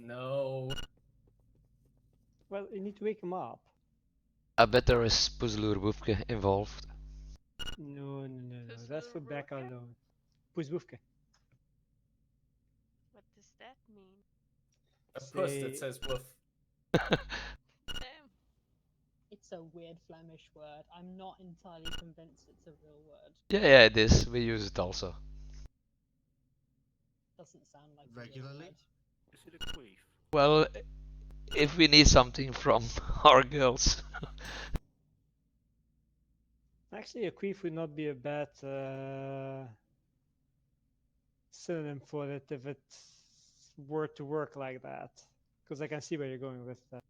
No. Well, you need to wake him up. I bet there is Puzzelurboefke involved. No. That's for back alone. Poesboefke. What does that mean? A puss that Say, says woof. Damn. It's a weird Flemish word. I'm not entirely convinced it's a real word. Yeah, it is. We use it also. Doesn't sound like Regularly? a real word. Is it a queef? Well, if we need something from our girls. actually, a queef would not be a bad synonym for it if it's were to work like that. Because I can see where you're going with that.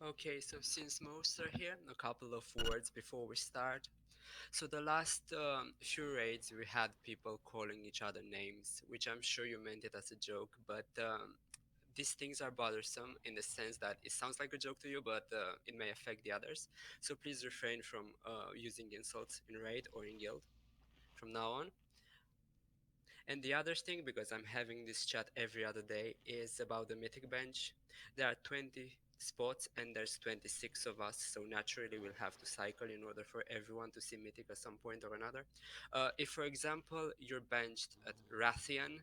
Okay, so since most are here, a couple of words before we start. So the last few raids, we had people calling each other names, which I'm sure you meant it as a joke, but these things are bothersome in the sense that it sounds like a joke to you, but it may affect the others. So please refrain from using insults in raid or in guild from now on. And the other thing, because I'm having this chat every other day, is about the mythic bench. There are 20 spots and there's 26 of us, so naturally we'll have to cycle in order for everyone to see mythic at some point or another. If, for example, you're benched at Rathian,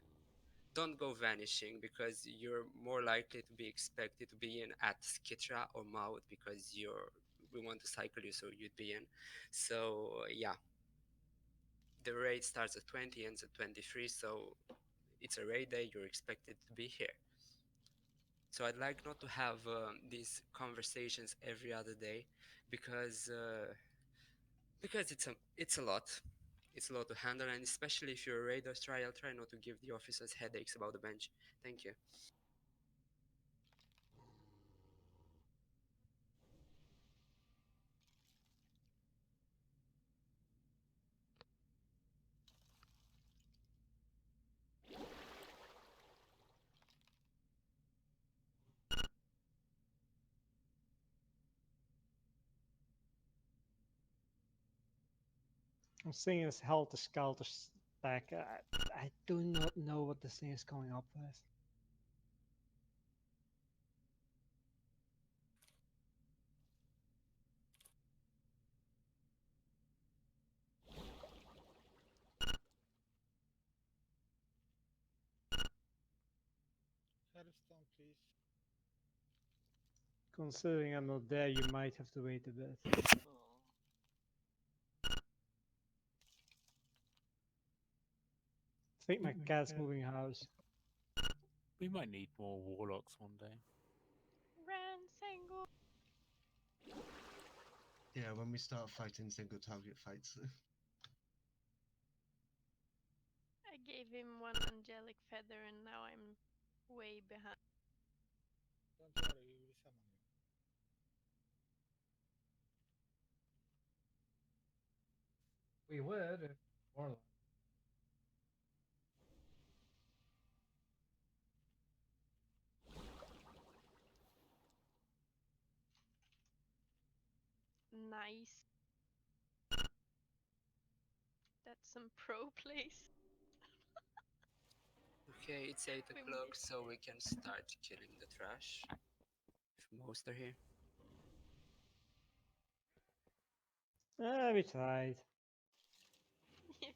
don't go vanishing because you're more likely to be expected to be in at Skitra or Maut because we want to cycle you, so you'd be in. So yeah, the raid starts at 20, ends at 23, so it's a raid day, you're expected to be here. So I'd like not to have these conversations every other day because it's a lot. It's a lot to handle, and especially if you're a raid or trial, try not to give the officers headaches about the bench. Thank you. I'm seeing this Helter Skelter stack. I do not know what this thing is coming up with. Headstone, please. Considering I'm not there, you might have to wait a bit. I think my cat's moving house. We might need more warlocks one day. Ran single. Yeah, when we start fighting single target fights. I gave him one angelic feather and now I'm way behind. Don't worry, we will summon you. We would if more. Nice. That's some pro plays. Okay, it's 8 We o'clock, missed so we can start killing the trash. If most are here. We tried. Yeah.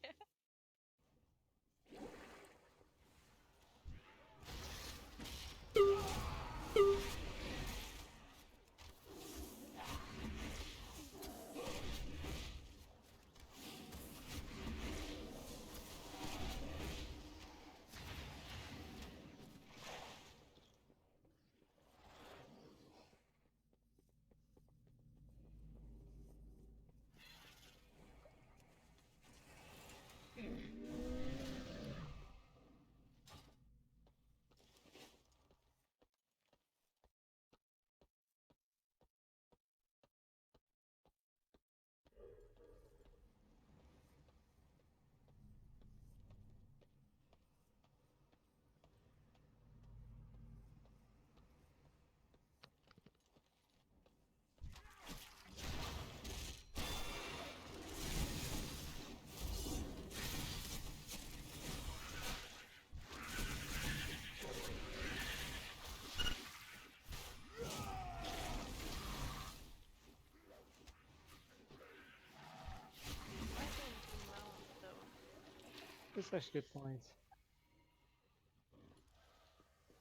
That's actually a good point.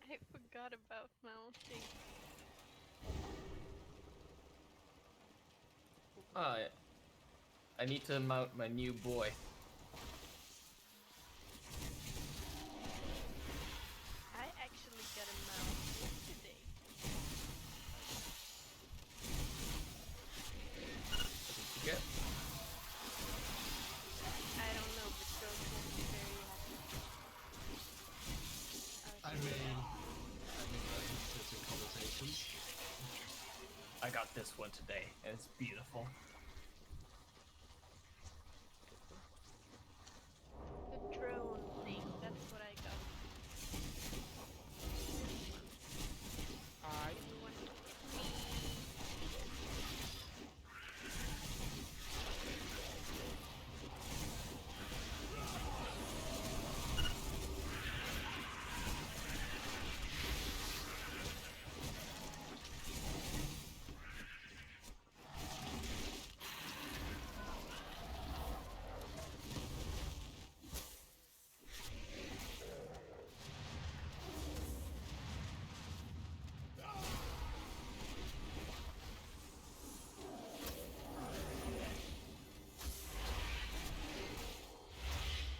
I forgot about mounting. I need to mount my new boy. I actually got a mount yesterday. What did you get? I don't know, but girls won't be very happy. I mean, certain connotations. I got this one today, and it's beautiful. The drone thing, that's what I got. You want to hit me?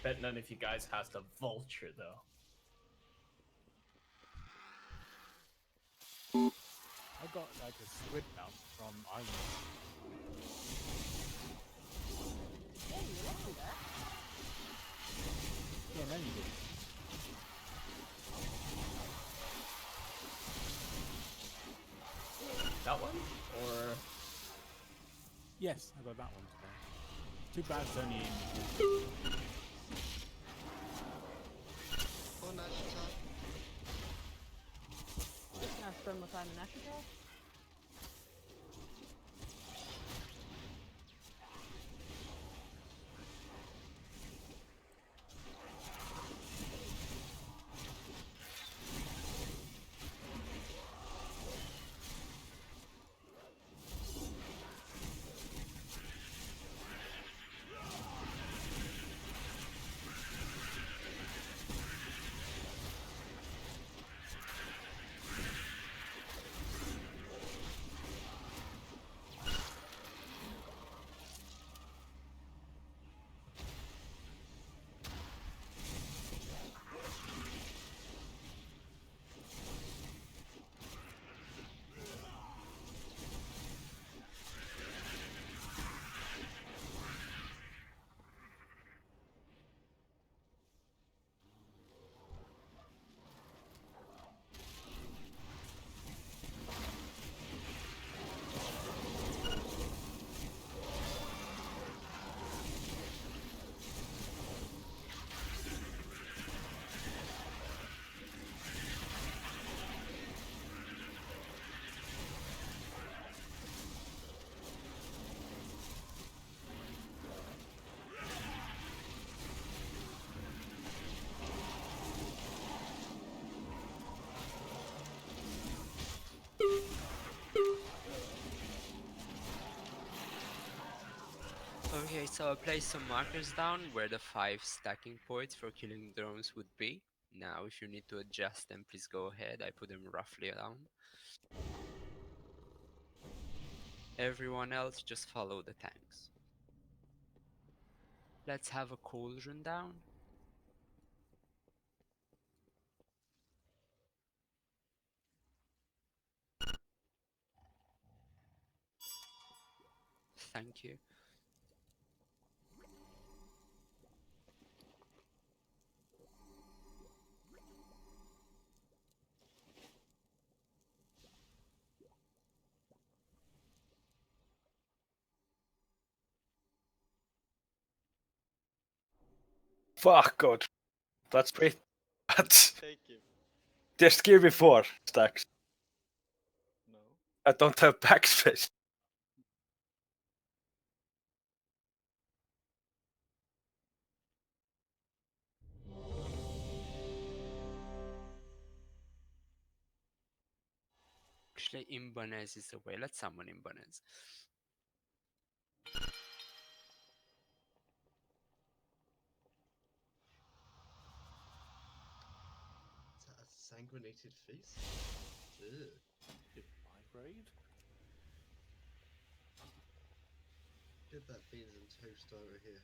Bet none of you guys has the vulture though. I got like a squid mount from Iron. Yeah, you lucky there. Yeah, no, you did. That one? Or Yes, I got that one today. Too bad it's only in. Or Nashita. Just gonna spend more time in Ashika. Okay, so I placed some markers down where the 5 stacking points for killing drones would be. Now, if you need to adjust them, please go ahead. I put them roughly down. Everyone else, just follow the tanks. Let's have a cauldron down. Thank you. Fuck God. That's pretty bad. Thank you. Just give me 4 stacks. No. I don't have backspace. Actually, Imbonez is away. Let's summon Imbonez. Sanguinated feast? Ew. Migrate? Get that beans and toast over here.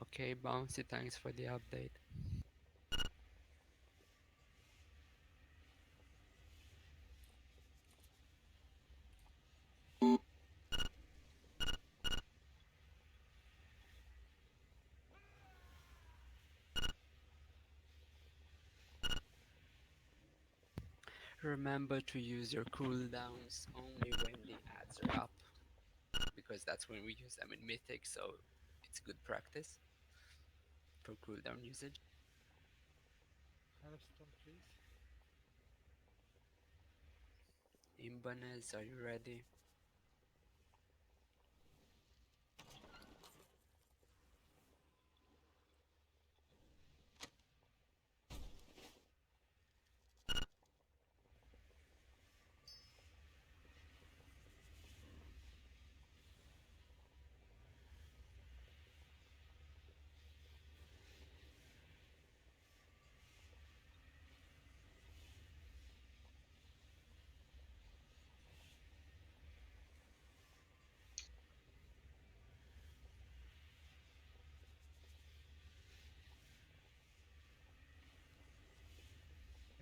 Okay, Bouncy, thanks for the update. Remember to use your cooldowns only when the ads are up, because that's when we use them in Mythic, so it's good practice for cooldown usage. Hearthstone, please. Imbanez, are you ready?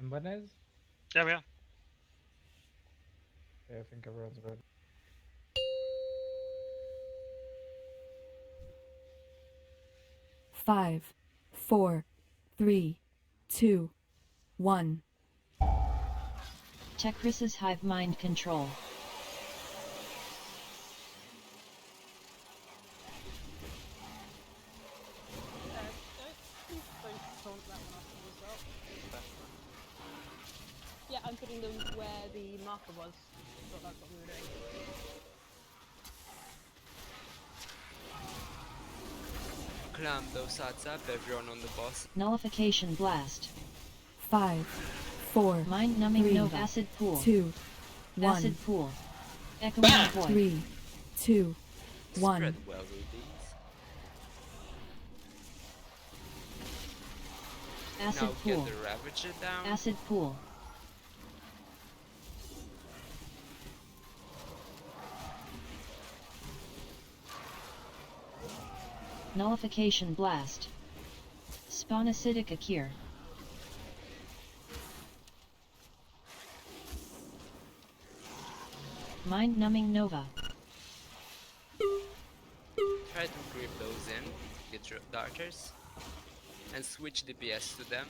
Ibanez? Yeah, yeah. Okay, I think everyone's ready. Five, four, three, two, one. Techris's hive mind control. Please don't taunt that one after as well. Yeah, I'm putting them where the marker was. So that's what we were doing. Clam those odds up, everyone on the boss. Nullification blast. 5, 4, Mind numbing 3, Nova. Acid pool. 2, 1. Acid pool. Echoing void. 3, 2, 1. Spread well, Rubies. Acid Now pool. get the Ravager down. Acid pool. Nullification blast. Spawn acidic Akir. Mind numbing Nova. Try to grip those in, get your darters, and switch DPS to them.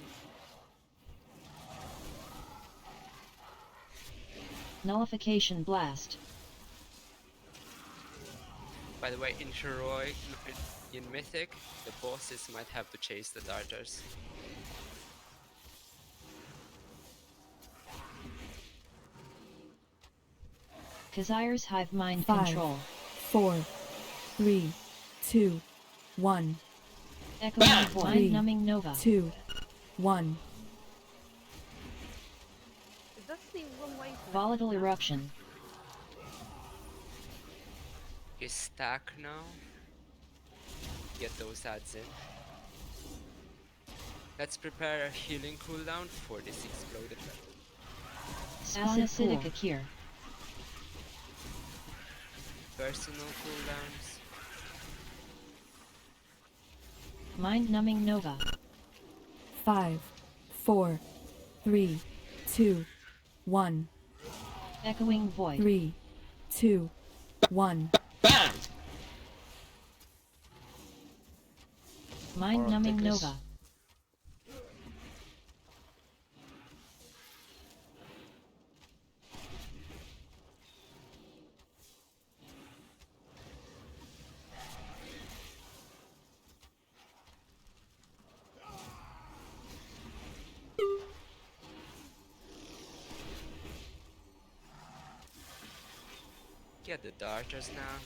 Nullification blast. By the way, in Heroic, in Mythic, the bosses might have to chase the darters. Kazire's hive mind 5, control. 4, 3, 2, 1. Echoing void. 3, Mind numbing Nova. 2, 1. Is that the wrong way? Volatile eruption. You stack now. Get those ads in. Let's prepare a healing cooldown for this exploded weapon. Spawn acidic Akir. Personal cooldowns. Mind numbing Nova. 5, 4, 3, 2, 1. Echoing void. 3, 2, 1. Mind numbing Techris. Nova. Get the darters now.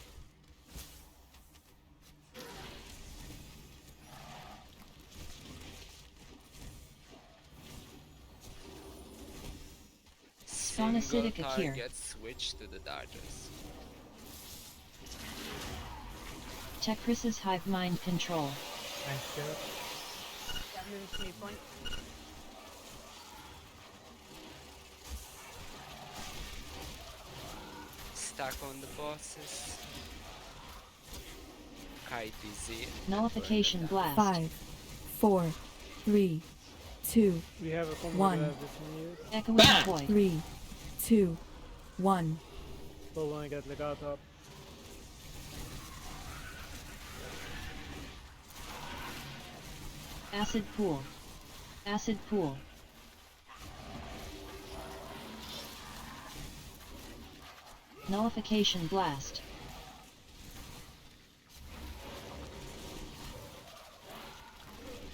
Spawn acidic Single Akir. target switch to the darters. Techris's hive mind control. Thanks, Garrett. Yeah, move to new point. Stack on the bosses. Kite DZ. Nullification blast. 5, 4, 3, 2, We have a combo One. that we can use. Echoing void. 3, 2, 1. But when I get legato up. Acid pool. Acid pool. Nullification blast.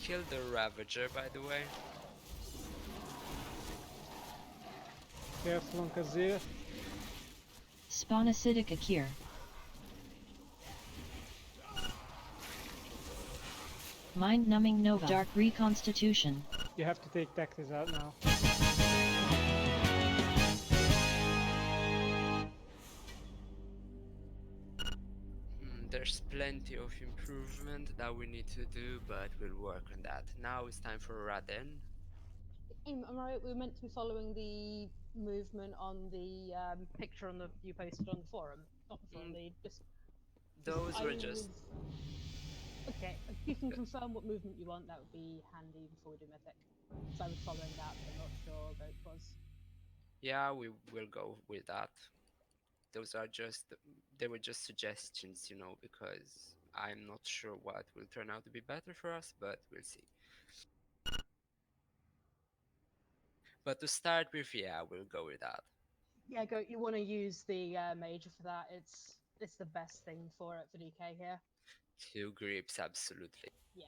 Kill the Ravager, by the way. Careful on Kazir. Spawn acidic Akir. Mind numbing Nova. Dark reconstitution. You have to take tactics out now. There's plenty of improvement that we need to do, but we'll work on that. Now it's time for Raden. Am I right? We were meant to be following the movement on the picture on the you posted on the forum. Not the forum, the just. Those I were just... Okay, if you can confirm what movement you want, that would be handy before we do mythic. So I was following that, but I'm not sure where it was. Yeah, we will go with that. Those are just... They were just suggestions, you know, because I'm not sure what will turn out to be better for us, but we'll see. But to start with, yeah, we'll go with that. Yeah, go. You want to use the major for that. It's the best thing for it for DK here. 2 grips, absolutely. Yeah.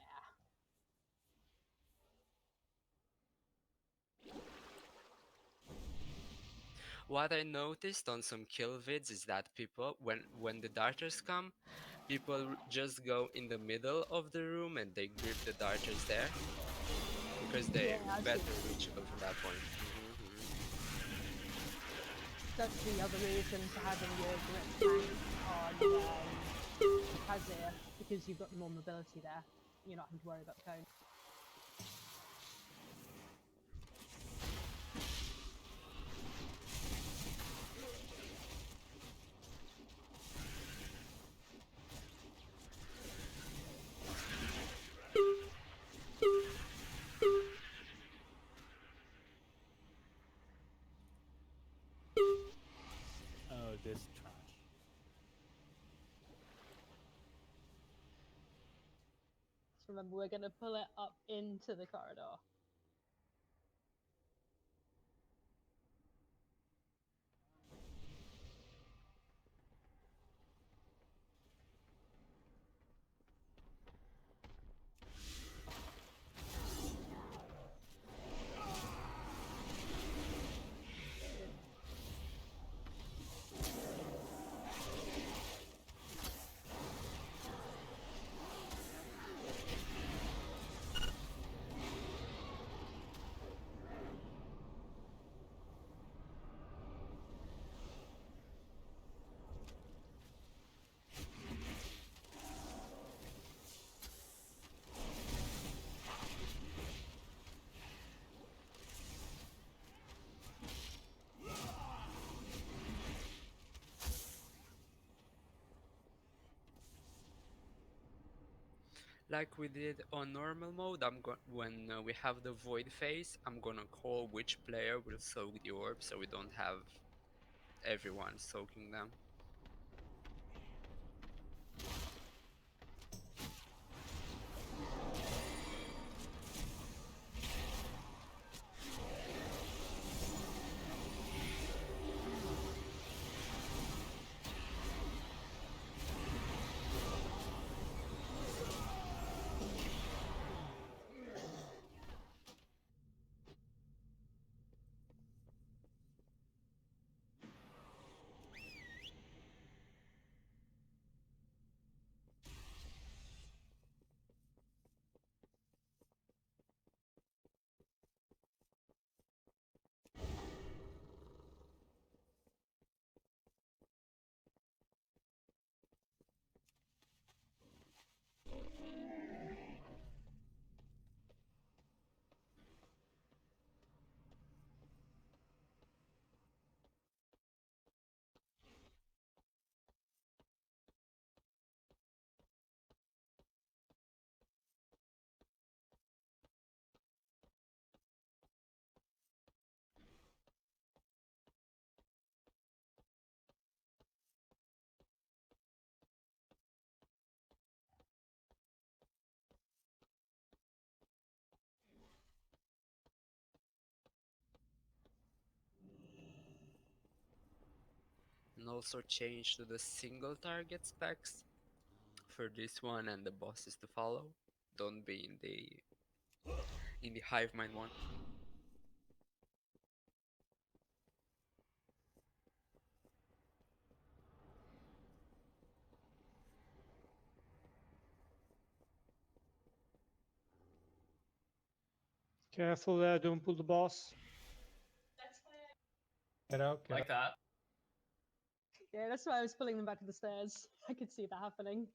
What I noticed on some kill vids is that people, when the darters come, people just go in the middle of the room and they grip the darters there. Because they're better reachable from that point. That's the other reason for having your grip tank on Kazir, because you've got more mobility there. You're not having to worry about the cone. Oh, this trash. So remember, we're going to pull it up into the corridor. Like we did on normal mode, when we have the void phase, I'm gonna call which player will soak the orb so we don't have everyone soaking them. also change to the single target specs for this one and the bosses to follow. Don't be in the Hivemind one. Careful there, don't pull the boss. Get out, get Like that. Yeah, that's why I was pulling them back to the stairs. I could see that happening.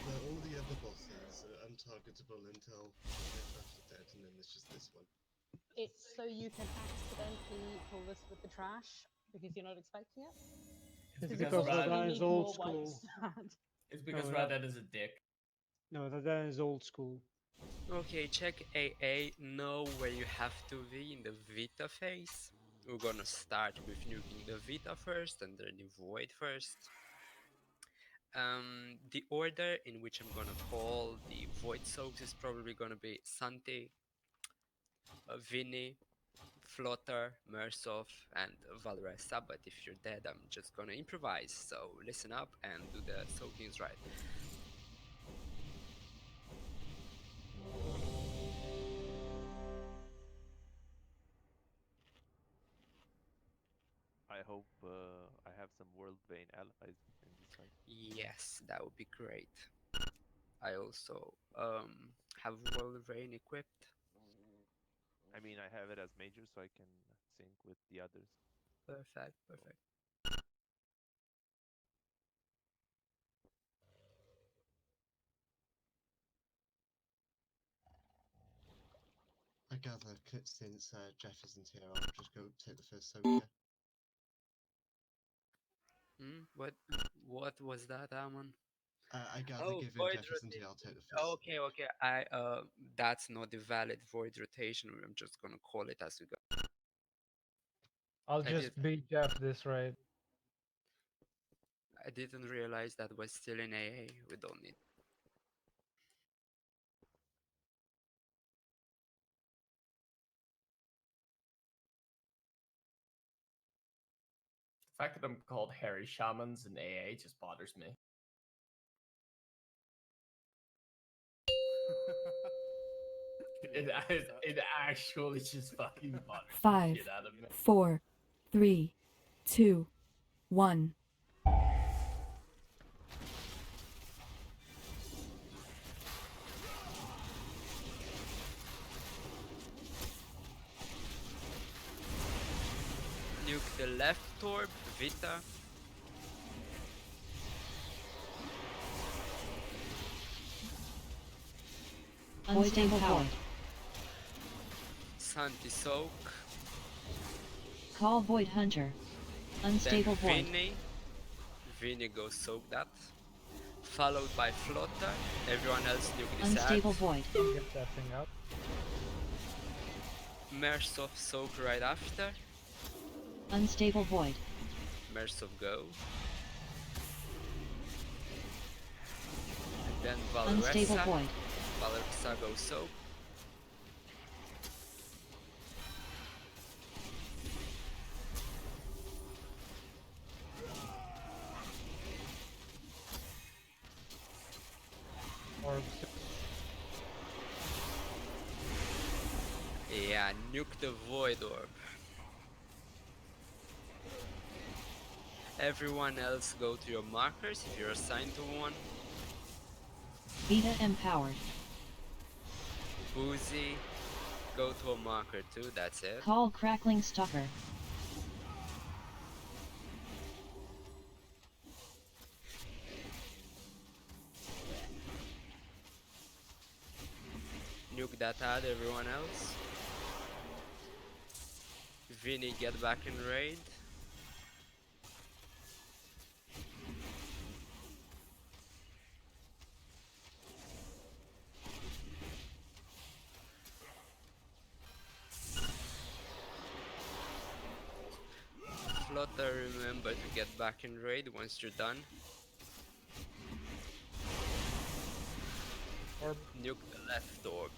All the other bosses are untargetable until Trash is dead, and then there's just this one. It's so you can accidentally pull this with the trash because you're not expecting it. It's because because Rad- that you is need old more school. wipes. It's because No, Red Dead is a dick. No, that is old school. Okay, check AA, know where you have to be in the Vita phase. We're gonna start with nuking the Vita first and then the Void first. The order in which I'm gonna call the Void Soaks is probably gonna be Santi, Vinny, Flotter, Mersov, and Valressa, but if you're dead, I'm just gonna improvise, so listen up and do the soakings right. I hope I have some World Vein allies in this fight. Yes, that would be great. I also have World Rain equipped. I mean, I have it as major, so I can sync with the others. Perfect, perfect. I gather since Jeff isn't here, I'll just go take the first soaker. What was that, Amon? I gather given Void Jeff isn't here, I'll take the first. Okay, okay. That's not the valid void rotation. I'm just gonna call it as we go. I'll just beat Jeff this raid. I didn't realize that was still in AA. We don't need. The fact that I'm called Harry Shamans in AA just bothers me. It actually just fucking bothers the 5, shit out of me. 4, 3, 2, 1. Nuke the left torp, Vita. Unstable power. Santi soak. Call Void Hunter. Unstable Then void. Vinny goes soak that. Followed by Flotta. Everyone else nuke this Unstable ad. void. Get that thing up. Mersov soak right after. Unstable void. Mersov go. Then Unstable Valressa. void. Valressa goes soak. Or Yeah, nuke the Void Orb. Everyone else go to your markers if you're assigned to one. Vita empowered. Boozy, go to a marker too, that's it. Call Crackling Stalker. Nuke that ad, everyone else. Vinny, get back in raid. Flutter, remember to get back in raid once you're done. Orb. Nuke the left orb.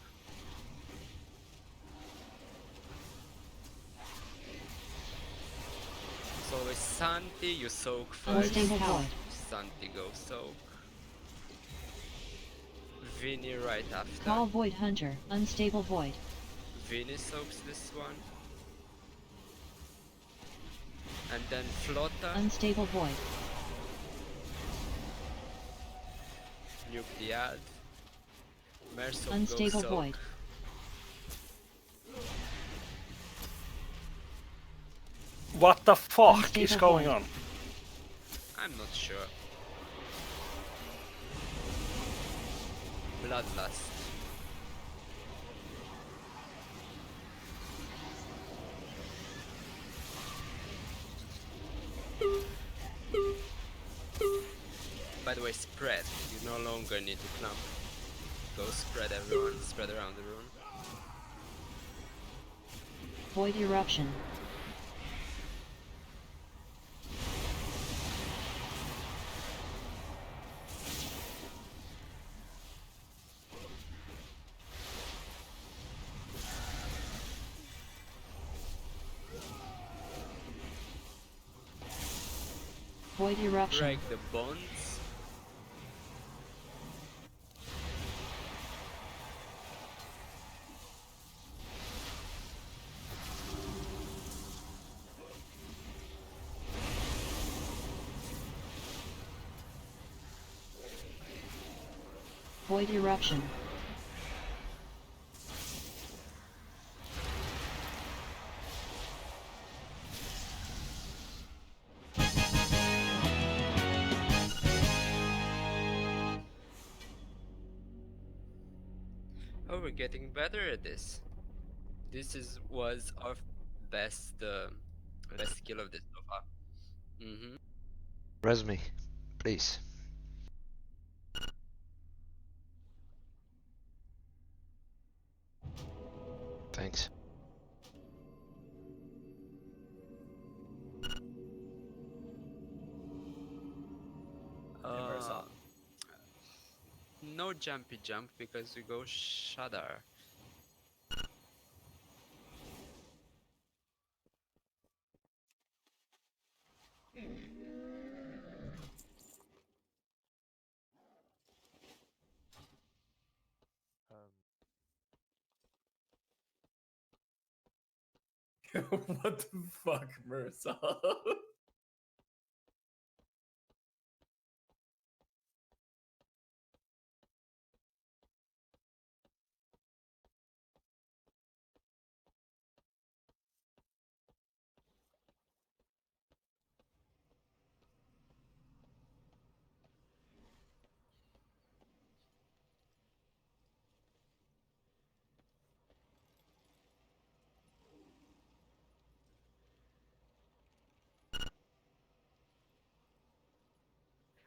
So with Santi, you soak first. Unstable void. Santi go soak. Vinny right after. Call Void Hunter. Unstable void. Vinny soaks this one. And then Flotta. Unstable void. Nuke the ad. Mersoak Unstable go soak. void. What the fuck is Unstable going void. on? I'm not sure. Bloodlust. By the way, spread. You no longer need to clump. Go spread everyone, spread around the room. Void eruption. Void eruption. Break the bonds. Void eruption. Oh, we're getting better at this. Was our best best skill of this so far. Res me, please. Thanks. No jumpy jump because we go Shudder. What the fuck, Mersa?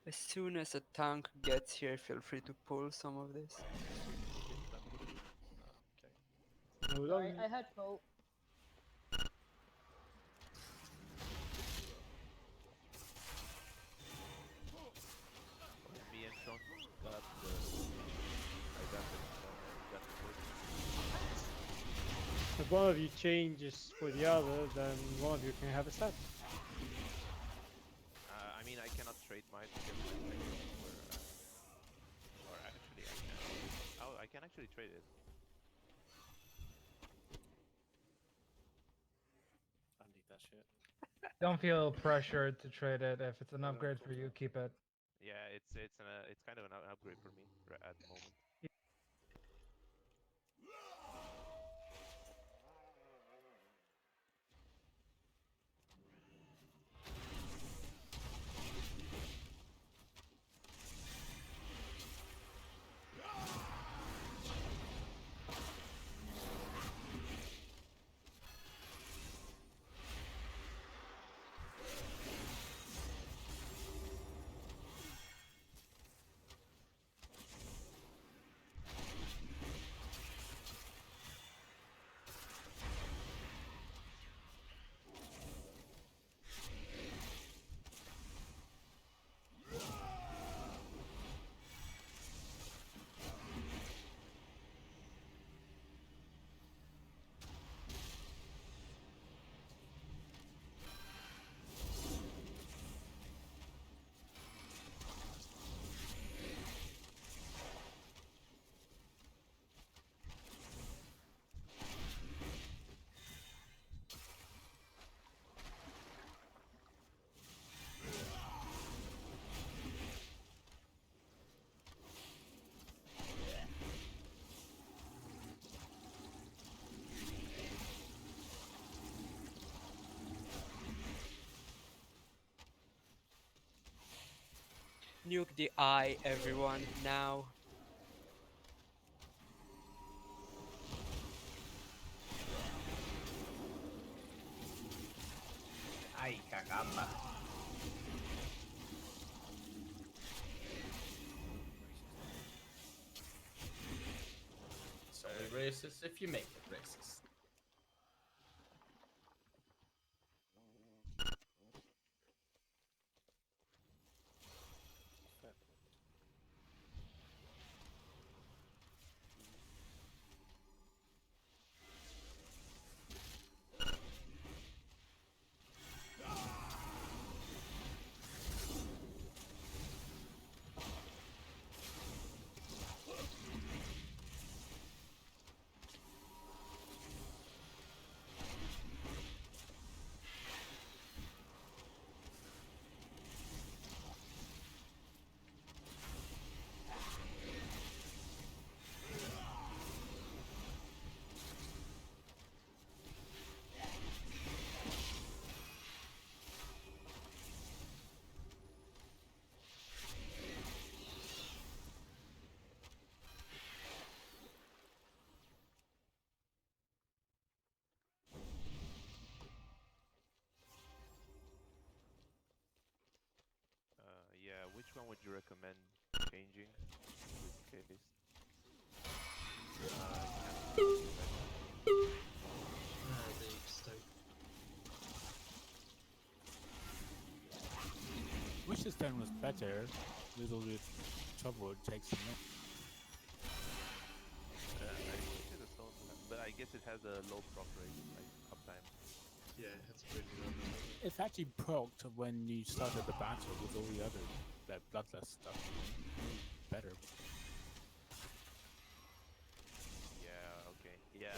As soon as a tank gets here, feel free to pull some of this. Sorry, I had pull. Me and Sean got the. I got the If one of you changes for the other, then one of you can have a set. I mean, I cannot trade mine because my seconds were. Or actually, I can. Oh, I can actually trade it. I need that shit. Don't feel pressured to trade it. If it's an upgrade for you, keep it. Yeah, it's kind of an upgrade for me at the moment. Nuke the eye, everyone, now. Ay, caramba. It's only racist if you make it racist. Yeah, which one would you recommend changing in this case? The stoke. Wish this turn was better. With all the trouble it takes to make. I wish it was also, but I guess it has a low proc rate, like uptime. Yeah, it has really low. It's actually procced when you started the battle with all the other that bloodlust stuff. Better. Yeah, okay. Yeah,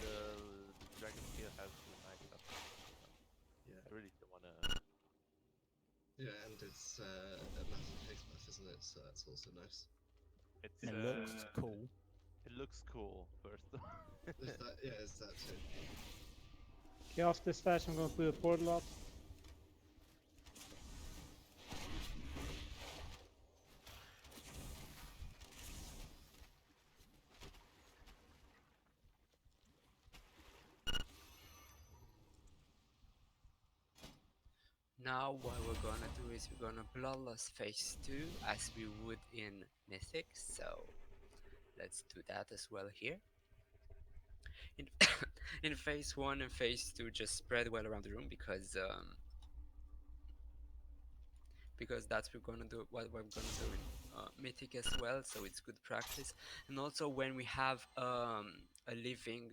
the Dragon Scale has some nice stuff. Yeah. I really don't wanna. Yeah, and it's a massive haste buff, isn't it? So that's also nice. It's It looks cool. It looks cool first. Is that is that too? Okay, off this flash, I'm gonna put a portal up. Now what we're gonna do is we're gonna Bloodlust phase 2 as we would in Mythic, so let's do that as well here. In, in phase 1 and phase 2 just spread well around the room because that's what we're gonna do in Mythic as well, so it's good practice. And also when we have a living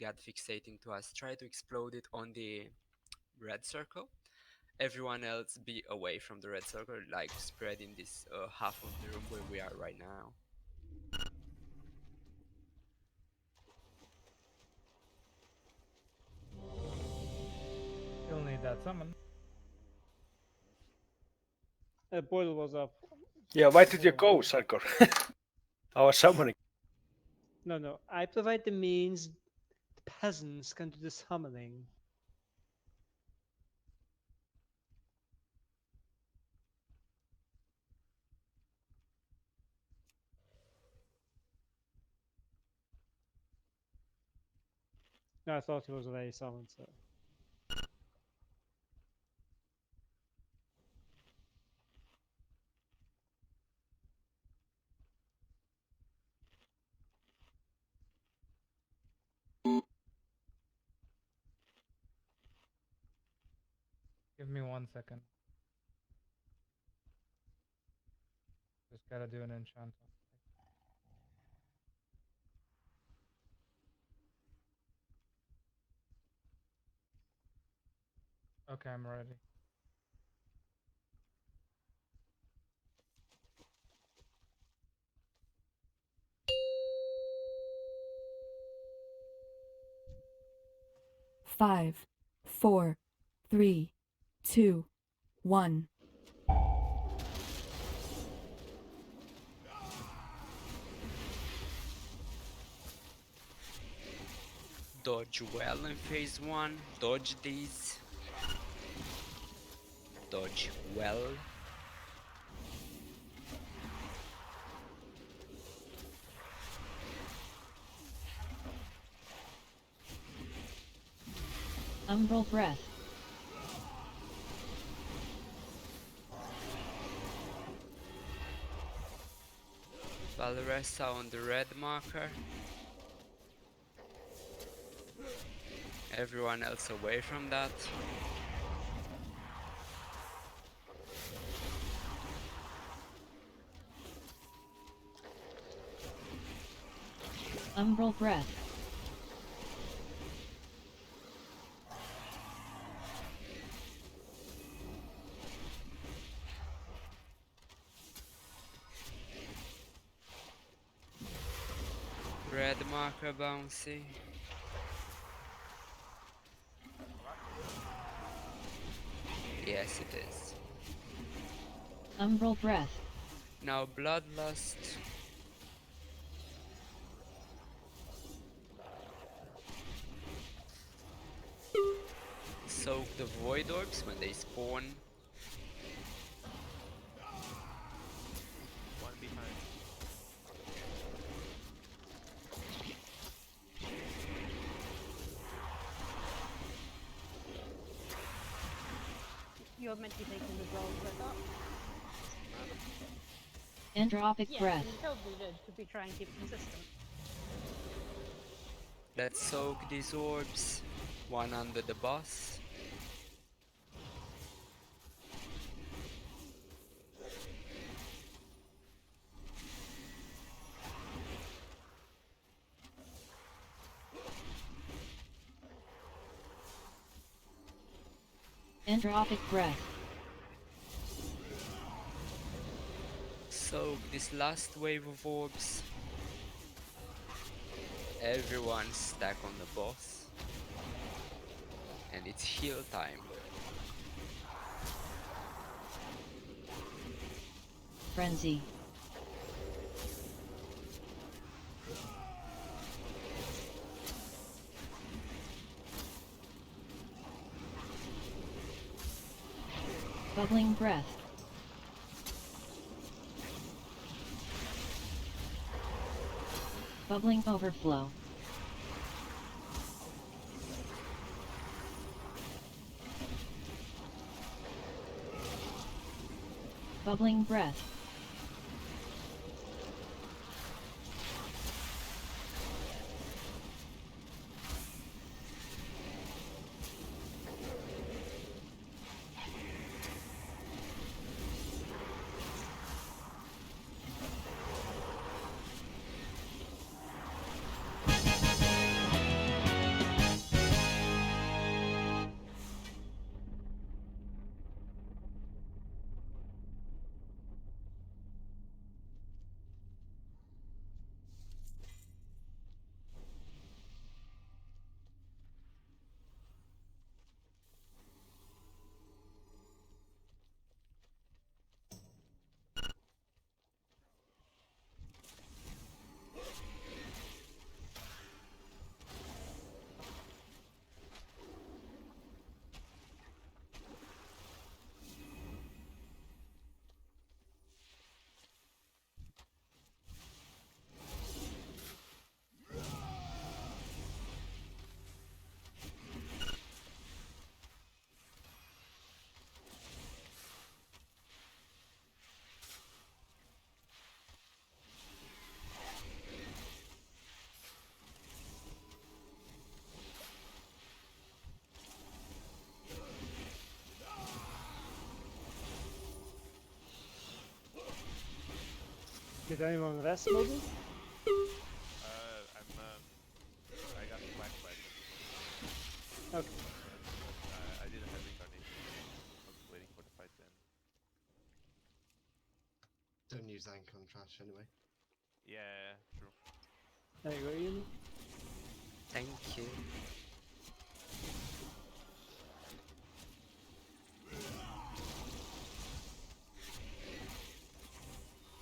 god fixating to us, try to explode it on the red circle. Everyone else be away from the red circle, like spread in this half of the room where we are right now. You'll need that summon. Portal was up. Yeah, why did you go, Sarkor? I was summoning. No. I provide the means. The peasants can do the summoning. No, I thought it was already summoned, so. Give me 1 second. Just gotta do an enchant. Okay, I'm ready. Five, 4, 3, 2, 1. Dodge well in phase 1, dodge these. Dodge well. Umbral breath. Valoressa on the red marker. Everyone else away from that. Umbral breath. Red marker bouncy. Yes, it is. Umbral breath. Now bloodlust. Soak the void orbs when they spawn. One behind. You're meant to be taking the roll for that. Entropic Yeah, breath. you totally did. Could we try and keep it consistent? Let's soak these orbs. One under the boss. Entropic breath. Soak this last wave of orbs. Everyone stack on the boss. And it's heal time. Frenzy. Bubbling breath. Bubbling overflow. Bubbling breath. Did anyone rest mobile? I got black by Okay. I didn't have incarnation. I was waiting for the fight to end. Don't use anchor on trash anyway. Yeah, true. There you go, Ian. Thank you.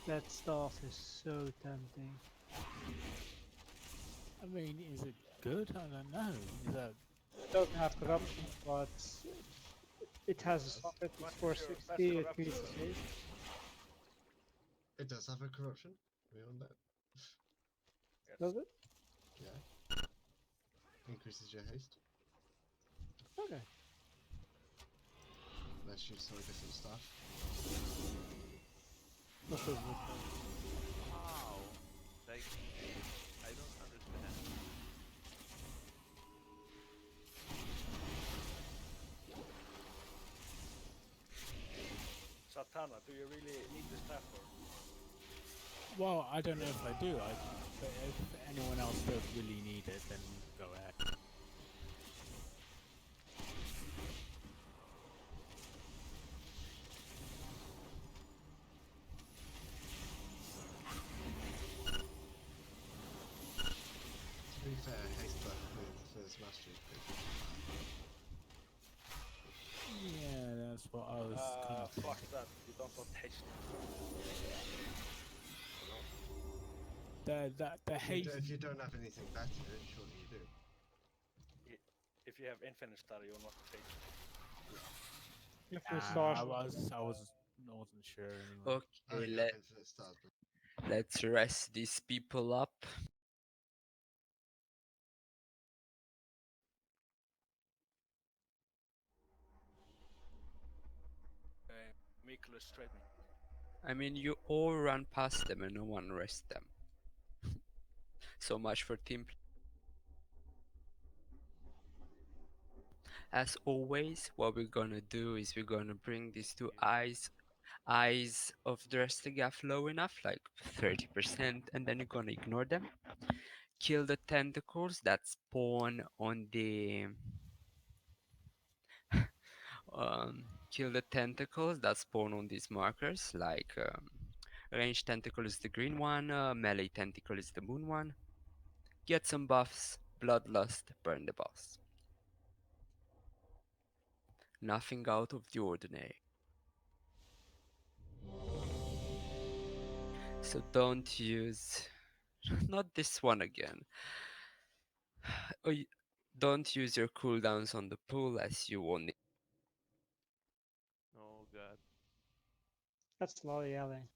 That staff is so tempting. I mean, is it good? I don't know. Is that... It doesn't have corruption, but it has a socket, it's 460, it needs a save. It does have a corruption. We on that. Does it? Yeah. Increases your haste. Okay. Unless you saw different stuff. Not so good. How? Like, I don't understand. Satana, do you really need the staff or? Well, I don't know if I do. But if anyone else does really need it, then go ahead. To be fair, haste buff with first mastery is pretty good. Yeah, that's what I was kind of Fuck thinking. that, you don't want haste. The haste. If you don't have anything better, surely you do. If you have infinite star, you're not haste. If we I start, wasn't sure anyway. Okay, you have infinite stars, but let's rest these people up. Mikkel straight me. I mean, you all run past them and no one rests them. So much for team. As always, what we're gonna do is we're gonna bring these two eyes of Drestigath low enough, like 30%, and then you're gonna ignore them. Kill the tentacles that spawn on the kill the tentacles that spawn on these markers, like ranged tentacle is the green one, melee tentacle is the moon one. Get some buffs, bloodlust, burn the boss. Nothing out of the ordinary. So don't use, not this one again. Don't use your cooldowns on the pool as you won't need. Oh god. that's lolly alley.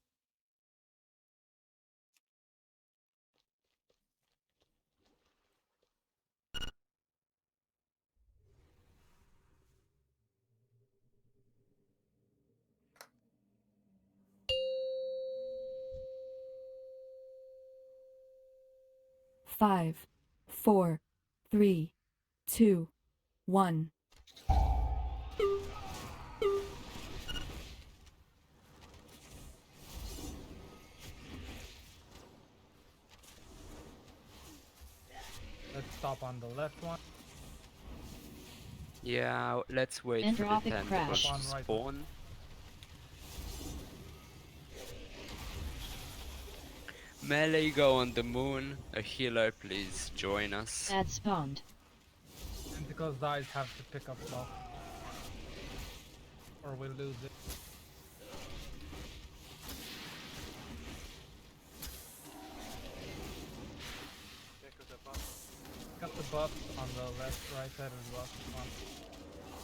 Five, four, three, two, one. Let's stop on the left one. Yeah, let's wait for the Entropic tentacles crash. to spawn. Melee go on the moon. A healer, please join us. Ad spawned. Tentacles dies have to pick up buff. Or we lose it. Got the buffs on the left, right side of the buff.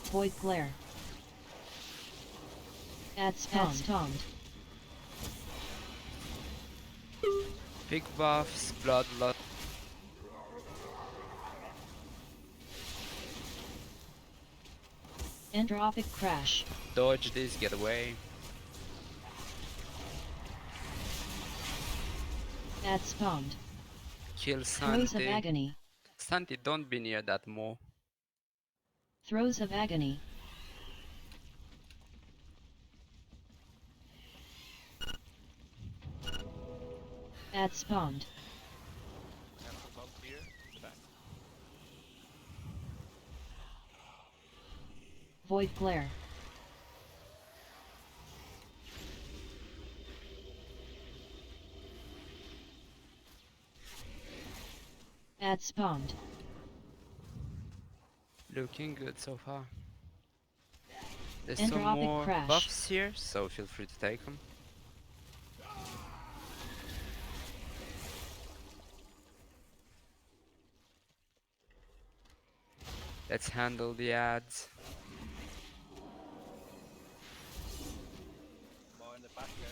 Void glare. Ad spawned. Big buffs, bloodlust. Entropic crash. Dodge this, get away. Ad spawned. Kill Throes of Santi. agony. Santi, don't be near that more. Throes of agony. Ad spawned. Have some bumps here. In the back. Void glare. Ad spawned. Looking good so far. There's Entropic some more crash. buffs here, so feel free to take them. Let's handle the ads. More in the back, yes.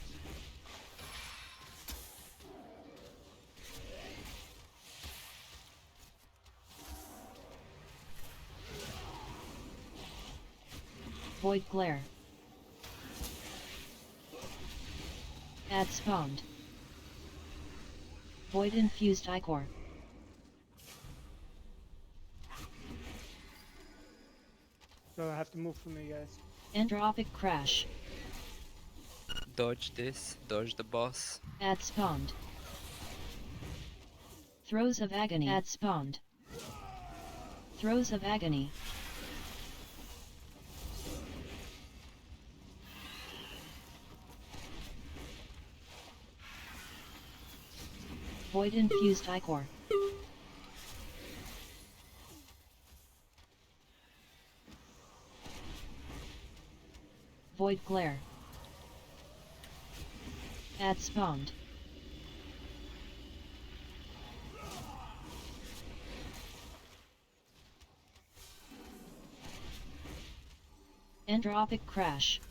Void Glare. Add spawned. Void Infused Ichor. So I have to move from you guys. Entropic Crash. Dodge this, dodge the boss. Add spawned. Throes of Agony. Add spawned. Throes of Agony. Void Infused Ichor. Void Glare. Add spawned. Entropic Crash.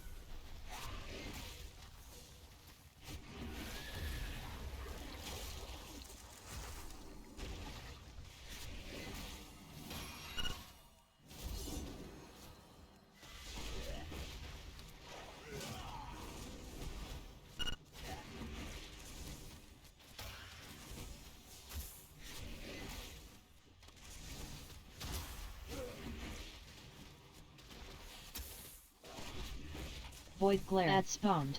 Void Glare. Add spawned.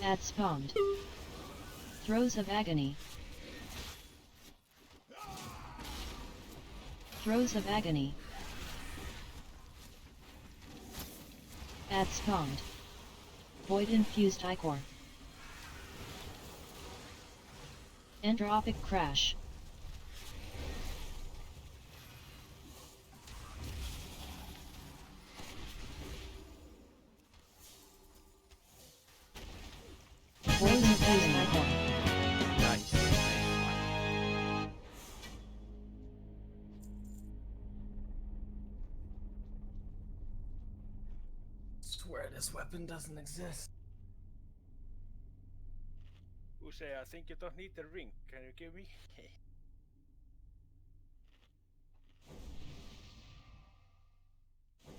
Add spawned. Throes of Agony. Throes of Agony. Add spawned. Void Infused Ichor. Entropic Crash. Void Infused Ichor. Nice. Swear this weapon doesn't exist. Say, I think you don't need the ring. Can you give me?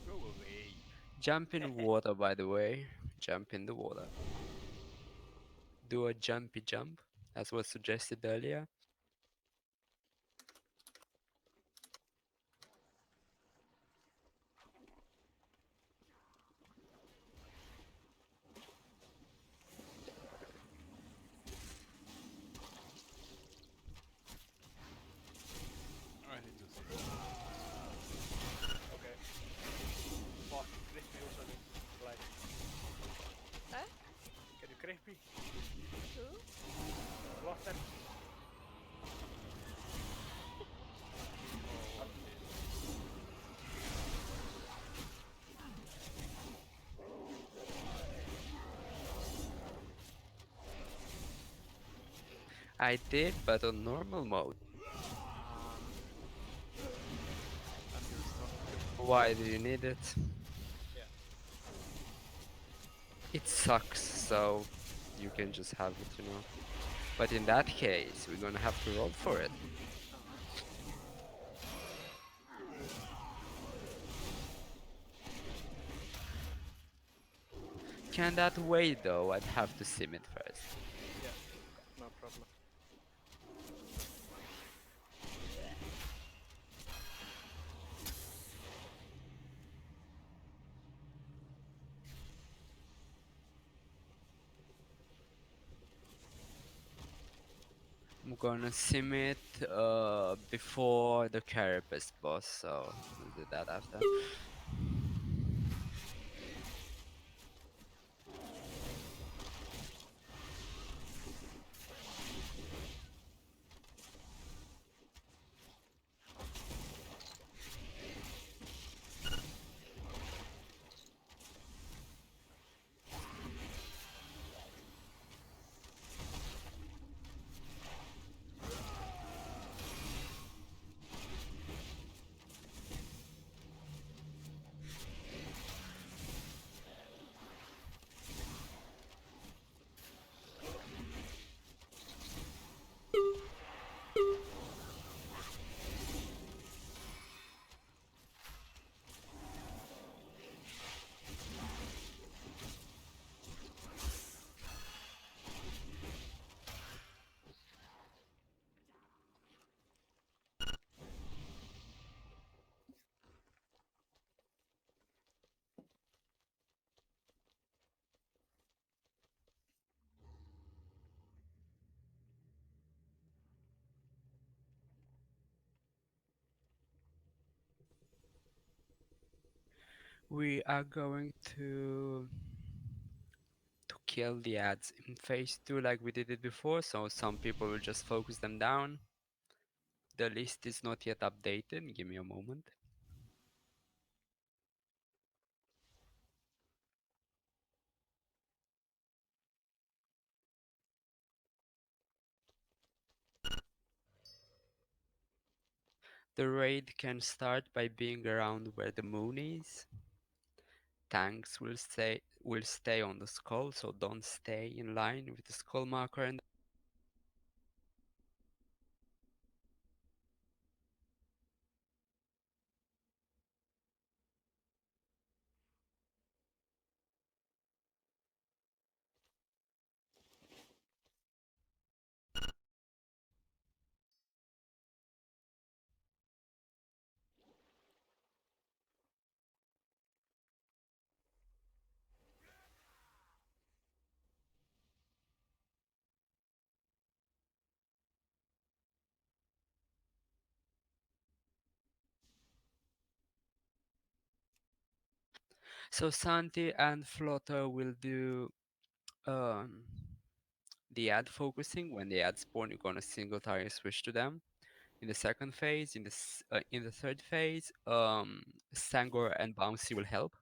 Go away. Jump in water, by the way. Jump in the water. Do a jumpy jump, as was suggested earlier. I need to see. Okay. Fuck, grip me or something. Like. Huh? Can you grip me? Who? Blotten. I did, but on normal mode. Why do you need it? Yeah. It sucks, so you can just have it, you know. But in that case, we're gonna have to roll for it. Can that wait though? I'd have to sim it first. Yeah, no problem. I'm gonna sim it before the Carapace boss, so we'll do that after. We are going to kill the ads in phase 2 like we did it before, so some people will just focus them down. The list is not yet updated, give me a moment. The raid can start by being around where the moon is. Tanks will stay on the skull, so don't stay in line with the skull marker. And so Santi and Flutter will do the ad focusing. When the ad spawn, you're gonna single target switch to them. In the second phase, in the third phase, Sangor and Bouncy will help.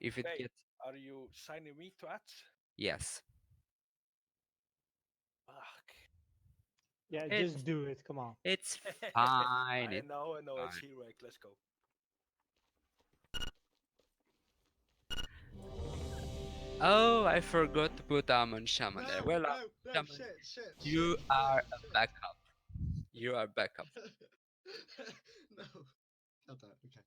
If it Okay, gets are you signing me to ads? yes, Fuck. Yeah, It's- just do it. Come on. it's fine. I It's know, it's fine. heroic. Let's go. Oh, I forgot to put Amon Shaman there. Well, no, Shaman, shit. you shit, are shit, a backup. You are backup. No. Not that. Okay.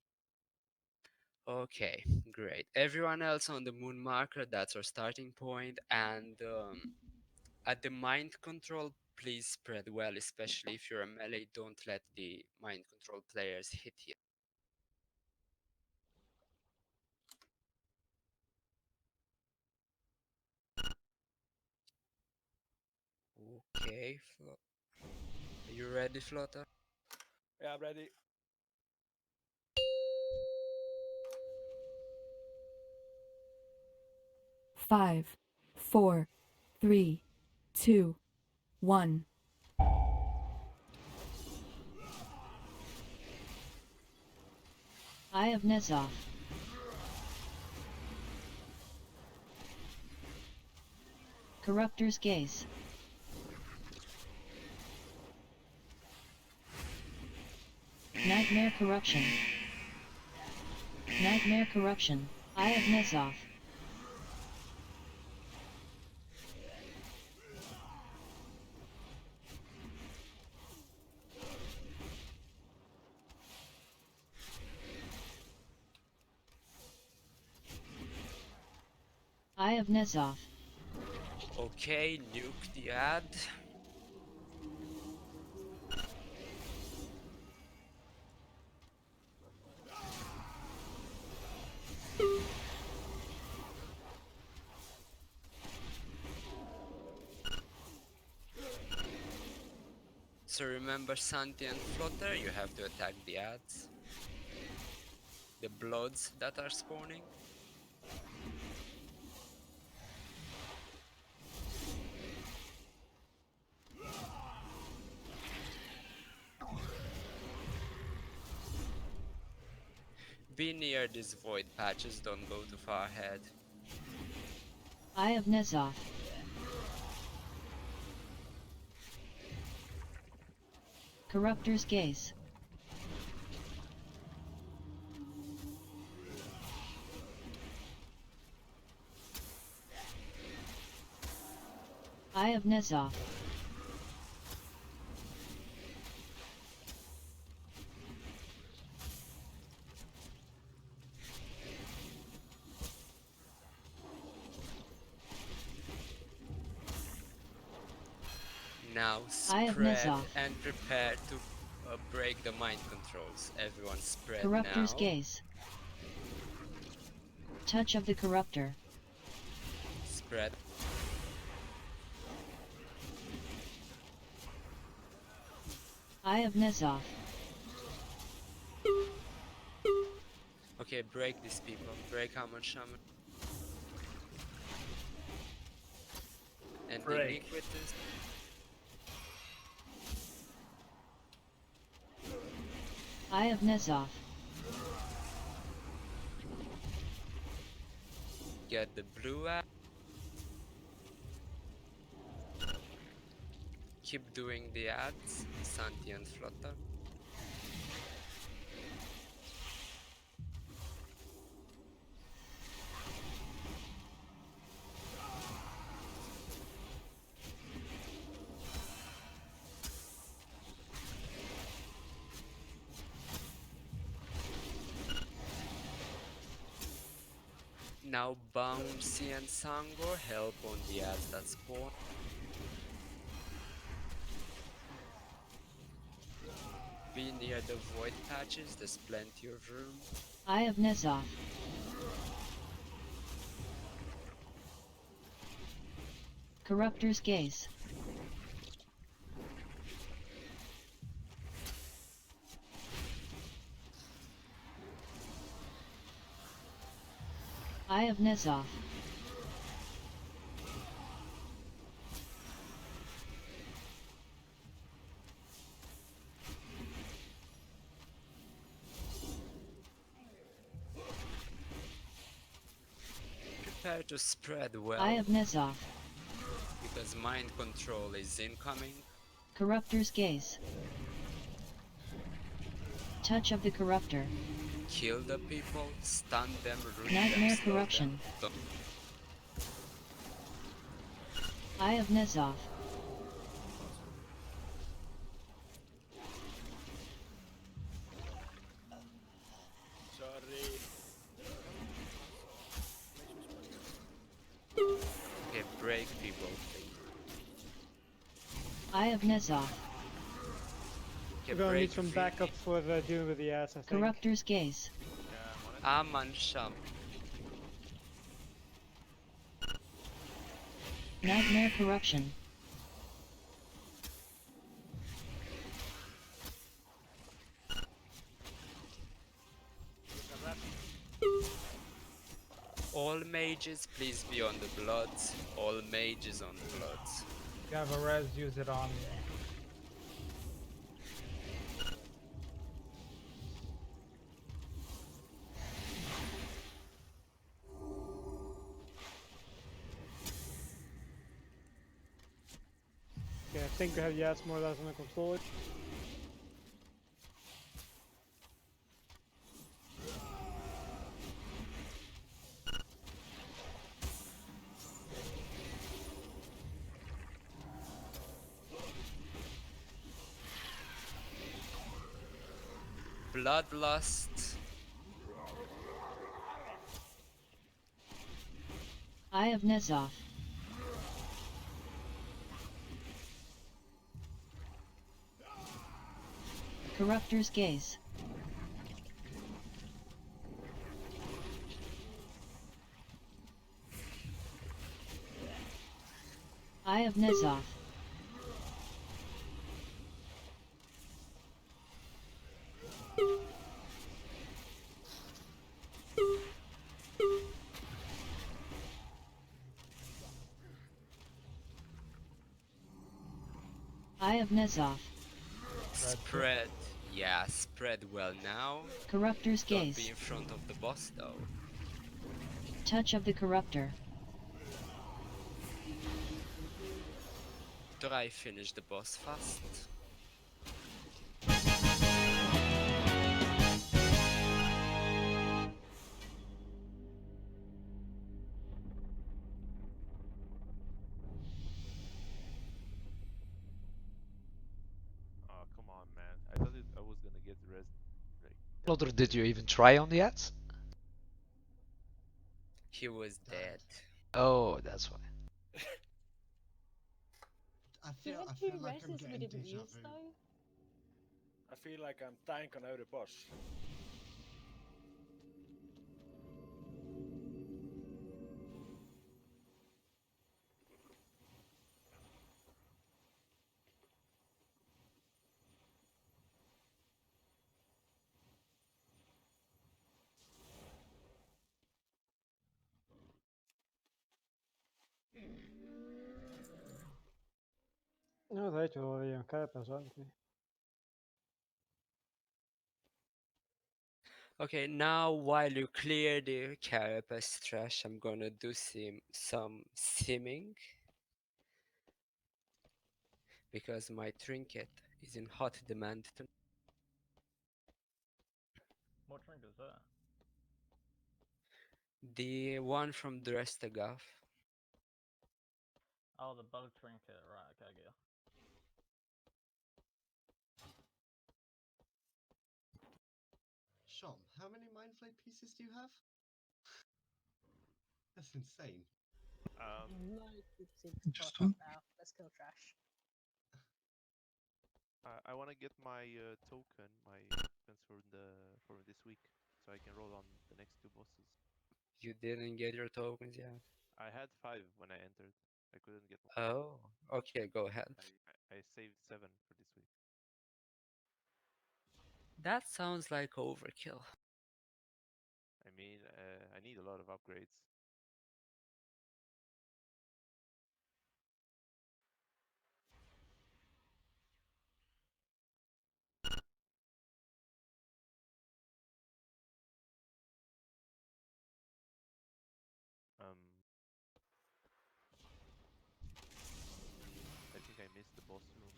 Okay, great. Everyone else on the moon marker, that's our starting point. And at the mind control, please spread well, especially if you're a melee. Don't let the mind control players hit you. Okay, are you ready, Flutter? Yeah, I'm ready. Five, four, three, two, one. Eye of Nezov. Corruptor's Gaze. Nightmare Corruption. Nightmare Corruption. Eye of Nezov. Eye of Nezov. Okay, nuke the ad. So remember Santi and Flutter, you have to attack the ads. The bloods that are spawning. Be near these void patches, don't go too far ahead. Eye of Nezov. Corruptor's Gaze. Eye of Nezov. Now Eye of spread Nezov. and prepare to break the mind controls. Everyone spread Corruptor's now. Gaze. Touch of the Corruptor. Spread. Eye of Nezov. Okay, break these people. Break Hamon Shaman. And Break. Iniquitous. Eye of Nezoth. Get the blue axe. Keep doing the ads, Santi and Flotta. Now Bouncy and Sangor help on the ads that spawn. Be near the void patches, there's plenty of room. Eye of Nezoth. Corruptor's Gaze. Eye of Nezoth. Prepare to spread well. Eye of Nezoth. Because mind control is incoming. Corruptor's Gaze. Touch of the Corruptor. Kill the people, stun them, root Nightmare them, slow Corruption. them. Eye of Nezoth. Sorry. Okay, break people. Eye of Nezoth. Okay, We're gonna break need some backup for the dealing with the ass, I think. Corruptor's Gaze. Aman Sham. Nightmare Corruption. All mages, please be on the bloods. All mages on the bloods. If you have a res, use it on me. Okay, I think we have Yats more or less under control. Bloodlust. Eye of Nezoth. Corruptor's Gaze. Eye of Nezoth. Eye of Nezoth. Spread. Yeah, spread well now. Corruptor's Don't Gaze. be in front of the boss though. Touch of the Corruptor. Try finish the boss fast. Oh, come on, man. I thought I was gonna get the rest. Like, Lothar, did you even try on the ads? He was dead. Oh, that's why. We had two reses we didn't use though. I feel like I'm tanking out a boss. No, de hecho, lo leí en cada personaje. Okay, now while you clear the carapace trash, I'm gonna do some simming. Because my trinket is in hot demand tonight. What drink is that? The one from the Restagaf. Oh, the bug trinket, right, okay, I get you. Shom, how many mind flake pieces do you have? That's insane. Just one. Let's kill trash. I want to get my token, my tokens for this week, so I can roll on the next 2 bosses. You didn't get your tokens yet? I had 5 when I entered. I couldn't get more. Oh, okay, go ahead. I saved 7 for this week. That sounds like overkill. I mean, I need a lot of upgrades. I think I missed the boss room.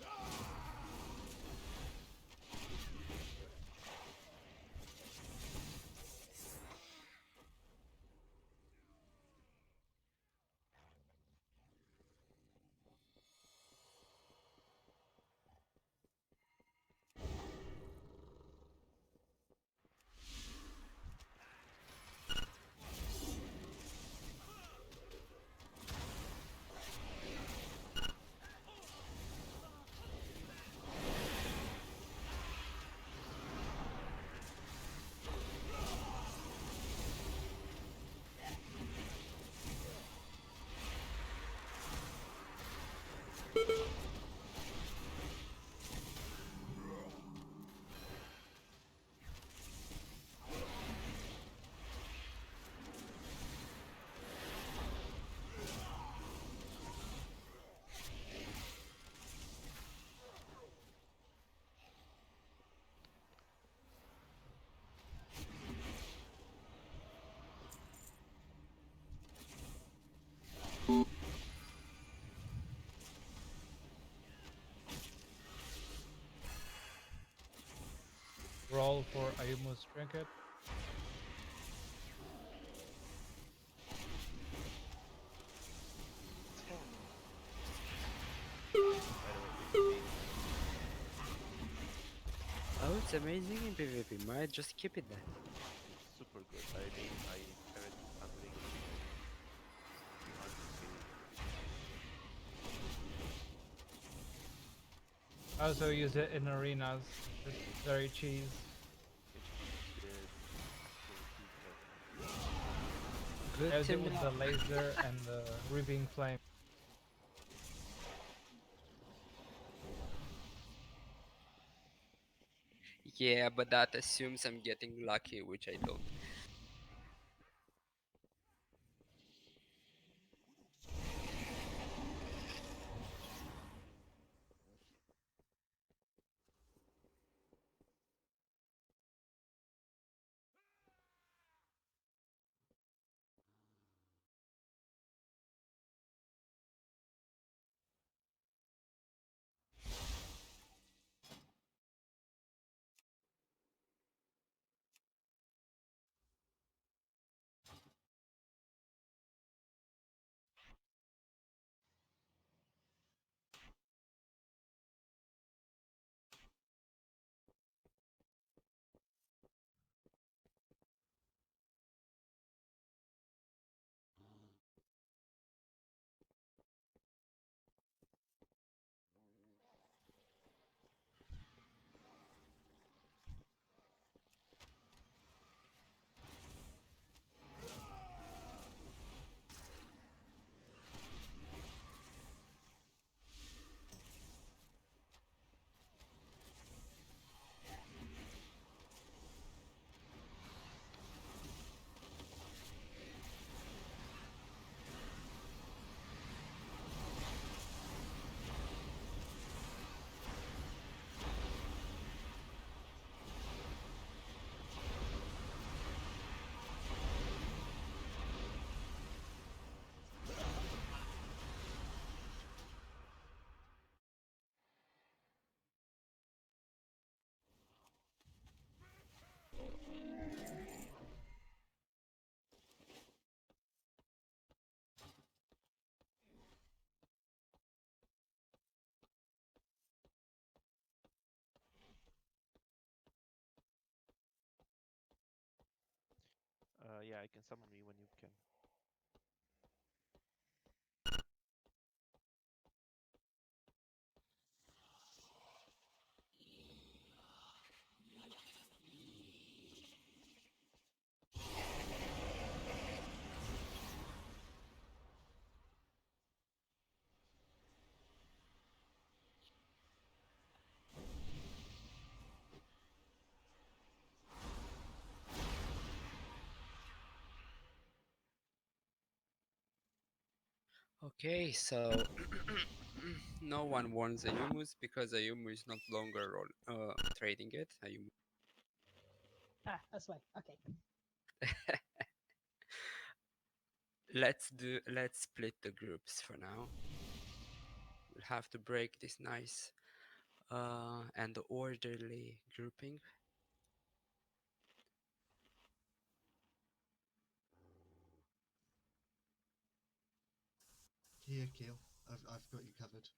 Roll for Ayumu's trinket. Oh, it's amazing in PvP. Might just keep it then. It's super good. I mean, I inherited something I also use it in arenas. It's very cheese. Good As to it with know. the laser and the reaping flame. Yeah, but that assumes I'm getting lucky, which I don't. Yeah, I can summon me when you can. Okay, so no one wants Ayumus because Ayumu is not longer trading it. Ayumu. Ah, that's why. Okay. Let's split the groups for now. We'll have to break this nice and orderly grouping. Here, Keel. I've got you covered.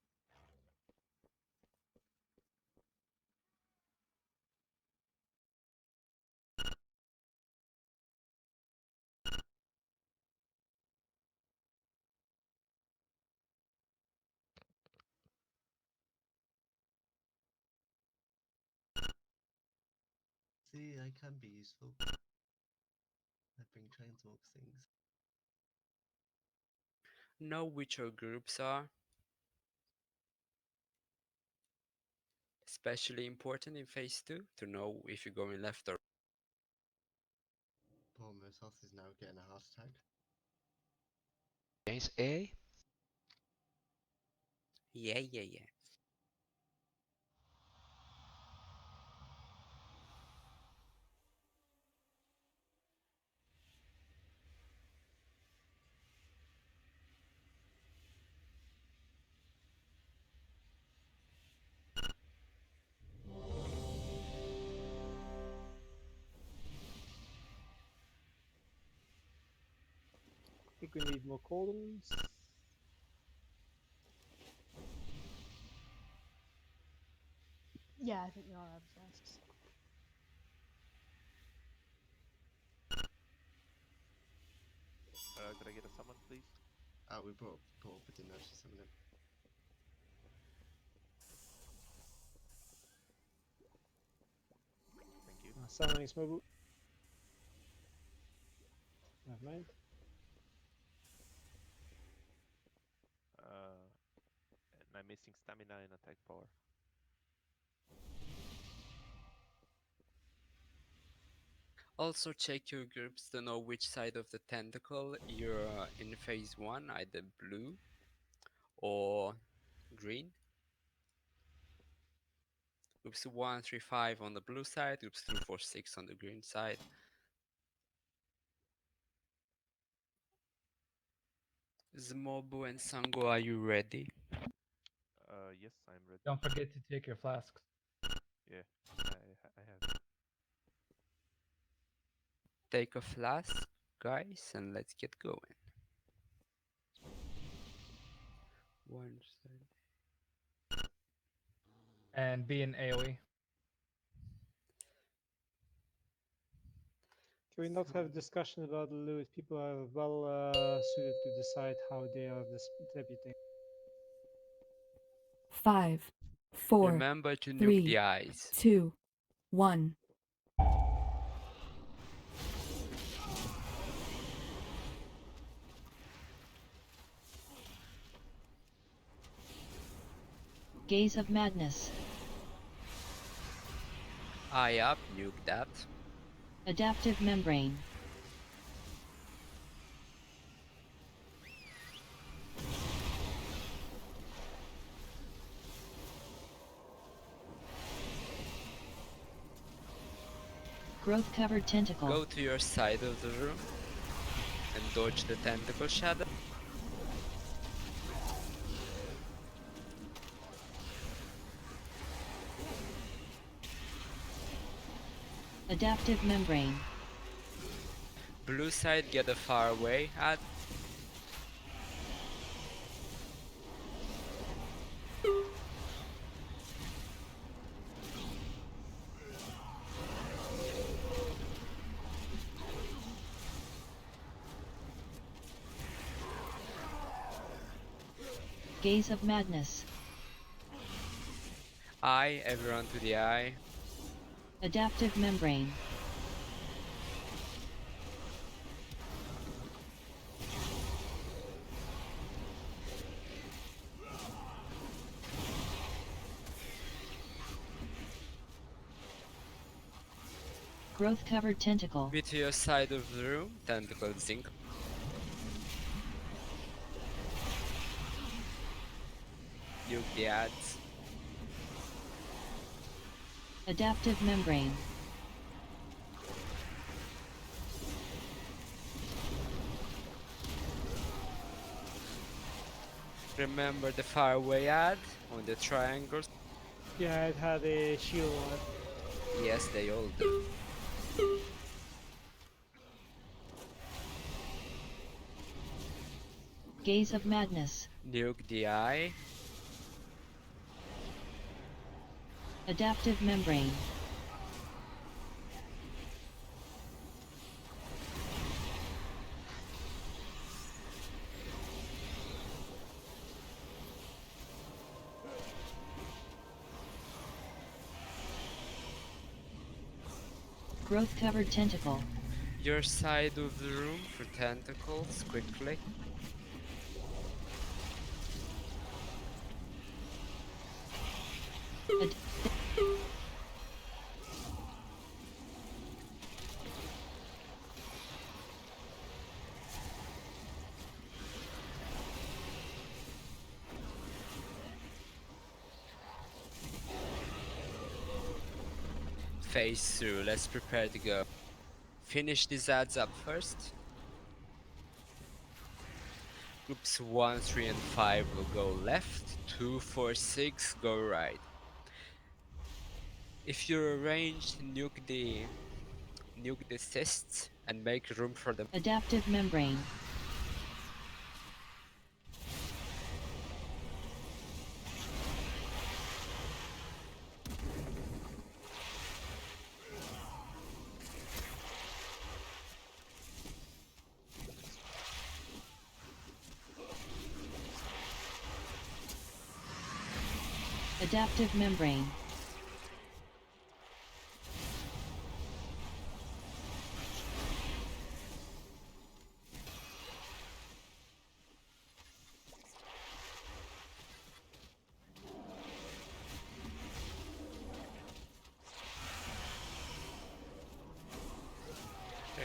See, I can be useful. I bring transmog things. Know which your groups are. Especially important in phase 2 to know if you're going left or Poor Mursoth is now getting a heart attack. Against A? yeah. I think we need more columns. Yeah, I think we are out of flasks. Could I get a summon, please? We brought up, but didn't actually summon him. Thank you. Summoning Smobu. Never mind. And I'm missing stamina and attack power. Also check your groups to know which side of the tentacle you're in phase 1, either blue or green. Groups 1, 3, 5 on the blue side, groups 2, 4, 6 on the green side. Zmobu and Sango, are you ready? Yes, I'm ready. Don't forget to take your flasks. Yeah, I have. Take a flask, guys, and let's get going. One side. And be in AoE. Can we not have a discussion about loot? People are well suited to decide how they are distributing. 5, 4, Remember to nuke 3, the eyes. 2, 1. Gaze of Madness. Eye up, nuke that. Adaptive Membrane. Growth Covered Tentacle. Go to your side of the room and dodge the tentacle shadow. Adaptive Membrane. Blue side, get a far away at. Gaze of Madness. Eye, everyone to the eye. Adaptive Membrane. Growth Covered Tentacle. Meteor side of the room, tentacle zinc. Nuke the ads. Adaptive Membrane. Remember the faraway ad on the triangles? Yeah, it had a shield on it. Yes, they all do. Gaze of Madness. Nuke the eye. Adaptive Membrane. Growth Covered Tentacle. Your side of the room for tentacles, quickly. Phase through, let's prepare to go. Finish these ads up first. Groups 1, 3 and 5 will go left, 2, 4, 6 go right. If you're arranged, nuke the cysts and make room for them. Adaptive Membrane. Adaptive Membrane.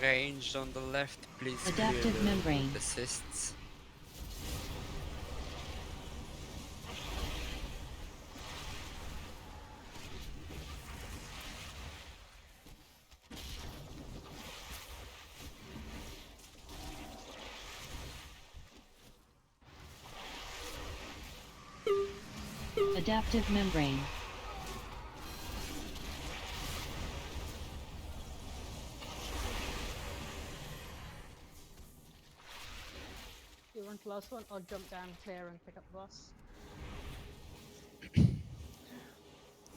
Ranged on the left, please Adaptive clear Membrane. the cysts. Adaptive Membrane. You want the last one? I'll jump down, clear, and pick up the boss.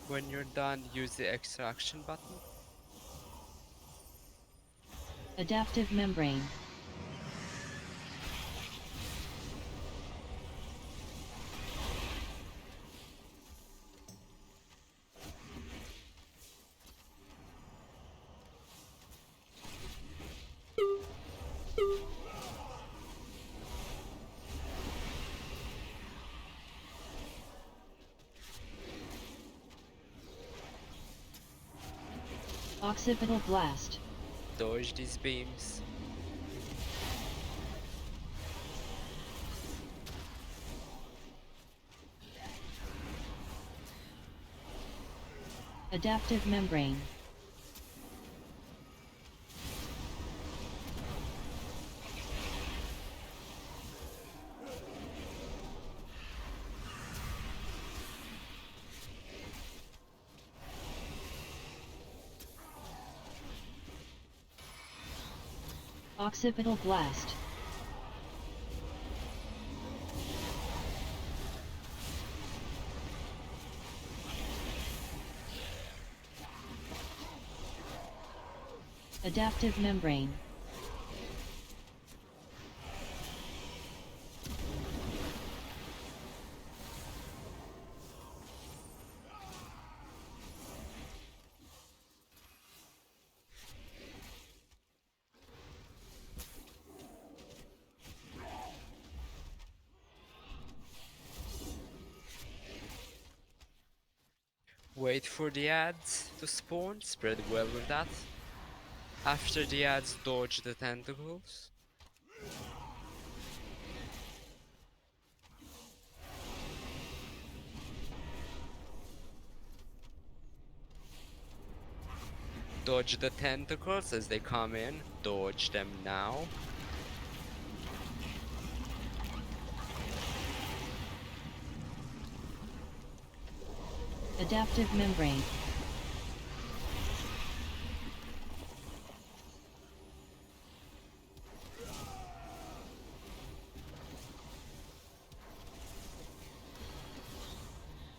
When you're done, use the extraction button. Adaptive Membrane. Occipital Blast. Dodge these beams. Adaptive Membrane. Occipital Blast. Adaptive Membrane. Wait for the ads to spawn, spread well with that. After the ads, dodge the tentacles. Dodge the tentacles as they come in. Dodge them now. Adaptive membrane.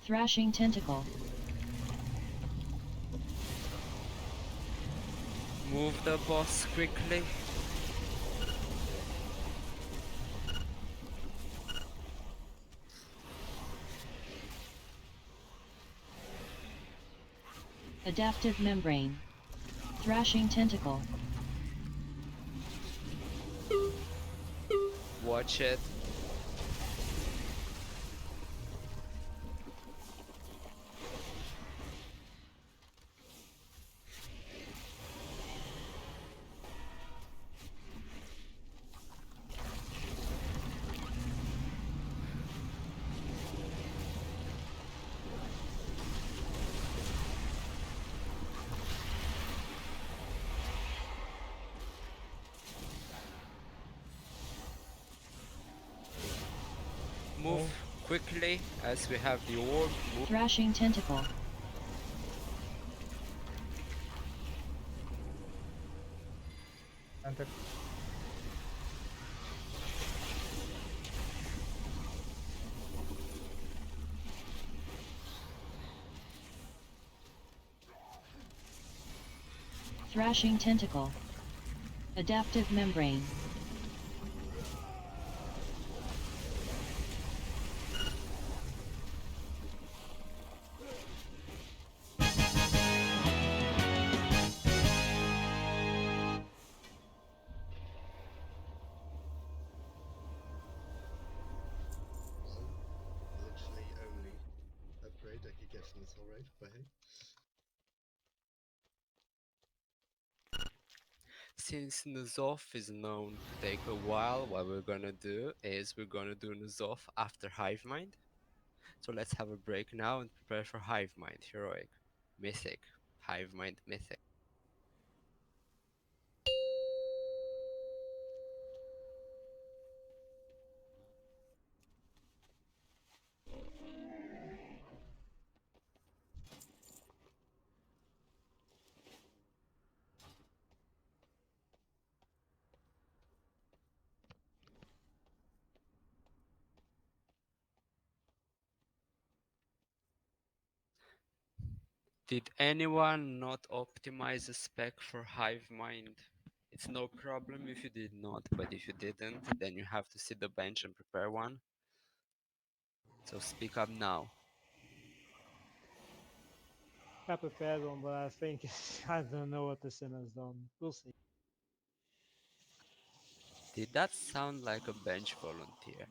Thrashing tentacle. Move the boss quickly. Adaptive membrane. Thrashing tentacle. Watch it. Move quickly as we have the orb. Move. Thrashing tentacle. Thrashing tentacle. Adaptive membrane. So, literally only upgrade I could get from this whole raid, but hey. Since Nuzov is known to take a while, what we're gonna do is we're gonna do Nuzov after Hivemind. So let's have a break now and prepare for Hivemind, Heroic, Mythic, Hivemind, Mythic. Did anyone not optimize a spec for Hivemind? It's no problem if you did not, but if you didn't, then you have to sit the bench and prepare one. So speak up now. I prepared one, but I think I don't know what the sim has done. We'll see. Did that sound like a bench volunteer?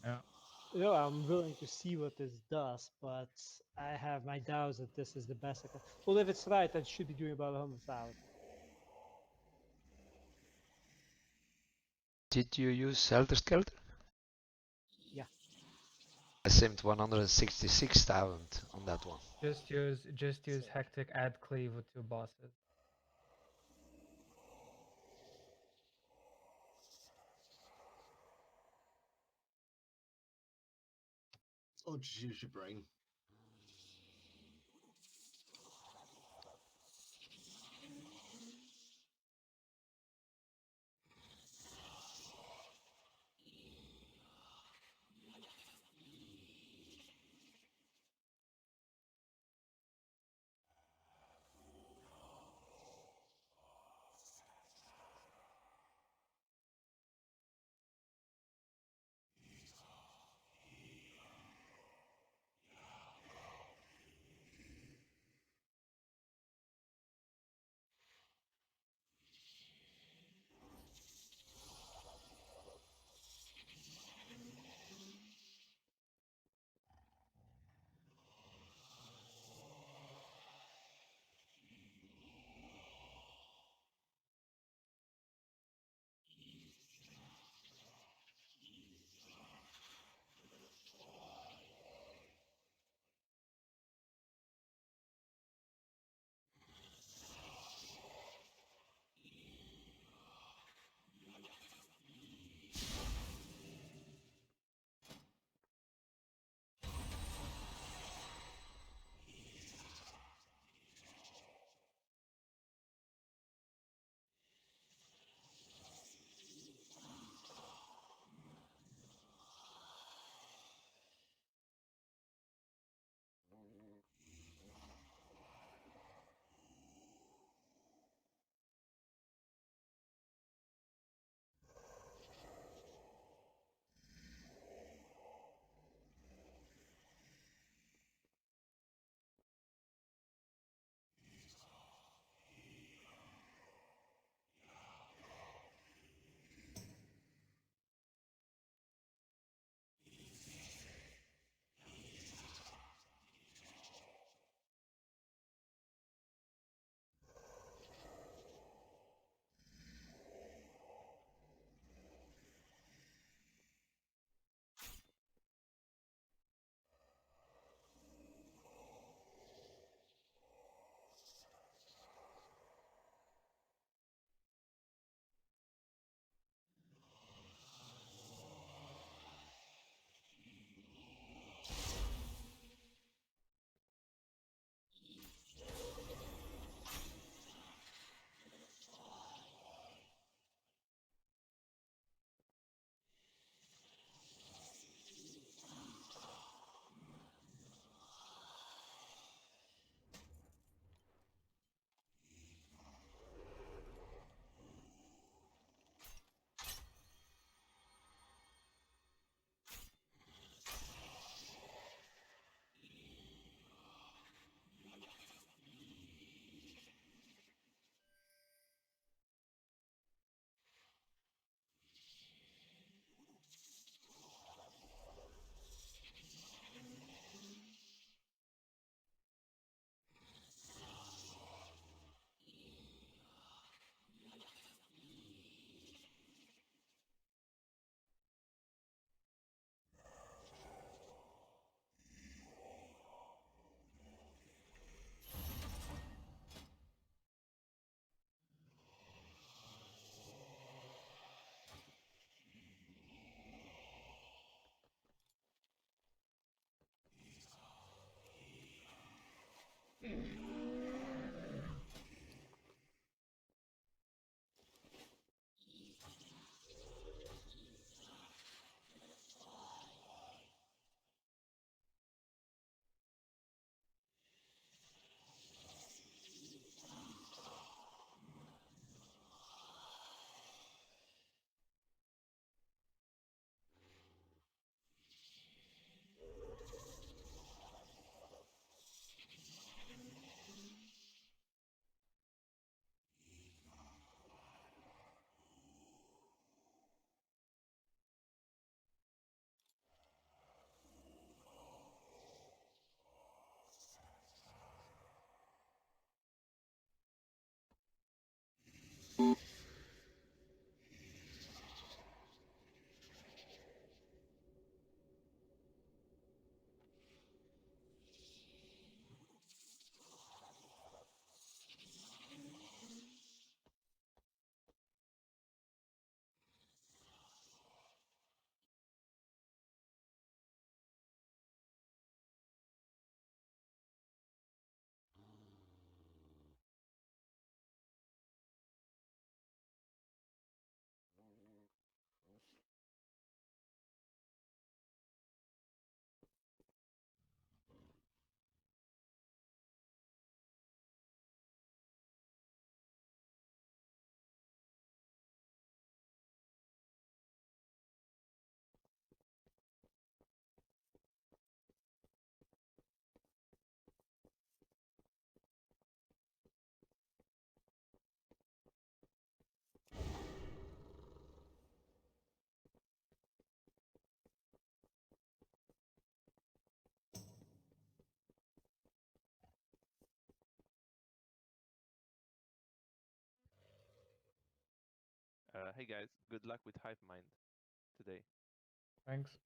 Yeah. No, I'm willing to see what this does, but I have my doubts that this is the best I can. Well, if it's right, I should be doing about 100,000. Did you use Helter Skelter? Yeah. I simmed 166,000 on that one. Just use hectic add cleave with 2 bosses. Or just use your brain. Hey guys, good luck with Hivemind today. Thanks.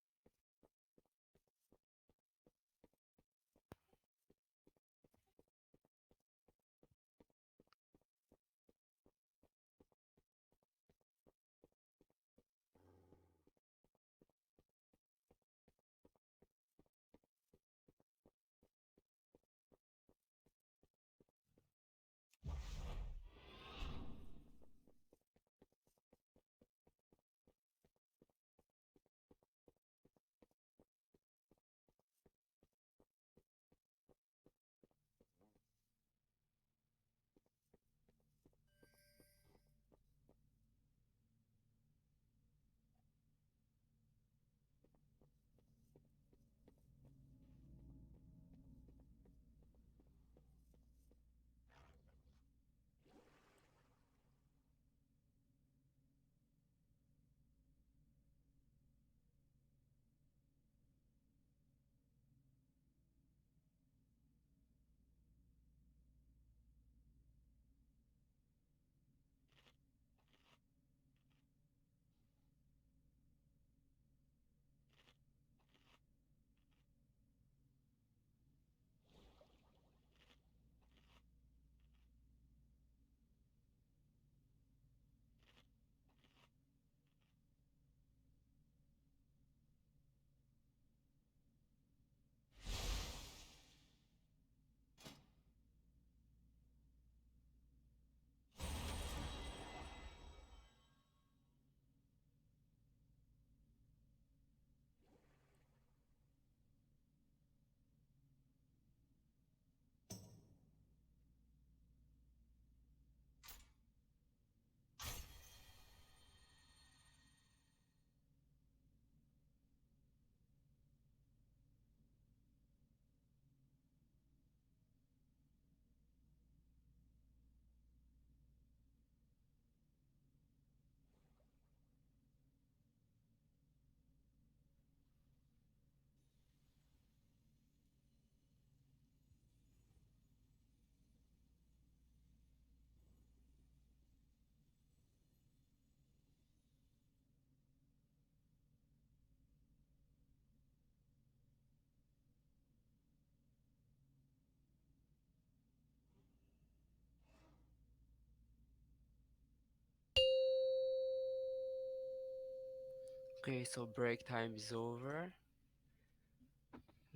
Okay, so break time is over.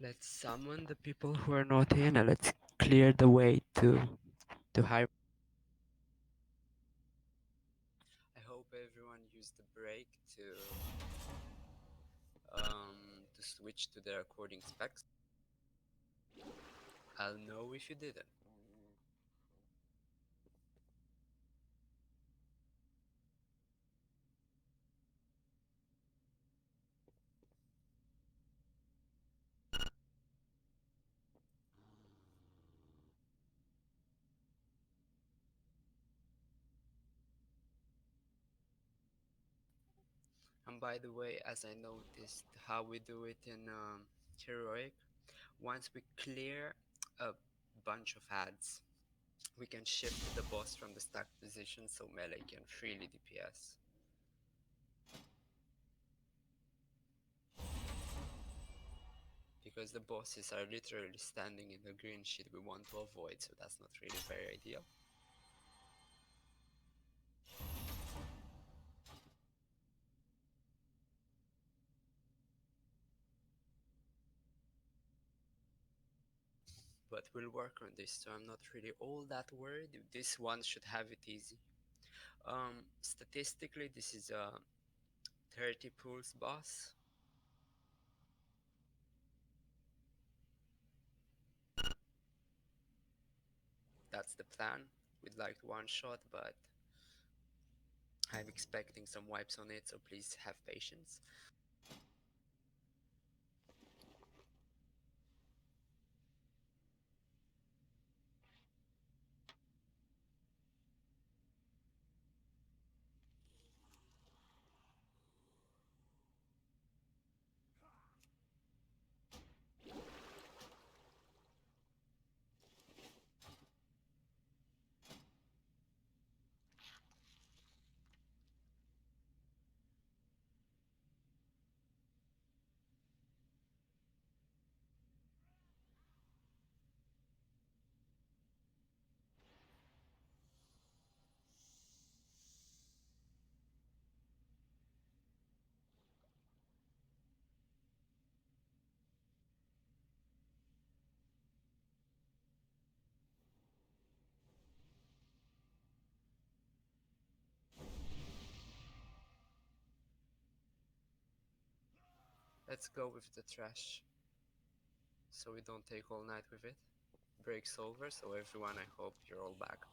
Let's summon the people who are not in and let's clear the way to high. I hope everyone used the break to switch to the recording specs. I'll know if you didn't. And by the way, as I noticed how we do it in Heroic, once we clear a bunch of ads, we can shift the boss from the stack position so melee can freely DPS. Because the bosses are literally standing in the green sheet we want to avoid, so that's not really very ideal. But we'll work on this, so I'm not really all that worried. This one should have it easy. Statistically, this is a 30 pulse boss. That's the plan. We'd like one shot, but I'm expecting some wipes on it, so please have patience. Let's go with the trash. So we don't take all night with it. Break's over, so everyone, I hope you're all back.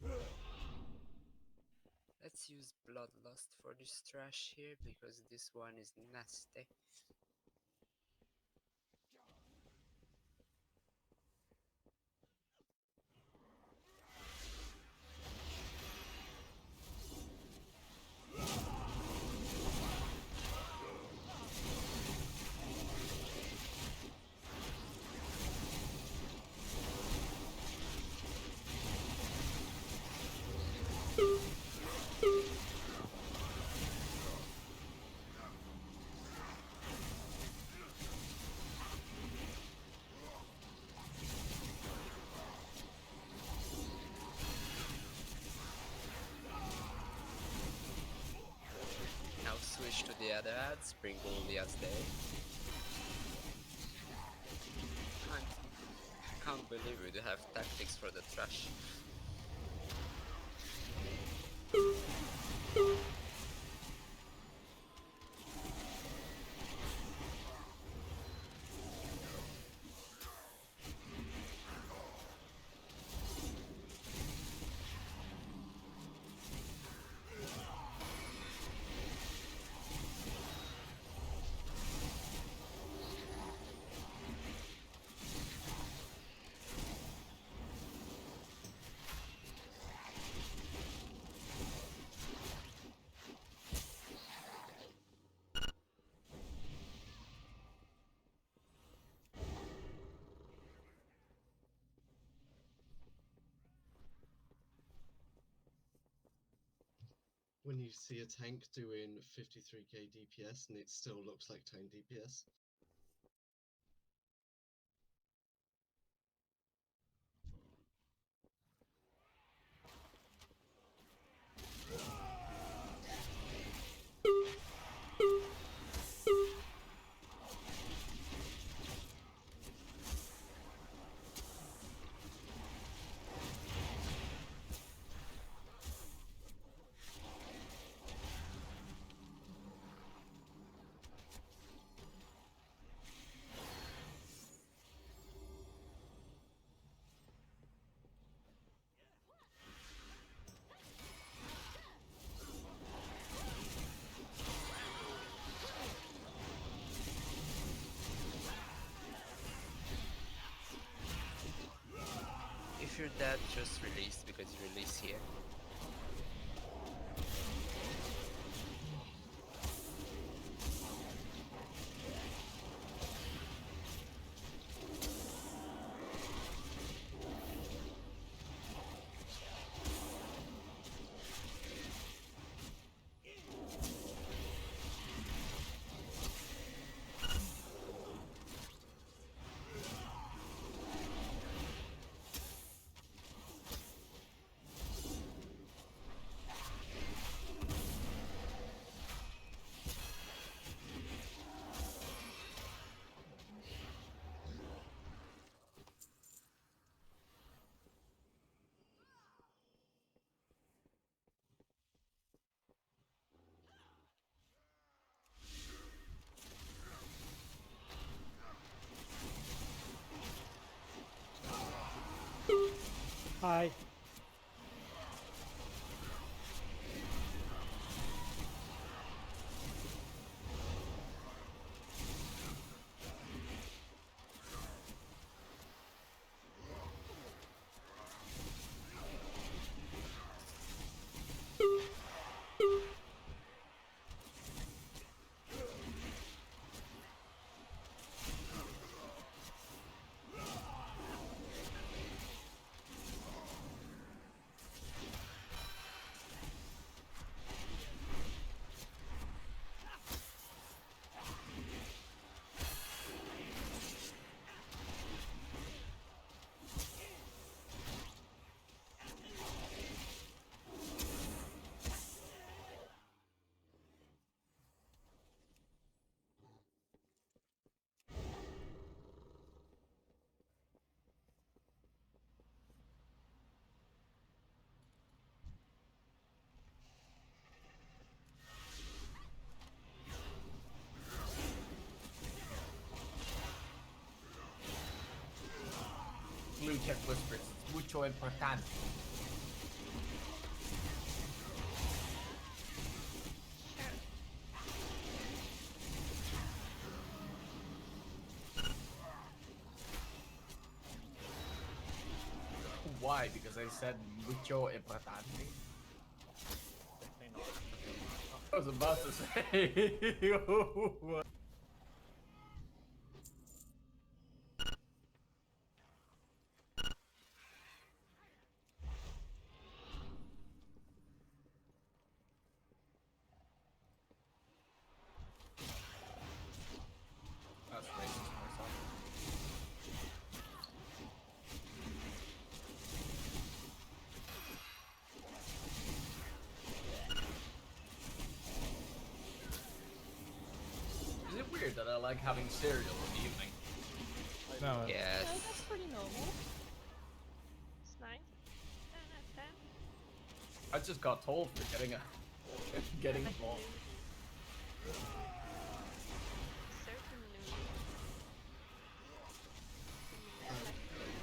No. Let's use Bloodlust for this trash here, because this one is nasty. Now switch to the other ads, bring all the ads there. Can't believe we do have tactics for the trash. When you see a tank doing 53k DPS and it still looks like 10 DPS. If you're dead, just release, because you release here. Hi. Blue Tech whispers, "Es mucho importante." Why? Because I said mucho importante. I was about to say. What? That's racist myself. Is it weird that I like having cereal in the evening? No. Yes. No, that's pretty normal. It's nice. 10 out of 10. I just got told for getting a getting involved.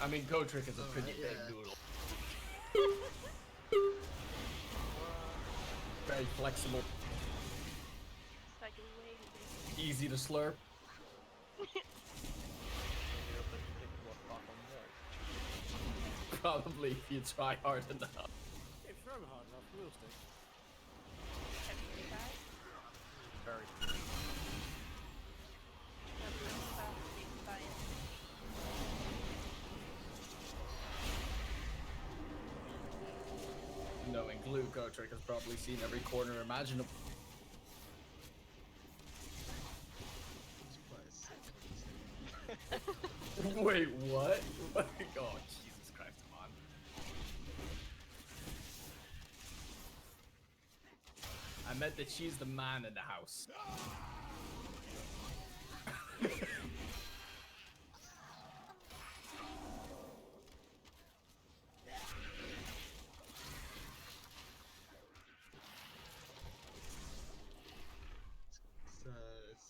I mean, Gotrick is a pretty big noodle. Very flexible. It's like a whale. Easy to slurp. Probably if you try hard enough. If you throw hard enough, we'll stick. Have you tried? Very. Knowing Glue, Gotrick has probably seen every corner imaginable. Wait, what? Oh, Jesus Christ, come on. I meant that she's the man in the house.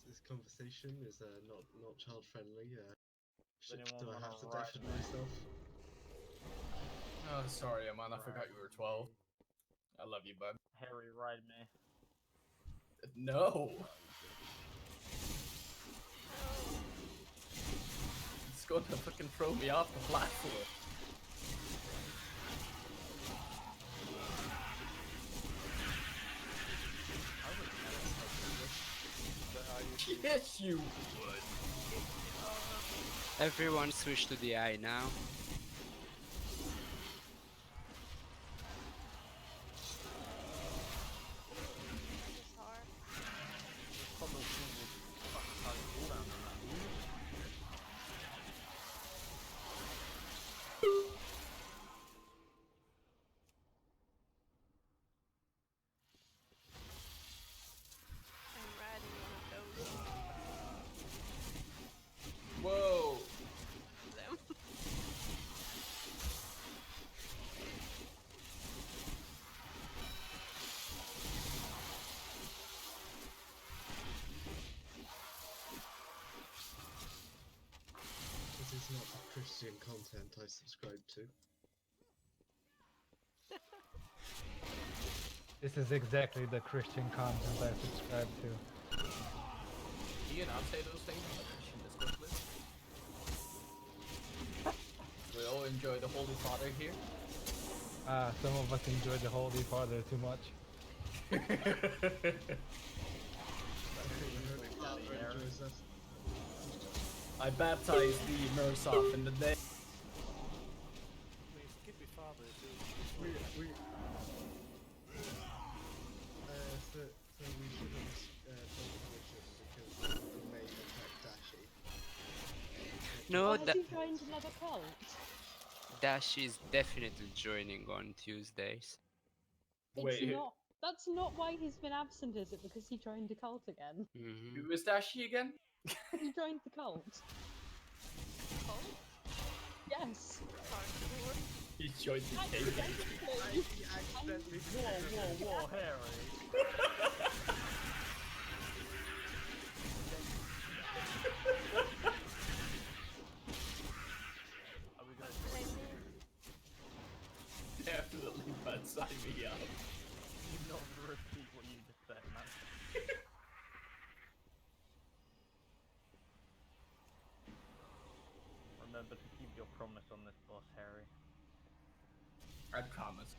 This conversation is not child friendly. Do anyone I have to wanna defend ride myself? Oh, sorry, Aman, I forgot you were 12. I love you, bud. Harry, ride me. No! It's going to fucking throw me off the platform. Yes, you would. Everyone switch to the eye now. I'm riding one of those. Whoa! Them. This is not the Christian content I subscribe to. This is exactly the Christian content I subscribe to. Do you not say those things on the Christian Discord list? We all enjoy the Holy Father here. Some of us enjoy the Holy Father too much. I baptized the Mursoff in the day. Please give me father. So we shouldn't take Richard because we may attack Dashi. No, Oh, has he joined another cult? Dash is definitely joining on Tuesdays. It's not. That's not why he's been absent, is it? Because he joined the cult again. Mm-hmm. Who is Dashi again? He joined the cult. Cult? Yes. Hardcore. He joined the KKK. Whoa, Harry. Are we gonna Definitely, but sign me up. you not repeat what you just said, man? Remember to keep your promise on this boss, Harry. I promise.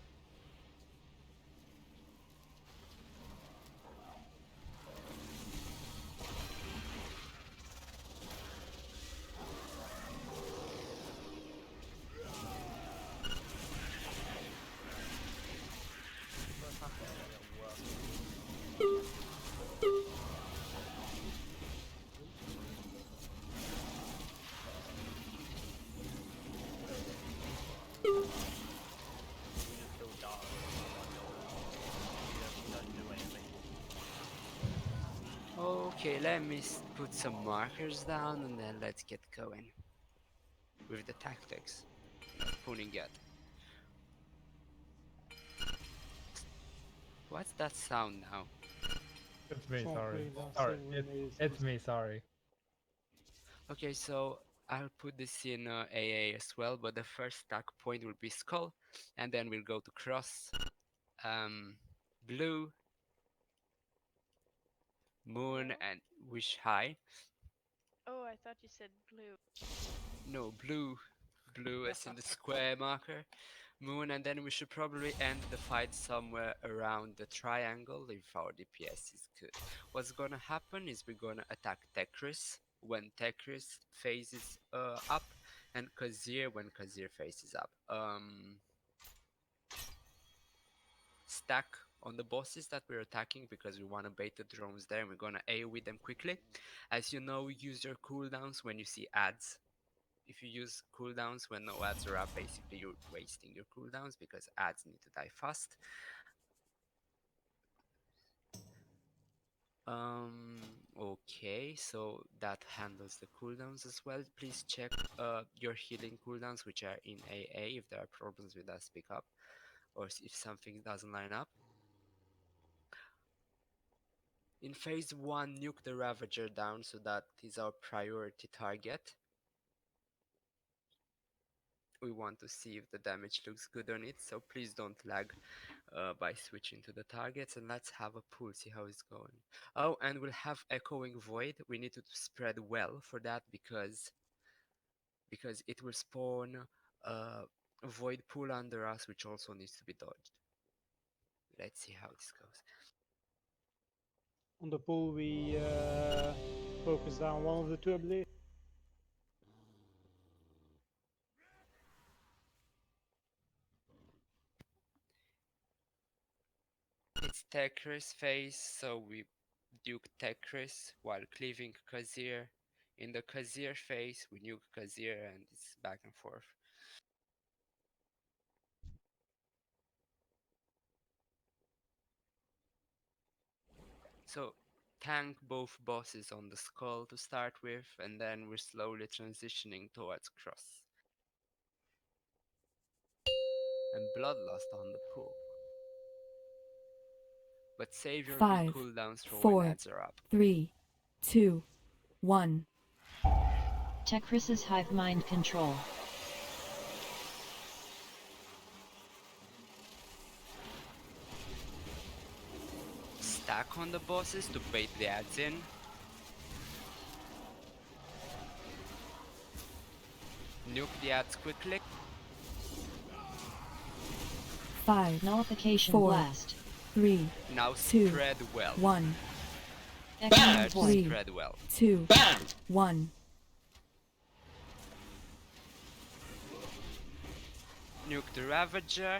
Okay, let me put some markers down and then let's get going with the tactics of Punningat. What's that sound now? It's me, Don't sorry. worry, Sorry, don't say it's me, sorry. Okay, so I'll put this in AA as well, but the first stack point will be Skull, and then we'll go to Cross, Blue, Moon, and Wish High. Oh, I thought you said blue. No, Blue. Blue as in the square marker. Moon, and then we should probably end the fight somewhere around the triangle if our DPS is good. What's gonna happen is we're gonna attack Tekris when Tekris phases up, and Khazir when Khazir faces up. Stack on the bosses that we're attacking because we want to bait the drones there, and we're gonna AoE them quickly. As you know, use your cooldowns when you see ads. If you use cooldowns when no ads are up, basically you're wasting your cooldowns because ads need to die fast. Okay, so that handles the cooldowns as well. Please check your healing cooldowns, which are in AA. If there are problems with that, speak up, or if something doesn't line up. In phase 1, nuke the Ravager down, so that is our priority target. We want to see if the damage looks good on it, so please don't lag by switching to the targets, and let's have a pull, see how it's going. Oh, and we'll have Echoing Void. We need to spread well for that because it will spawn a Void pool under us, which also needs to be dodged. Let's see how this goes. On the pool, we focus down one of the two, I believe. It's Tekris phase, so we duke Tekris while cleaving Khazir. In the Khazir phase, we nuke Khazir, and it's back and forth. So tank both bosses on the skull to start with, and then we're slowly transitioning towards Cross. And Bloodlust on the pool. But save your 5, cooldowns for 4, when ads are up. 3, 2, 1. Tekris's Hc-Hivemind control. stack on the bosses to bait the ads in. Nuke the ads quickly. 5, Nullification 4, blast. 3, Now 2, spread well. 1. Echoing Let's void. spread well. 2, 1. Nuke the Ravager.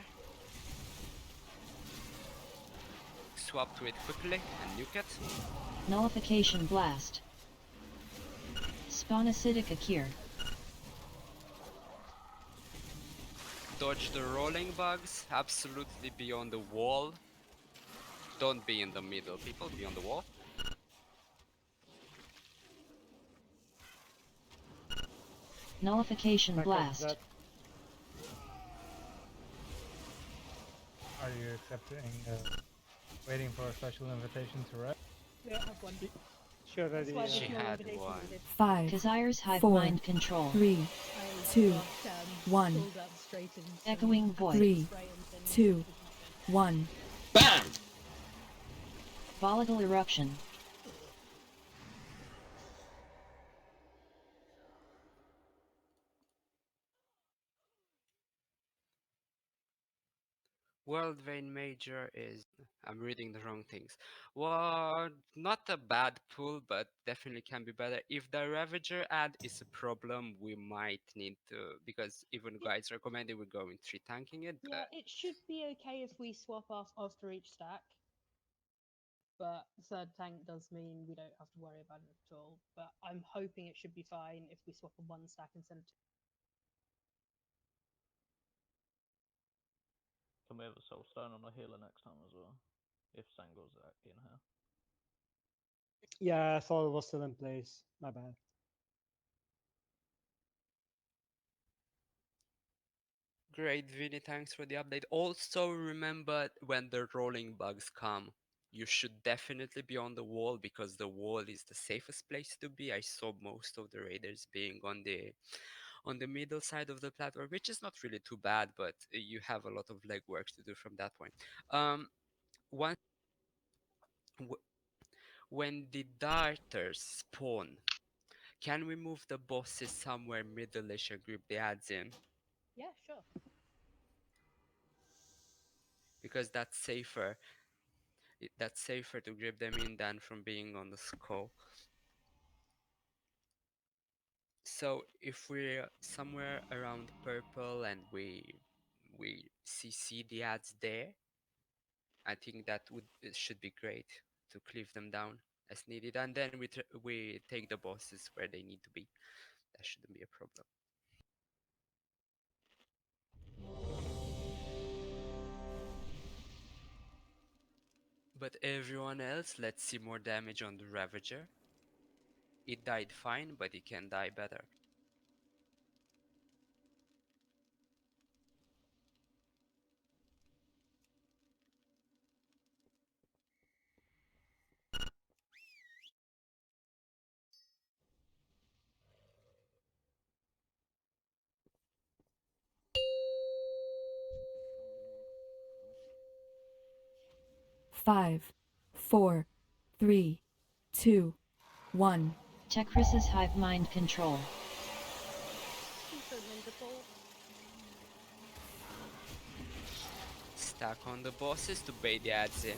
Swap to it quickly and nuke it. Nullification blast. Spawn acidic Akir. Dodge the rolling bugs. Absolutely be on the wall. Don't be in the middle, people. Be on the wall. Nullification Back up blast. that. Are you accepting, waiting for a special invitation to rest? Yeah, I have one. Sure, That's why She there's no had invitation one. needed. 5, Kazaire's hive 4, mind control. 3, I 2, got, 1. pulled up straight into some Echoing void. acid 3, spray and then 2, 1. Volatile eruption. World Vein Major is... I'm reading the wrong things. Well, not a bad pull, but definitely can be better. If the Ravager ad is a problem, we might need to... Because even guides recommended we go in 3 tanking it, Yeah, but... it should be okay if we swap off after each stack. But third tank does mean we don't have to worry about it at all. But I'm hoping it should be fine if we swap a 1 stack instead of 2. Can we have a soul stone on a healer next time as well? If Sangor's in here. Yeah, I thought it was still in place. My bad. Great, Vinny, thanks for the update. Also remember when the rolling bugs come, you should definitely be on the wall because the wall is the safest place to be. I saw most of the raiders being on the middle side of the platform, which is not really too bad, but you have a lot of legwork to do from that point. One, when the darters spawn, can we move the bosses somewhere middle-ish and group the ads in? Yeah, sure. Because that's safer. That's safer to grip them in than from being on the skull. So if we're somewhere around purple and we CC the ads there, I think that it should be great to cleave them down as needed, and then we take the bosses where they need to be. That shouldn't be a problem. But everyone else, let's see more damage on the Ravager. It died fine, but it can die better. Five, 4, 3, 2, 1. Tekris's hive mind control. Stack on the bosses to bait the ads in.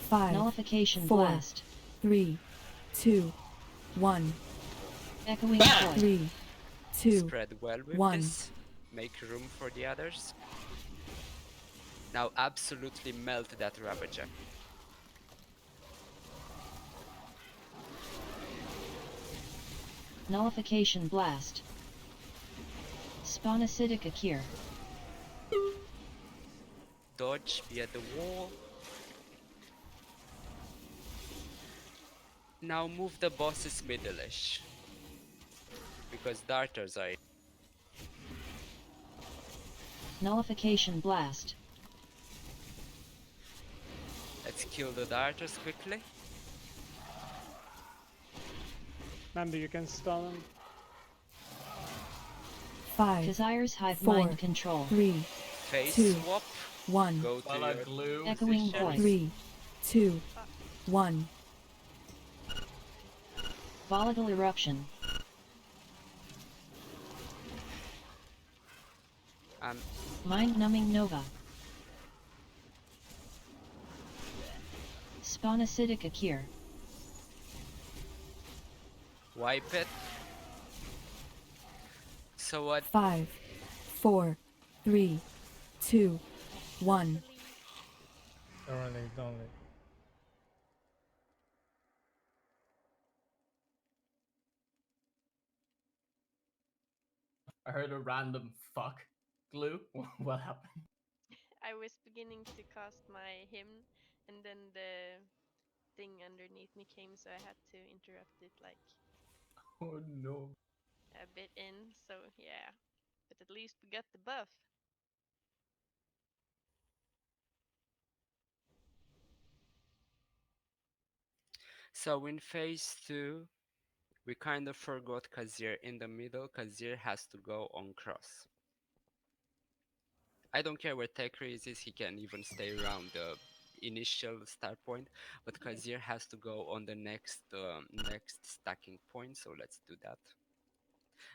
Five, Nullification 4, blast. 3, 2, 1. Echoing void. 3, 2, Spread well with 1. this. Make room for the others. Now absolutely melt that Ravager. Nullification blast. Spawn acidic Akir. Dodge, be at the wall. Now move the bosses middle-ish. Because darters are... Nullification blast. Let's kill the darters quickly. Remember, you can stun them. 5, Kazir's Hive 4, Mind Control. 3, Face 2, swap. 1. Go to Twilight your glue. Echoing position. voice. 3, 2, 1. Volatile Eruption. Mind-numbing Nova. Spawn Acidic Akir. Wipe it. So what? 5, 4, 3, 2, 1. Don't leave, don't leave. I heard a random fuck. Glue? What happened? I was beginning to cast my hymn, and then the thing underneath me came, so I had to interrupt it like Oh no. a bit in. So yeah, but at least we got the buff. So in phase 2, we kind of forgot Kazir in the middle. Kazir has to go on cross. I don't care where Tekris is, he can even stay around the initial start point, but Kazir has to go on the next stacking point, so let's do that.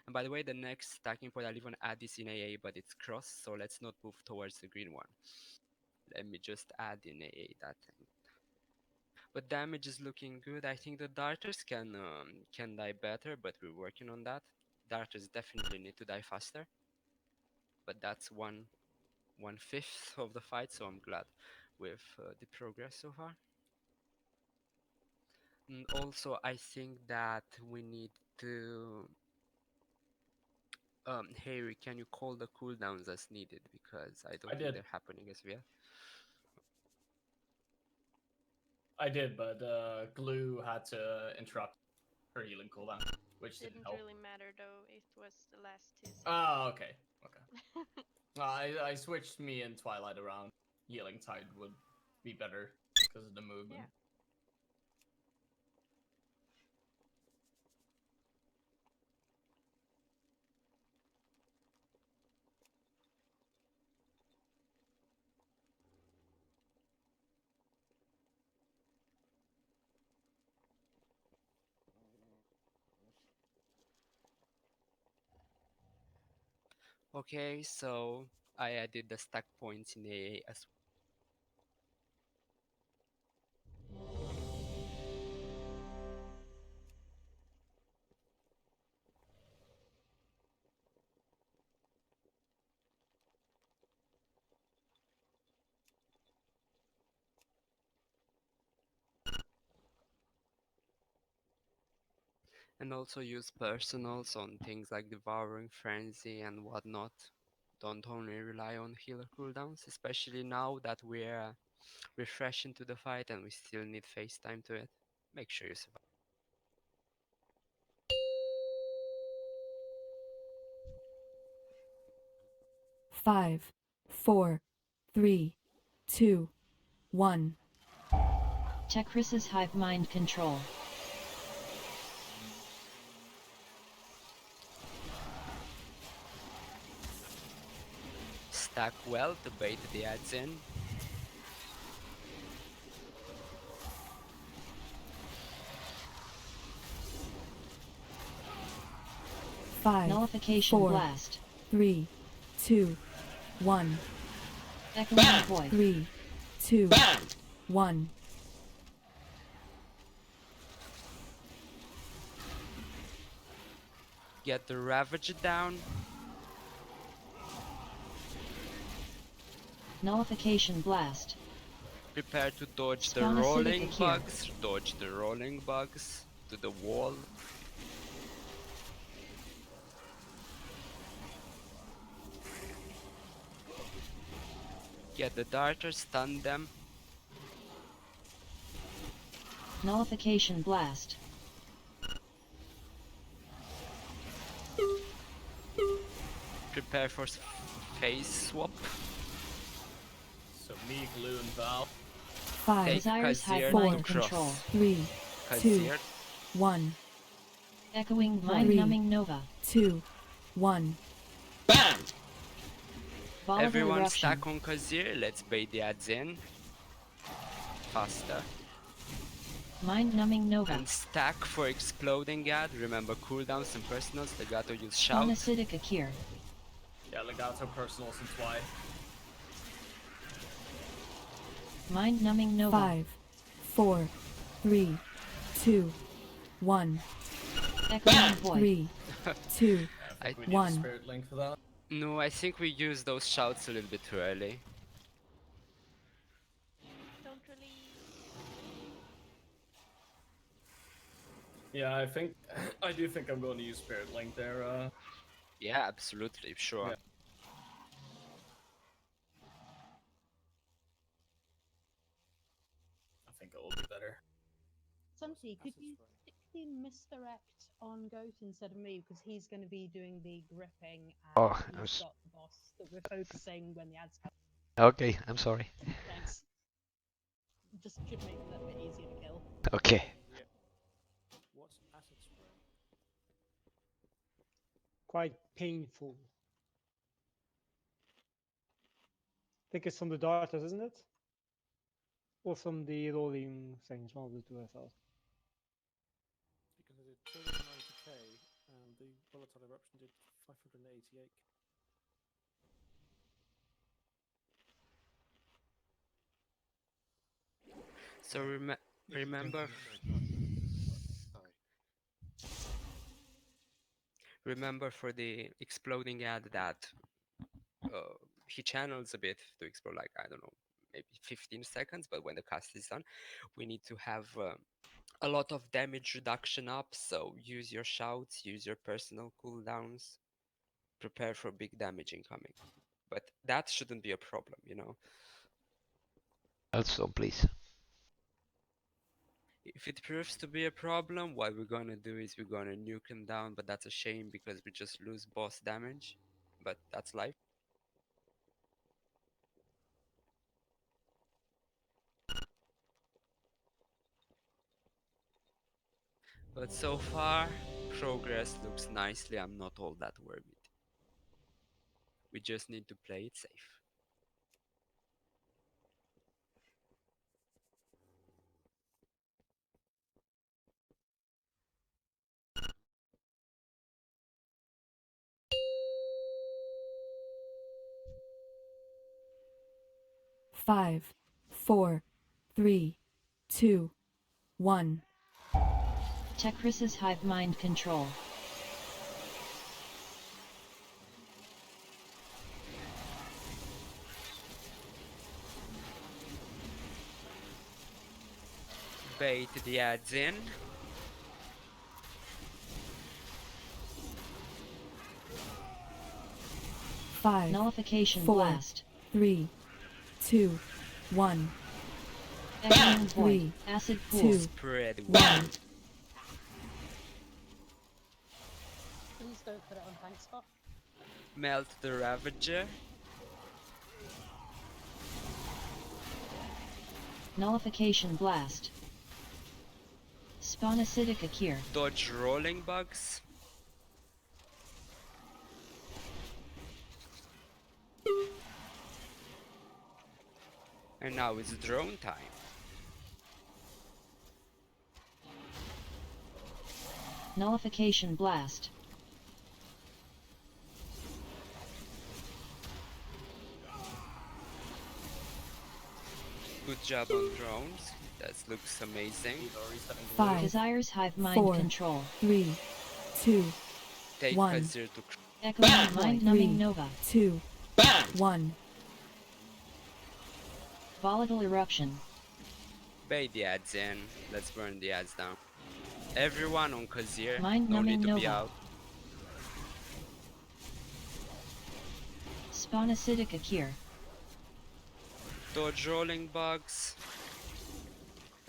And by the way, the next stacking point, I'll even add this in AA, but it's cross, so let's not move towards the green one. Let me just add in AA that thing. But damage is looking good. I think the darters can die better, but we're working on that. Darters definitely need to die faster. But that's 1/5 of the fight, so I'm glad with the progress so far. And also, I think that we need to... Harry, can you call the cooldowns as needed? Because I don't think they're happening as well. I did, but Glue had to interrupt her healing cooldown, which didn't help. Really matter though. It was the last 2 seconds. Oh, okay. I switched me and Twilight around. Healing Tide would be better because of the movement. Yeah. Okay, so I added the stack points in AA as well. And also use personals on things like Devouring Frenzy and whatnot. Don't only rely on healer cooldowns, especially now that we're refresh into the fight and we still need face time to it. Make sure you survive. 5, 4, 3, 2, 1. Tekris's Hive Mind Control. Stack well to bait the ads in. Five, Nullification 4, Blast. 3, 2, 1. Echoing Void. 3, 2, 1. Get the Ravager down. Nullification Blast. Prepare to dodge the Spawn acidic rolling Akir. bugs. Dodge the rolling bugs to the wall. Get the darter, stun them. Nullification Blast. Prepare for phase swap. So me, Glue, and Val. 5, Take Kazir's Kazir Hive 4, Mind to cross. Control. 3, 2, Kazir. 1. Echoing 3, Mind Numbing Nova. 2, 1. Volatile Everyone eruption. stack on Khazir. Let's bait the ads in. Faster. Mind-numbing Nova. And stack for exploding ad. Remember cooldowns and personals. Legato use shout. Spawn acidic Akir. Yeah, Legato personals and Twy. Mind-numbing Nova. 5, 4, 3, 2, 1. Echoing Void. 3, 2, I think we need a 1. Spirit Link for that. No, I think we used those shouts a little bit too early. Don't really. Yeah, I do think I'm going to use Spirit Link there. Yeah, absolutely, sure. Yeah. I think it will be better. Sunty, could you stick the misdirect on Goat instead of me? Because he's going to be doing the gripping and Oh, he's got the boss that we're focusing when the ads come. Okay, I'm sorry. Thanks. Just should make it a little bit easier to kill. Okay. Yeah. What's acid spray? Quite painful. I think it's from the darters, isn't it? Or from the rolling things, one of the two I thought. Because I did 290k and the volatile eruption did 588. So remember. Sorry. Remember for the exploding ad that he channels a bit to explode, like, I don't know, maybe 15 seconds, but when the cast is done, we need to have a lot of damage reduction up, so use your shouts, use your personal cooldowns, prepare for big damage incoming. But that shouldn't be a problem, you know? Also, please. If it proves to be a problem, what we're gonna do is we're gonna nuke him down, but that's a shame because we just lose boss damage. But that's life. But so far, progress looks nicely. I'm not all that worried. We just need to play it safe. Five, 4, 3, 2, 1. Techris's hive mind control. Bait the ads in. Five, Nullification 4, blast. 3, 2, 1. Echoing Void. 3, Acid pool. 2, Spread 1. Please don't put it on tank spot. Melt the Ravager. Nullification blast. Spawn acidic Akir. Dodge rolling bugs. And now it's drone time. Nullification blast. Good job on drones. That looks amazing. 5, Desire's hive mind 4, control. 3, 2, Take 1. Khazir to Echoing mind numbing 3, Nova. 2, 1. Volatile eruption. bait the ads in. Let's burn the ads down. Everyone on Khazir. Mind No need numbing to be Nova. out. Spawn acidic Akir. Dodge rolling bugs.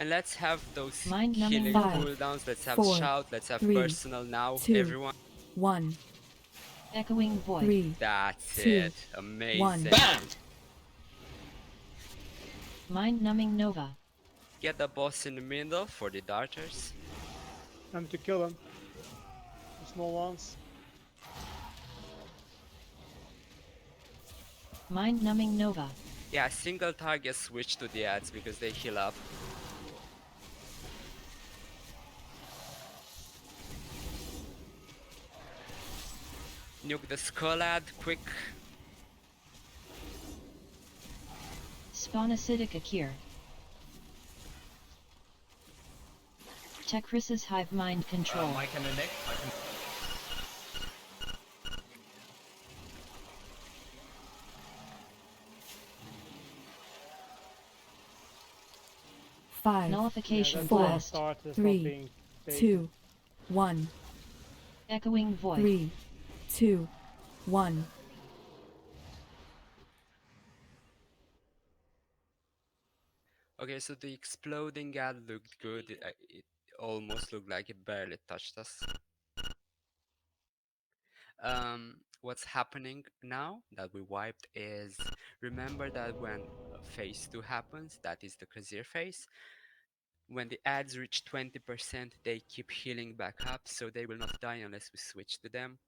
And let's have those Mind-numbing healing Nova. cooldowns. Let's have 4, shout. Let's have 3, personal now. 2, Everyone. 1. Echoing Void. 3, That's 2, it. Amazing. 1. Mind numbing Nova. Get the boss in the middle for the darters. Time to kill them. The small ones. Mind-numbing Nova. Yeah, single target switch to the ads because they heal up. Nuke the skull ad, quick. Spawn acidic Akir. Tekris's hive mind control. Mike and Nick. Five, Nullification that's four, a blast. start, that's not 3, being baited. 2, 1. Echoing void. 3, 2, 1. Okay, so the exploding ad looked good. It almost looked like it barely touched us. What's happening now that we wiped is, remember that when phase 2 happens, that is the Khazir phase, when the ads reach 20%, they keep healing back up, so they will not die unless we switch to them.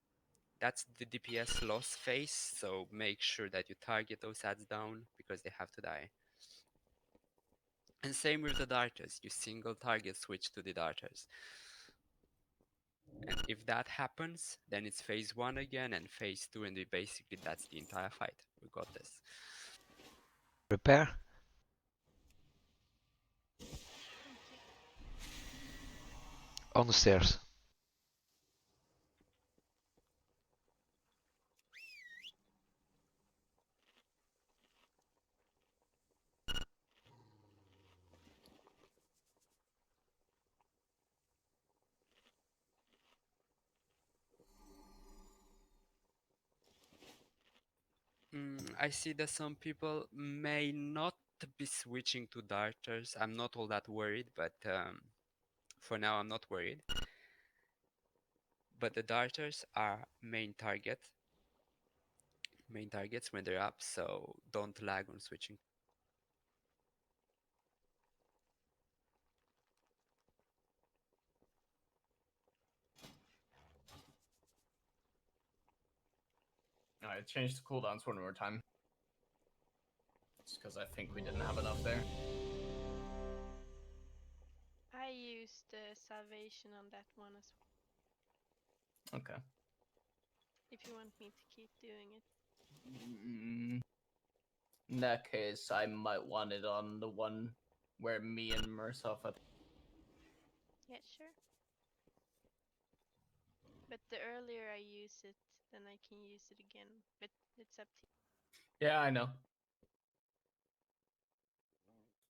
That's the DPS loss phase, so make sure that you target those ads down because they have to die. And same with the darters, you single target switch to the darters. And if that happens, then it's phase 1 again and phase 2, and basically that's the entire fight. We got this. Repair. On the stairs. I see that some people may not be switching to darters. I'm not all that worried, but for now I'm not worried. But the darters are main targets when they're up, so don't lag on switching. I changed the cooldowns one more time. Just because I think we didn't have enough there. I used salvation on that one as well. Okay. If you want me to keep doing it. In that case, I might want it on the one where me and Mursoff are. Yeah, sure. But the earlier I use it, then I can use it again. But it's up to you. Yeah, I know.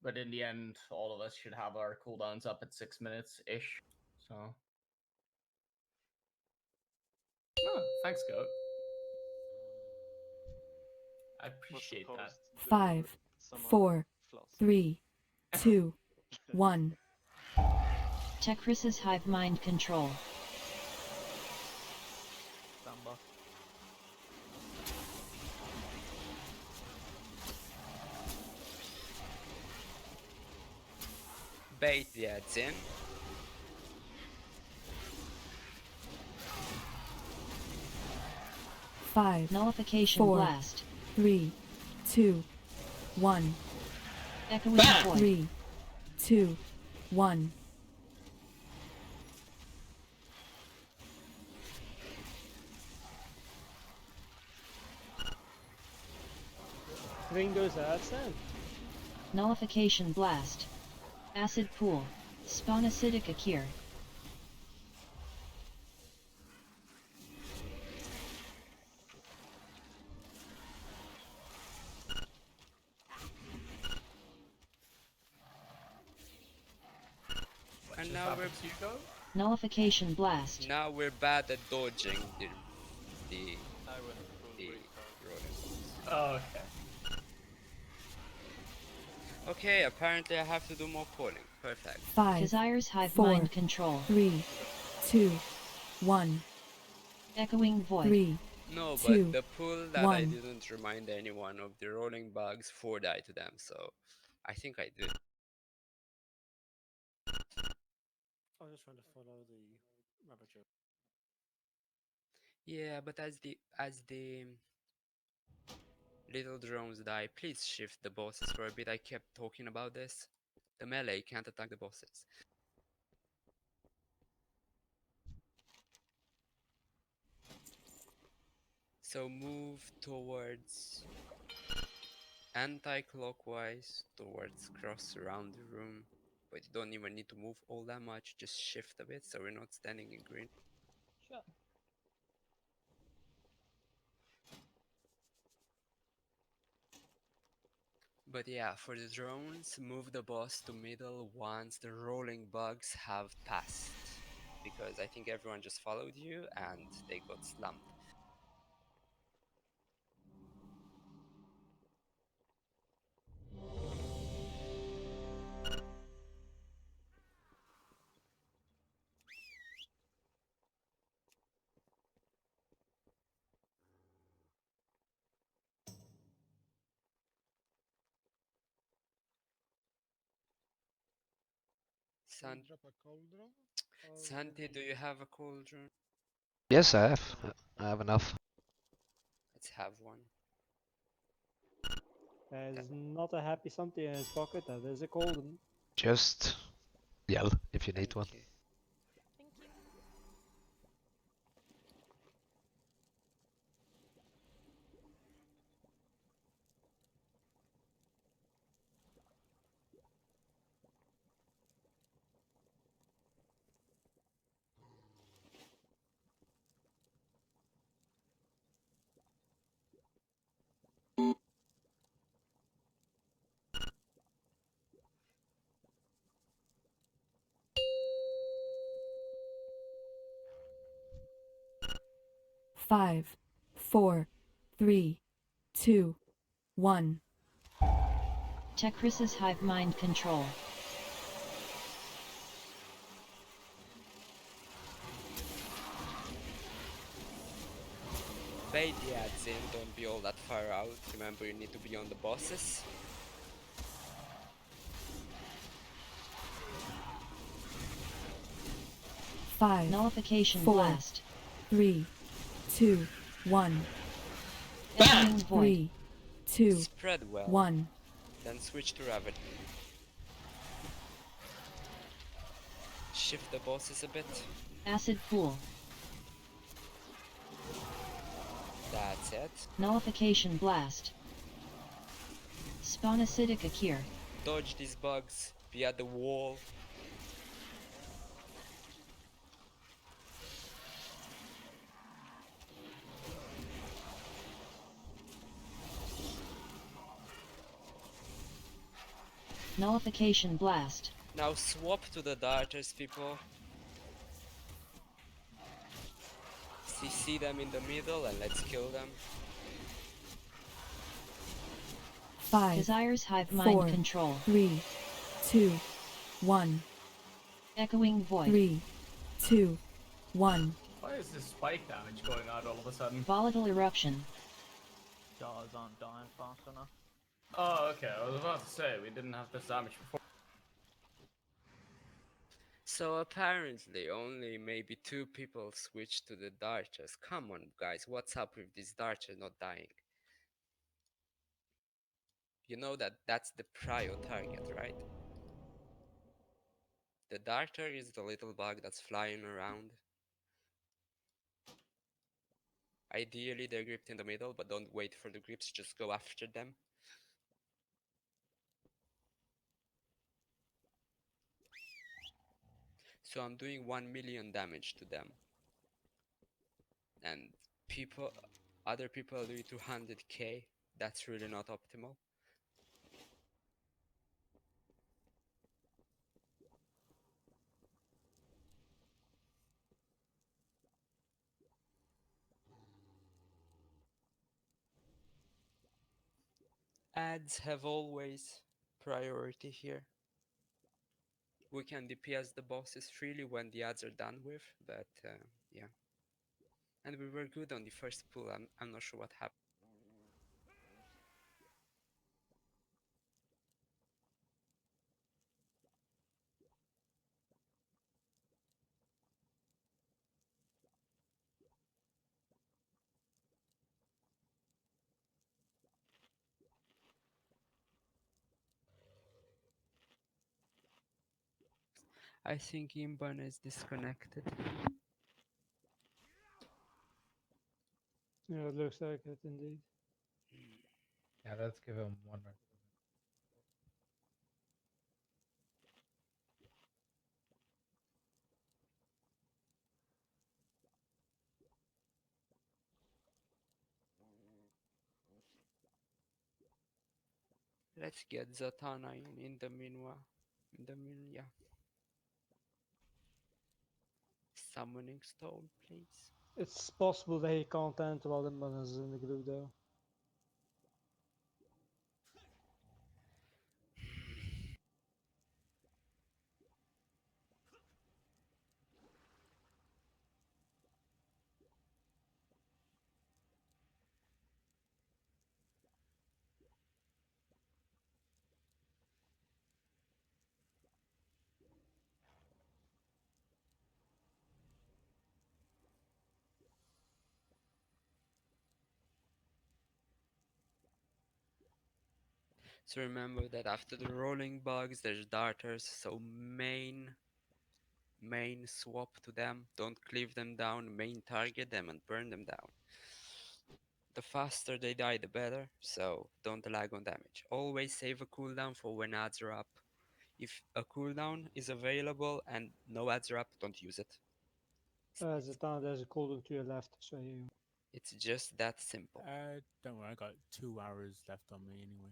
But in the end, all of us should have our cooldowns up at 6 minutes-ish. So. Oh, thanks, Goat. I appreciate that. 5, 4, 3, 2, 1. Tekris's hive mind control. Samba. Bait the ads in. Five, Nullification 4, blast. 3, 2, 1. Echoing void. 3, 2, 1. Bring those ads in. Nullification blast. Acid pool. Spawn acidic Akir. And now we're Nullification blast. Now we're bad at dodging the rolling. Oh, okay. Okay, apparently I have to do more polling. Perfect. 5, Kazir's hive 4, mind control. 3, 2, 1. Echoing void. 3, No, 2, but the pull that I 1. didn't remind anyone of the rolling bugs 4 die to them, so I think I did. I was just trying to follow the rabbit trail. Yeah, but as the Little drones die. Please shift the bosses for a bit. I kept talking about this. The melee can't attack the bosses. So move towards anti-clockwise, towards cross around the room. But you don't even need to move all that much, just shift a bit so we're not standing in green. Sure. But yeah, for the drones, move the boss to middle once the rolling bugs have passed. Because I think everyone just followed you and they got slumped. Santi, do you have a cauldron? Yes, I have. I have enough. Let's have one. That is not a happy something in his pocket, that is a golden. Just yell if you need one. Thank you. Thank you. Five, four, three, two, one. Techris's hive mind control. Bait the ads in, don't be all that far out. Remember, you need to be on the bosses. Five, Nullification four, blast. 3, 2, 1. Echoing void. 3, 2, Spread well. 1. Then switch to Ravage. Shift the bosses a bit. Acid pool. That's it. Nullification blast. Spawn acidic Akir. Dodge these bugs. Be at the wall. Nullification blast. Now swap to the darters, people. CC them in the middle and let's kill them. 5, Desire's hive mind 4, control. 3, 2, 1. Echoing void. 3, 2, 1. Why is this spike damage going out all of a sudden? Volatile eruption. Stars aren't dying fast enough. Oh, okay. I was about to say, we didn't have this damage before. So apparently only maybe 2 people switched to the darters. Come on guys, what's up with these darters not dying? You know that that's the prio target, right? The darter is the little bug that's flying around. Ideally they're gripped in the middle, but don't wait for the grips, just go after them. So I'm doing 1 million damage to them. And other people are doing 200k. That's really not optimal. Ads have always priority here. We can DPS the bosses freely when the ads are done with, but yeah. And we were good on the first pull, I'm not sure what happened. I think Imban is disconnected. Yeah, it looks like it indeed. Yeah, let's give him one more. Let's get Zatanna in the meanwhile. Yeah. Summoning stone, please. It's possible that he can't enter while Imban is in the group though. So remember that after the rolling bugs, there's darters, so main swap to them, don't cleave them down, main target them and burn them down. The faster they die, the better, so don't lag on damage. Always save a cooldown for when ads are up. If a cooldown is available and no ads are up, don't use it. Zatanna, there's a cooldown to your left, so you. It's just that simple. Don't worry, I got 2 hours left on me anyway.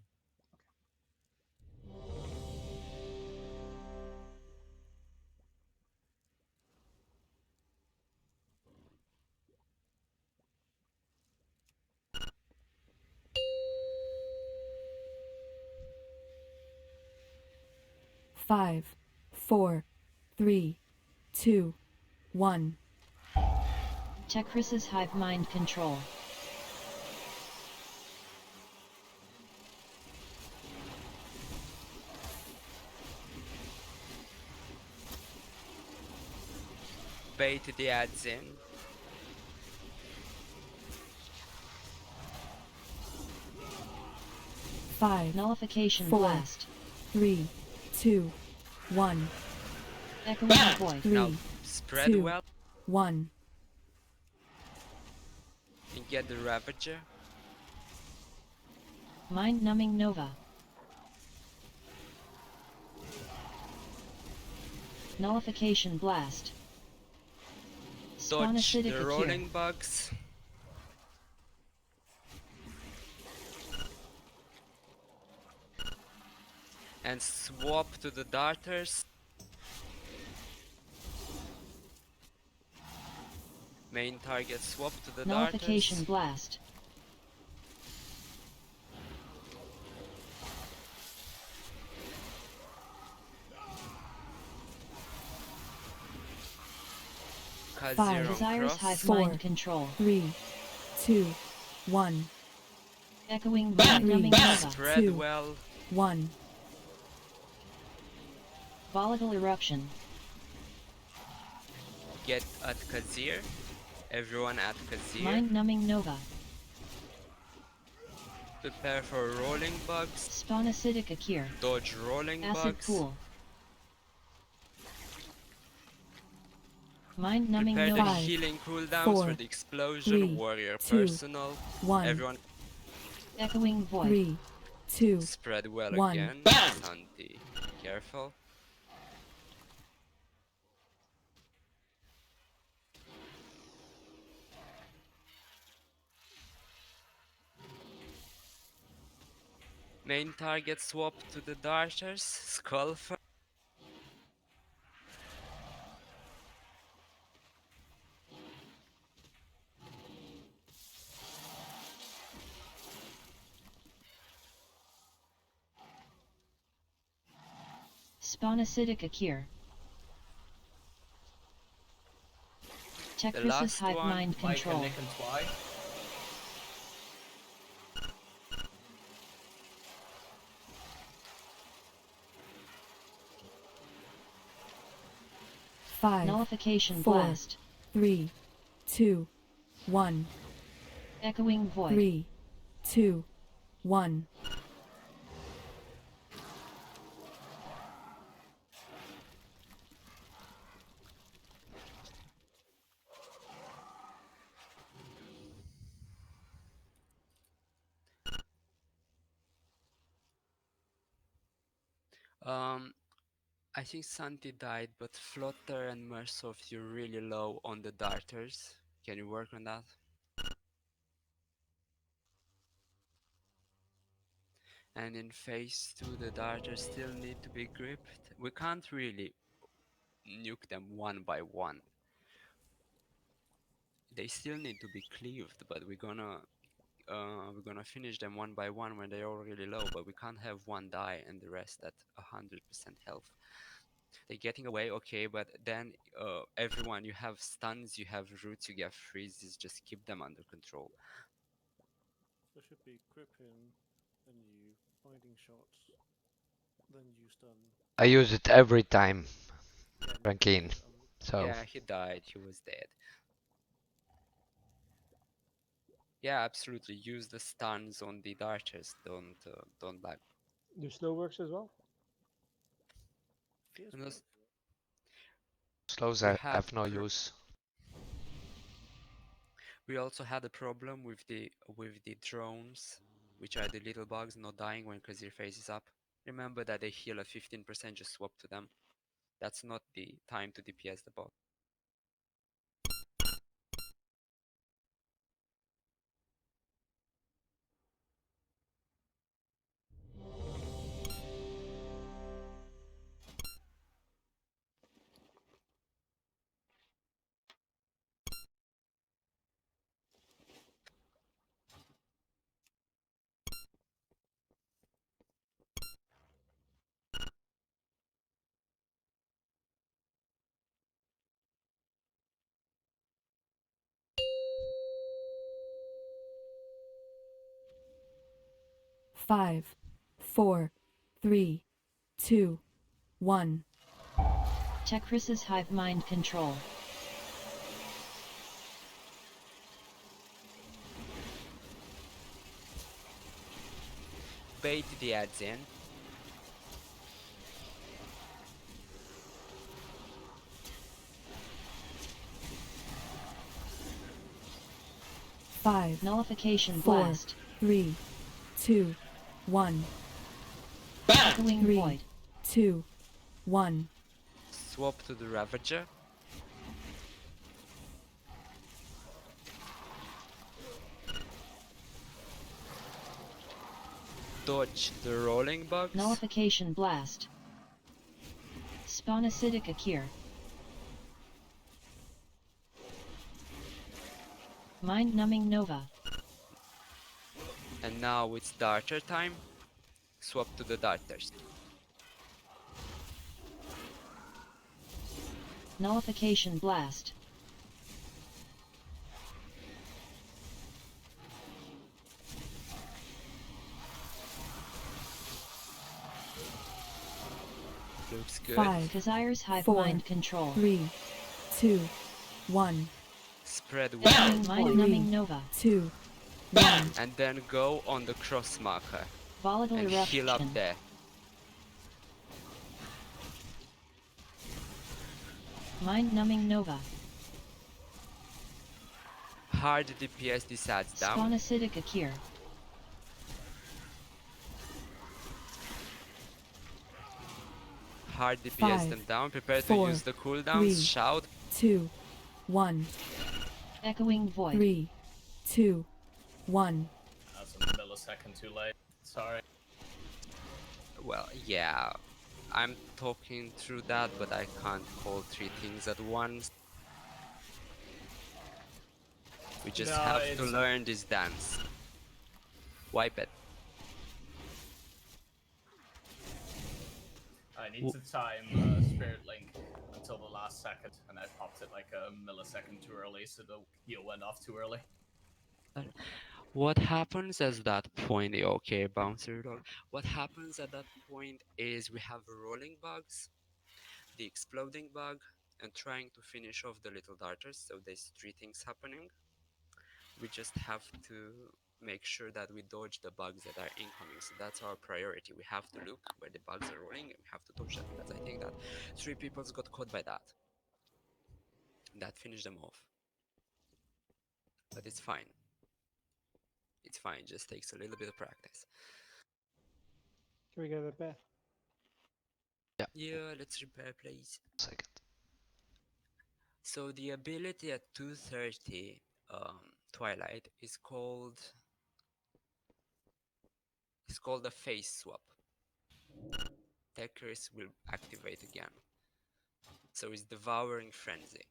5, 4, 3, 2, 1. Tekris's hive mind control. Bait the ads in. Five, Nullification 4, blast. 3, 2, 1. Echoing void. 3, Now spread 2, well 1. and get the Ravager. Mind numbing nova. Nullification blast. Spawn Dodge acidic the Akir. rolling bugs. And swap to the darters. Main target swap to the Nullification darters. blast. Five, Khazir on Desirous cross. hive 4, mind control. 3, 2, 1. Echoing mind numbing nova. Spread 2, well. 1. Volatile eruption. Get at Khazir. Everyone at Khazir. Mind numbing nova. Prepare for rolling bugs. Spawn acidic Akir. Dodge rolling Acid bugs. pool. Mind numbing Prepare the nova. healing cooldowns 4, for the explosion. 3, Warrior 2, personal. 1. Everyone Echoing void. 3, 2, spread well 1. again. Santi, careful. Main target swap to the darters. Skullfer. Spawn acidic Akir. The Tekris's last hive one. mind Mike and control. Nick and Twy. Five, Nullification 4, blast. 3, 2, 1. Echoing void. 3, 2, 1. I think Santi died, but Flutter and Mersoft, you're really low on the darters. Can you work on that? And in phase 2, the darters still need to be gripped. We can't really nuke them one by one. They still need to be cleaved, but we're gonna finish them one by one when they're all really low. But we can't have one die and the rest at 100% health. They're getting away, okay, but then everyone, you have stuns, you have roots, you have freezes. Just keep them under control. There should be gripping, then you binding shots, then you stun. I use it every time, Yeah, Rankin. So Yeah, he died. He was dead. Yeah, absolutely. Use the stuns on the darters. Don't lag. Do slow works as well? Yes, And both. slows we had have no use. we also had a problem with the drones, which are the little bugs not dying when Khazir faces up. Remember that they heal at 15%, just swap to them. That's not the time to DPS the bot. Five, 4, 3, 2, 1. Techris's hive mind control. Bait the ads in. Five, Nullification 4, blast. 3, 2, 1. Echoing 3, void. 2, 1. Swap to the Ravager. Dodge the rolling bugs. Nullification blast. Spawn acidic Akir. Mind numbing Nova. And now it's darter time. Swap to the darters. Nullification blast. Looks good. 5, Desires hive 4, mind control. 3, 2, 1. Spread Echoing well. mind numbing Nova. 2, 1. And then go on the cross marker. Volatile And heal up eruption. there. Mind numbing Nova. Hard DPS these ads Spawn down. acidic Akir. Hard DPS 5, them down. Prepare 4, to use the cooldowns. 3, Shout. 2, 1. Echoing void. 3, 2, 1. That's a millisecond too late. Sorry. Well, yeah. I'm talking through that, but I can't call three things at once. We just No, have to it's- learn this dance. Wipe it. I need to time Spirit Link until the last second, and I popped it like a millisecond too early, so the heal went off too early. What happens at that point? Okay, bouncer dog. What happens at that point is we have rolling bugs, the exploding bug, and trying to finish off the little darters. So there's three things happening. We just have to make sure that we dodge the bugs that are incoming. So that's our priority. We have to look where the bugs are rolling and we have to dodge them. Because I think that 3 people got caught by that. That finished them off. But it's fine. It's fine, just takes a little bit of practice. Can we get it back? Yeah, let's repair, please. Second. So the ability at 2:30 Twilight is called a face swap. Attackers will activate again. So it's Devouring Frenzy.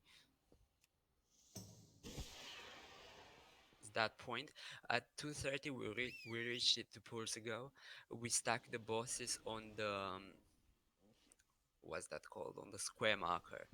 It's that point. At 2:30 we reached it 2 pulls ago. We stack the bosses on the what's that called? On the square marker.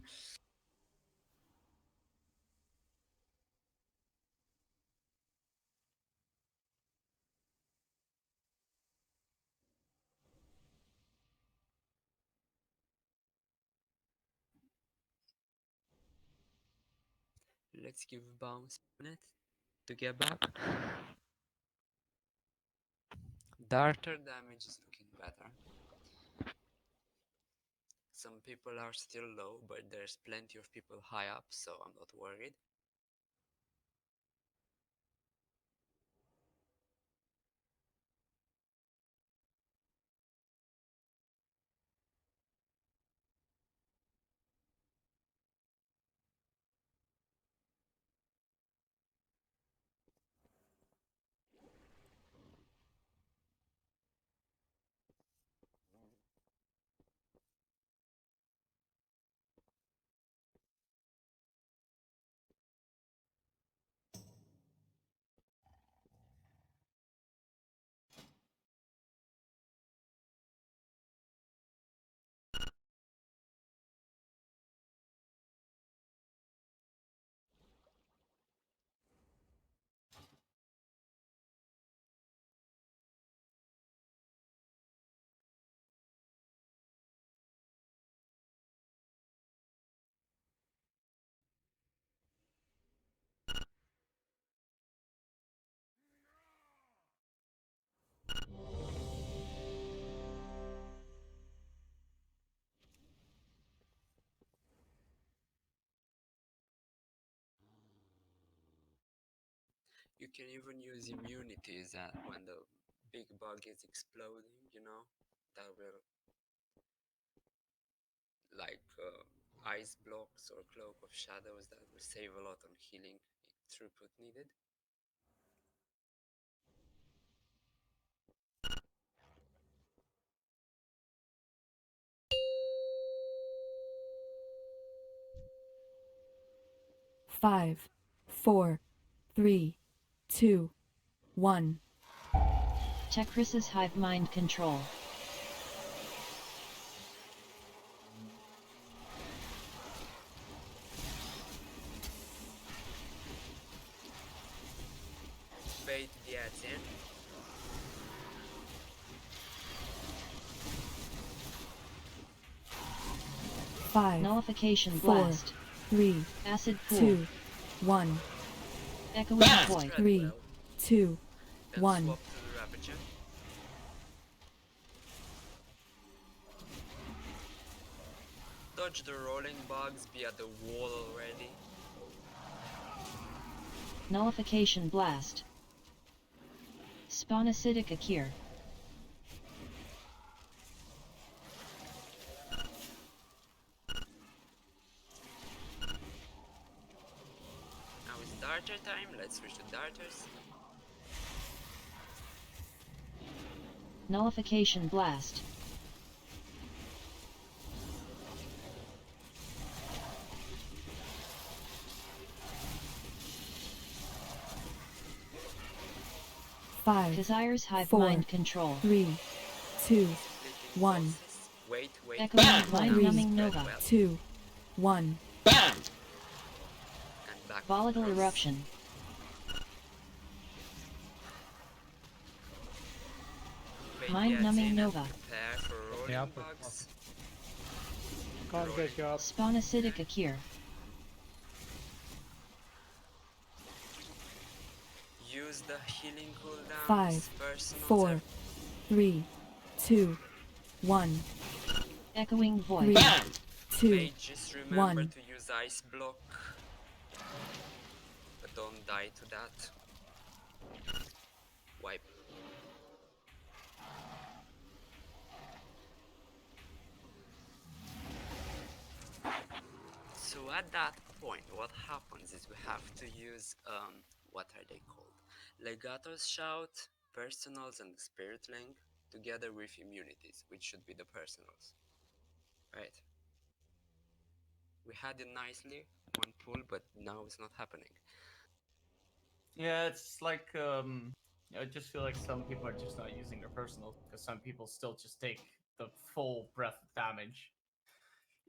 Let's give a bounce on it to get back. Darter damage is looking better. Some people are still low, but there's plenty of people high up, so I'm not worried. You can even use immunities when the big bug is exploding, you know? That will, like ice blocks or cloak of shadows, that will save a lot on healing throughput needed. Five, four, three, two, one. Tekris's hive mind control. Bait gets in. Five, Nullification four, blast. 3, Acid pool. 2, 1. Echoing void. 3, 2, Then 1. swap to the Ravager. Dodge the rolling bugs, be at the wall already. Nullification blast. Spawn acidic Akir. Now it's darter time, let's switch to darters. Nullification blast. Five, Kazaire's hive 4, mind control. 3, 2, 1. Wait, Echoing mind numbing nova. 2, 1. And back. Volatile eruption. Bait Mind gets numbing in and nova. prepare for rolling Yeah, bugs. Can't get you up. Spawn acidic Akir. Use the healing cooldowns. 5, Personal 4, tap. 3, 2, 1. Echoing void. 3, 2, Mages, remember 1. to use ice block. But don't die to that. Wipe. So at that point, what happens is we have to use what are they called? Legato's Shout, Personals, and Spirit Link together with immunities, which should be the personals. Right. We had it nicely, one pull, but now it's not happening. Yeah, it's like I just feel like some people are just not using their personals because some people still just take the full breath of damage,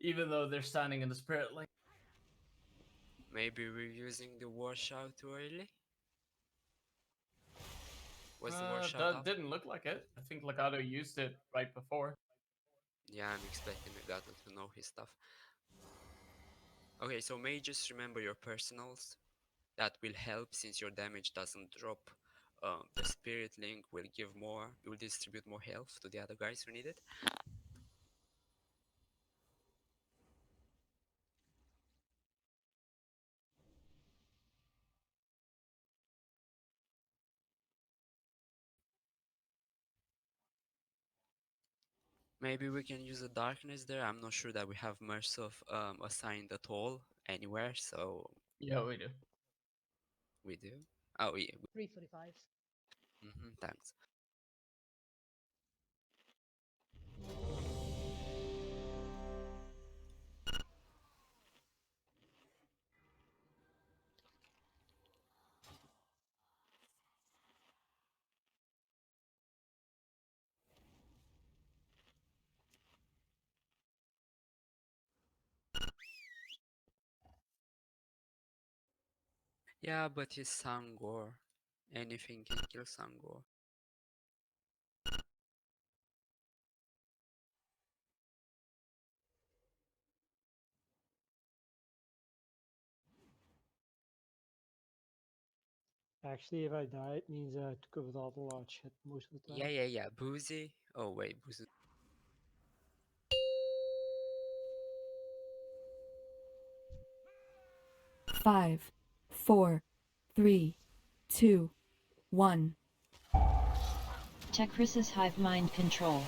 even though they're standing in the spirit link. Maybe we're using the War Shout too early? Was the War Shout That up? didn't look like it. I think Legato used it right before. Yeah, I'm expecting Legato to know his stuff. Okay, so may just remember your personals. That will help since your damage doesn't drop. The Spirit Link will give more, will distribute more health to the other guys who need it. Maybe we can use the darkness there. I'm not sure that we have Mercy assigned at all anywhere, so... Yeah, we do. We do? Oh, yeah. 345. Thanks. Yeah, but he's Sangor. Anything can kill Sangor. Actually, if I die, it means I took over all the large hit most of the time. Yeah. Boozy. Oh, wait, Boozy. Five, four, three, two, one. Techris's hive mind control.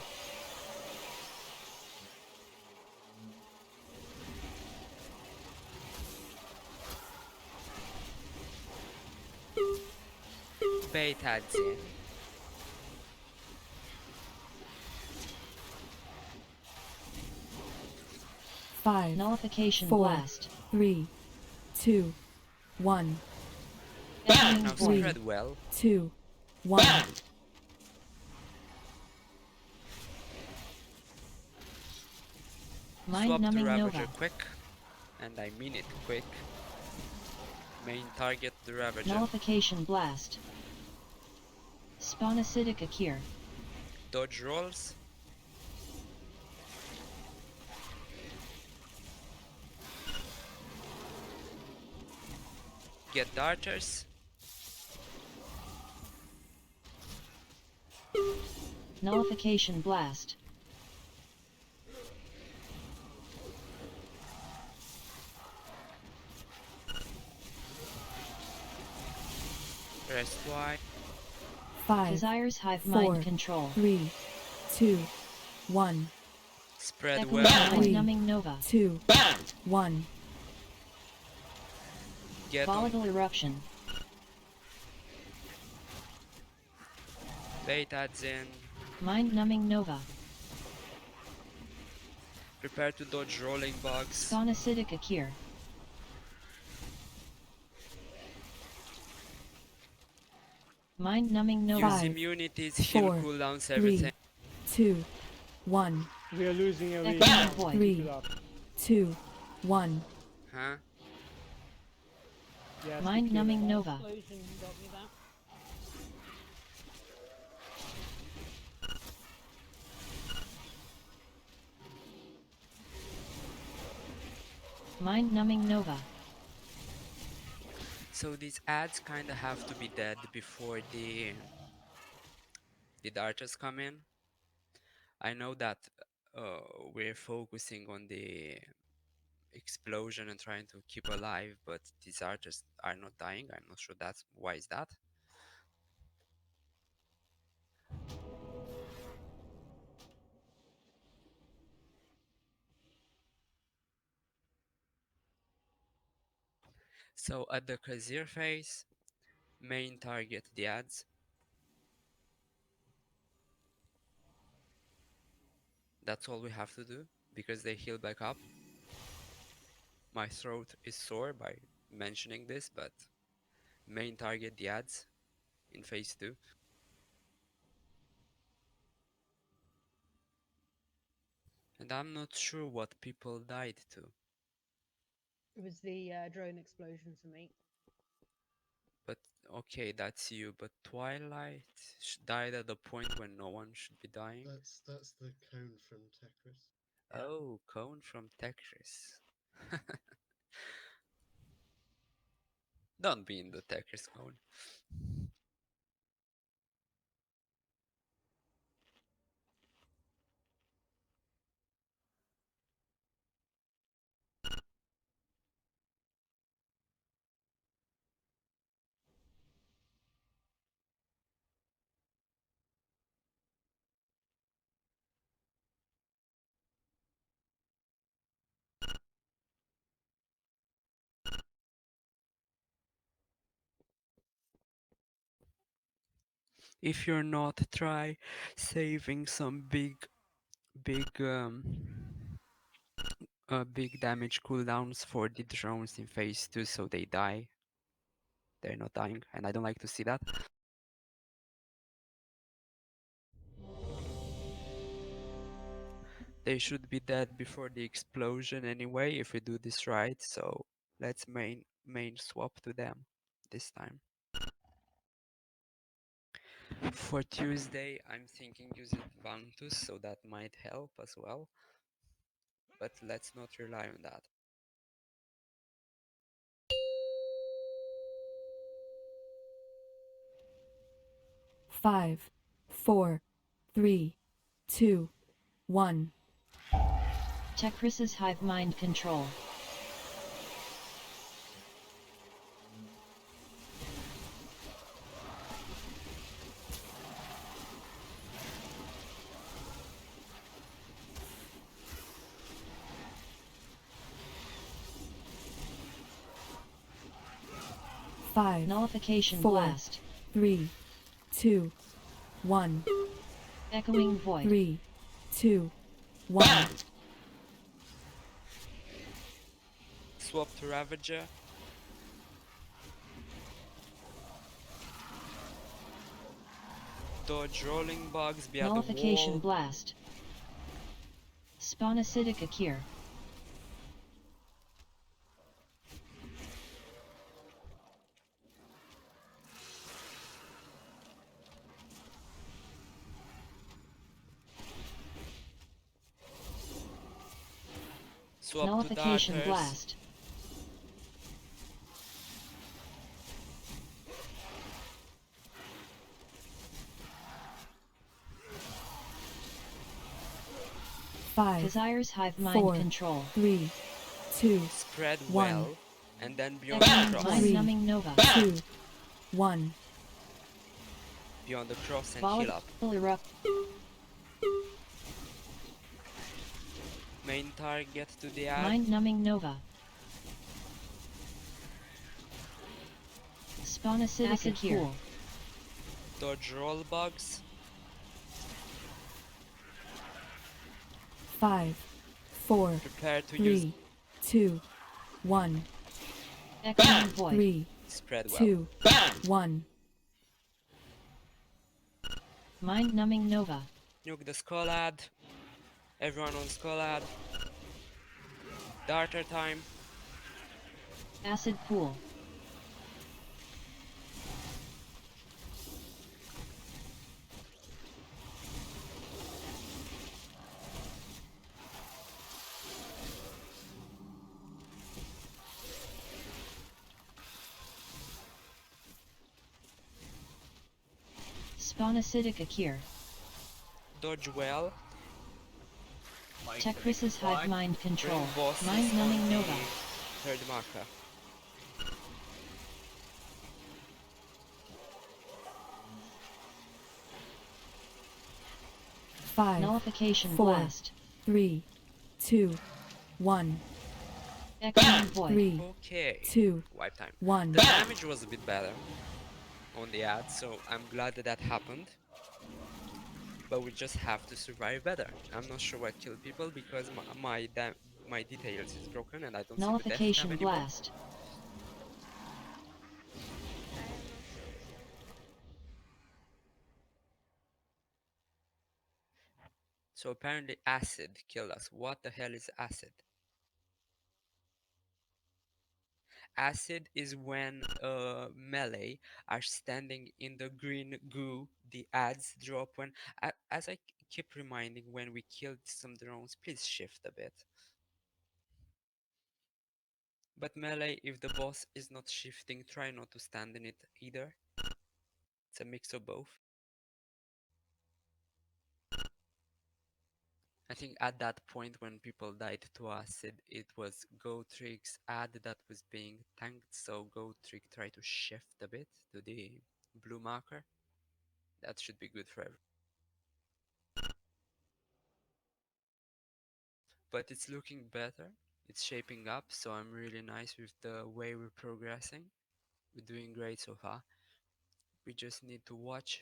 Beta Zen. Five, Nullification four, blast. 3, 2, 1. Now Three, spread well. 2, 1. Swap the Mind-numbing Ravager Nova. quick. And I mean it quick. Main target the Ravager. Nullification blast. Spawn acidic Akir. Dodge rolls. Get darters. Nullification blast. Rest Y. 5, Desire's hive 4, mind control. 3, 2, 1. Spread Echo well. mind-numbing Nova. 2, 1. Get on. Volatile eruption. Beta Zen. Mind-numbing Nova. Prepare to dodge rolling bugs. Spawn acidic Akir. Mind-numbing Nova. Use 5, immunities, heal 4, cooldowns, 3, everything. 2, 1. We are losing a Echo lead. void. Keep 3, it up. 2, 1. Huh? Yes, Mind-numbing secure Nova. Explosion got me that. Mind-numbing Nova. So these ads kinda have to be dead before the darters come in. I know that we're focusing on the explosion and trying to keep alive, but these archers are not dying. I'm not sure that's why is that. So at the Khazir phase, main target the ads. That's all we have to do, because they heal back up. My throat is sore by mentioning this, but main target the ads in phase 2. And I'm not sure what people died to. It was the drone explosion for me. But okay, that's you. But Twilight died at the point when no one should be dying. That's the cone from Tetris. Oh, cone from Tetris. Don't be in the Tetris cone. If you're not, try saving some big damage cooldowns for the drones in phase 2 so they die. They're not dying, and I don't like to see that. They should be dead before the explosion anyway if we do this right, so let's main swap to them this time. For Tuesday, I'm thinking using Vantus, so that might help as well. But let's not rely on that. Five, 4, 3, 2, 1. Tetris's hive mind control. Five, Nullification 4, blast. 3, 2, 1. Echoing void. 3, 2, 1. Swap to Ravager. Dodge rolling bugs, be at the Nullification wall. blast. Spawn acidic Akir. Swap Nullification to Darkers. blast. Five, Kazir's hive mind 4, control. 3, 2, Spread 1. well, and then beyond Echoing the cross. mind numbing nova. 2, 1. Beyond the cross and Volatile heal up. erupt. Main target to the ad. Mind numbing nova. Spawn acidic Acid Akir. pool. Dodge roll bugs. 5, 4, Prepare to use 3, 2, 1. Echoing void. 3, spread well. 2, 1. Mind numbing nova. Nuke the skull ad. Everyone on skull ad. Darter time. Acid pool. Spawn acidic Akir. Dodge well. Tetris's hive mind control. Bring bosses Mind on numbing the nova. third marker. Five, Nullification 4, blast. 3, 2, 1. Echoing void. 3, Okay. 2, Wipe time. 1. The damage was a bit better on the ad, so I'm glad that that happened. But we just have to survive better. I'm not sure what killed people because my details is broken and I don't see the death tab Nullification anymore. blast. I have no kills here. So apparently acid killed us. What the hell is acid? Acid is when melee are standing in the green goo. The ads drop when, as I keep reminding, when we killed some drones, please shift a bit. But melee, if the boss is not shifting, try not to stand in it either. It's a mix of both. I think at that point when people died to acid, it was Gotrik's ad that was being tanked, so Gotrik tried to shift a bit to the blue marker. That should be good for everyone. But it's looking better. It's shaping up, so I'm really nice with the way we're progressing. We're doing great so far. We just need to watch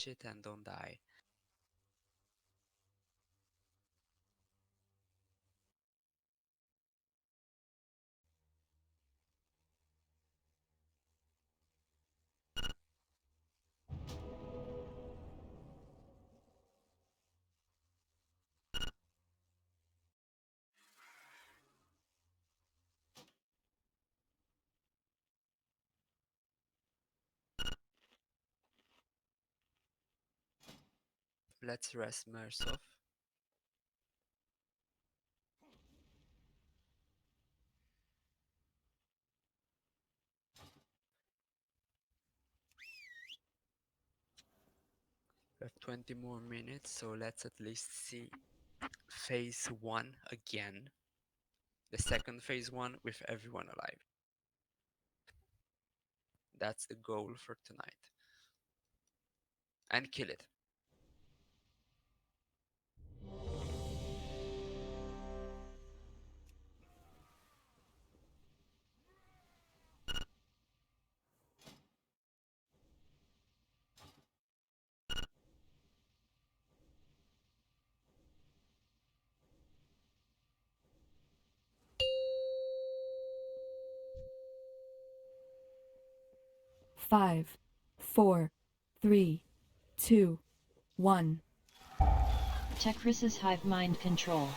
it and don't die. Let's rest Mersoff. We have 20 more minutes, so let's at least see phase 1 again. The second phase 1 with everyone alive. That's the goal for tonight. And kill it. Five, 4, 3, 2, 1. Techris's hive mind control.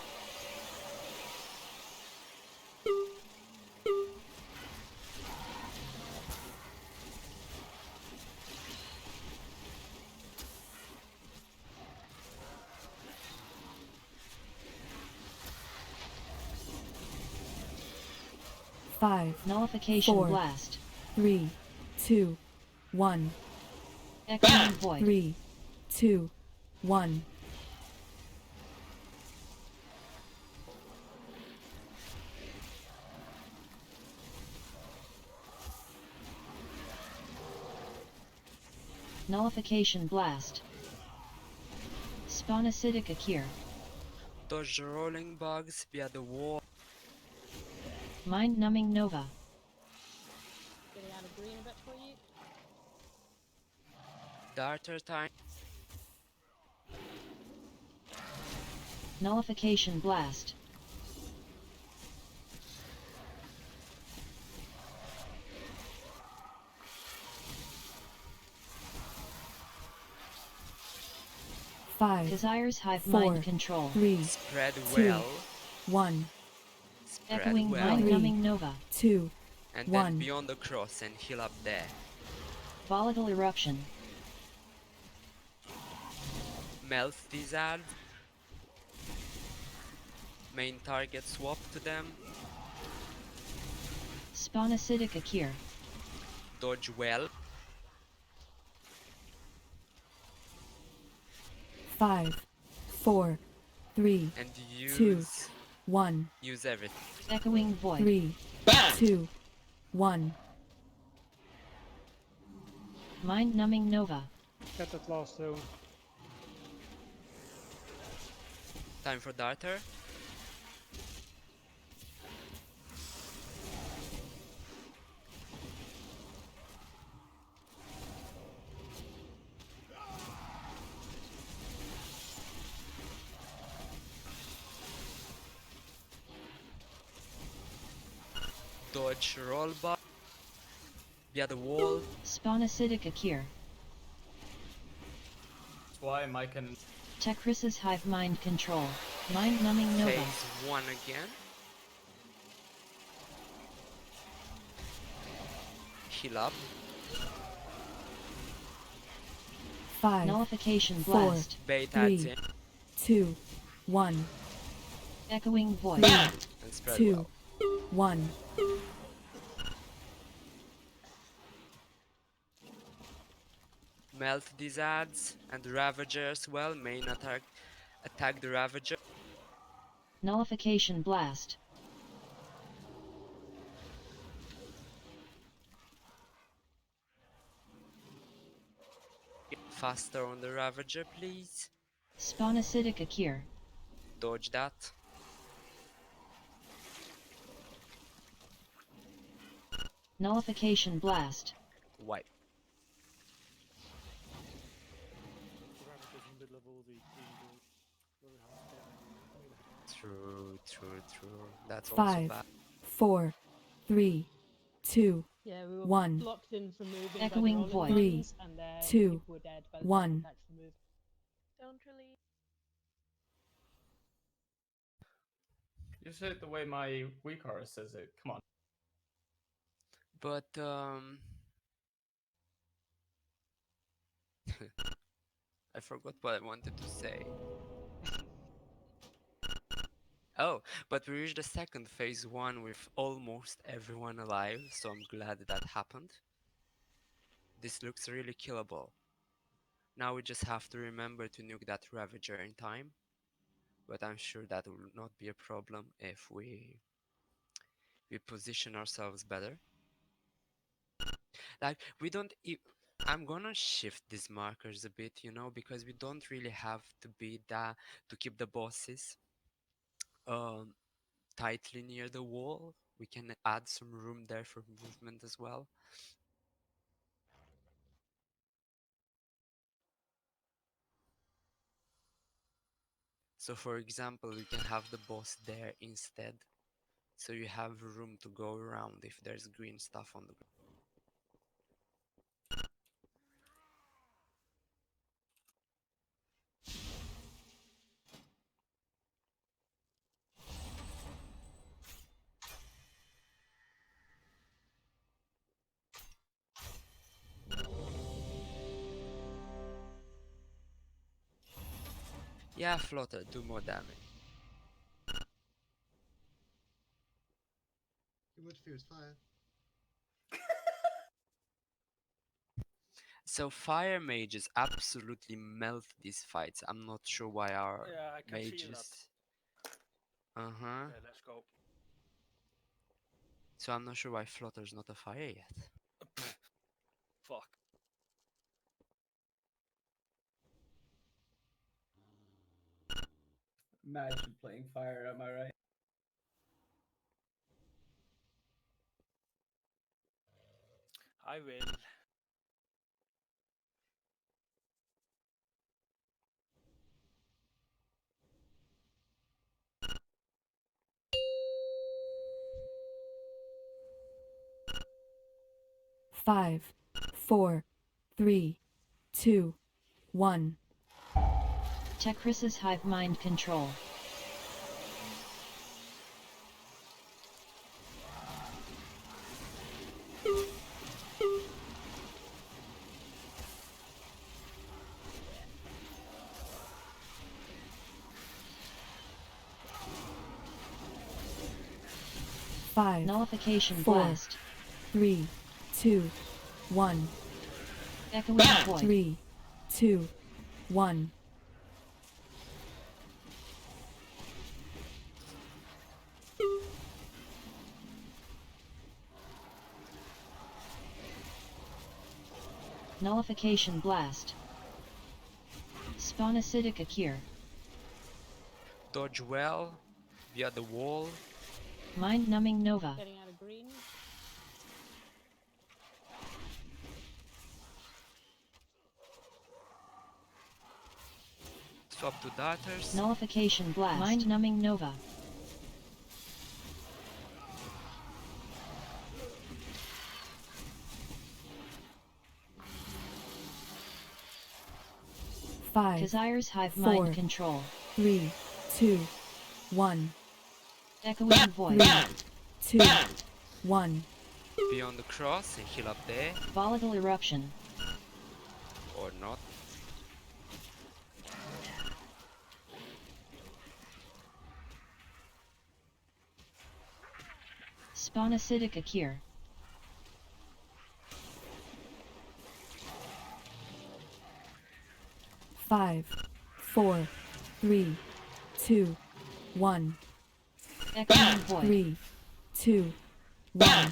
Five, Nullification 4, blast. 3, 2, 1. Echoing void. 3, 2, 1. Nullification blast. Spawn acidic Akir. Dodge rolling bugs via the wall. Mind numbing nova. Getting out of green a bit for you. Darter time. Nullification blast. Five, Desire's hive 4, mind control. 3, Spread 2, well. 1. Spread Echoing well. mind numbing nova. 2, And 1. then beyond the cross and heal up there. Volatile eruption. Melt these ads. Main target swap to them. Spawn acidic Akir. Dodge well. 5, 4, 3, And 2, use 1. use everything. Echoing void. 3, 2, 1. Mind numbing nova. Get that last zone. Time for Darter. Dodge rollback. Via the wall. Spawn acidic Akir. That's why Mike can. Tekris's hive mind control. Mind numbing Nova. Phase 1 again. Heal up. 5, Nullification 4, blast. Bait 3, adds in. 2, 1, Echoing voice. 3, And spread 2, well. 1. Melt these adds and the Ravager as well. Main attack the Ravager. Nullification blast. Faster on the Ravager, please. Spawn acidic Akir. Dodge that. Nullification blast. Wipe. The Ravager's in the middle of all the green balls. Very hard to get any. True. That's also 5, bad. 4, 3, 2, Yeah, we were 1. blocked in from moving Echoing by the rolling void. 3, ones, and then 2, people were dead by the time 1. we actually moved. Don't really. You say it the way my WeCar says it. Come on. But I forgot what I wanted to say. Oh, but we reached the second phase 1 with almost everyone alive, so I'm glad that happened. This looks really killable. Now we just have to remember to nuke that Ravager in time. But I'm sure that will not be a problem if we position ourselves better. Like, we don't I'm gonna shift these markers a bit, you know, because we don't really have to be that to keep the bosses tightly near the wall. We can add some room there for movement as well. So for example, we can have the boss there instead. So you have room to go around if there's green stuff on the ground. Yeah, Flutter, do more damage. You would fuse fire. So fire mages absolutely melt these fights. I'm not sure why our Yeah, I can feel mages. that. Uh-huh. Okay, let's go. So I'm not sure why Flutter's not a fire yet. Fuck. Imagine playing fire, am I right? I will. Five, 4, 3, 2, 1. Tekris's hive mind control. Five, Nullification 4, blast. 3, 2, 1. Echoing void. 3, 2, 1. Nullification blast. Spawn acidic Akir. Dodge well via the wall. Mind numbing Nova. Getting out of green. Swap to darters. Nullification blast. Mind numbing Nova. 5, Kazir's Hive 4, Mind Control. 3, 2, 1. Echoing Void. 3, 2, 1. Be on the cross and heal up there. Volatile Eruption. Or not. Spawn Acidic Akir. 5, 4, 3, 2, 1. Echoing Void. 3, 2, 1.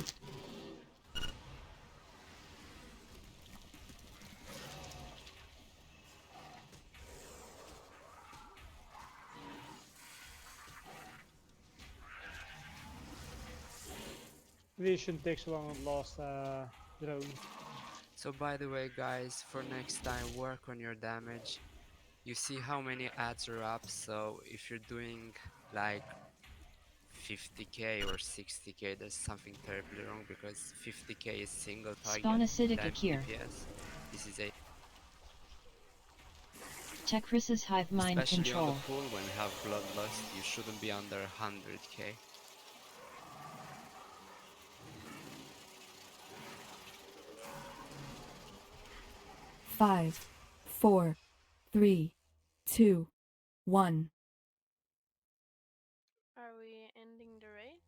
Really shouldn't take so long on lost drone. So by the way guys, for next time work on your damage. You see how many ads are up, so if you're doing like 50k or 60k, there's something terribly wrong because 50k is single target Spawn Acidic times Akir. DPS. This is a Tekris's Hive Mind especially Control. on the pool when you have bloodlust, you shouldn't be under 100k. Five, 4, 3, 2, 1. Are we ending the raid?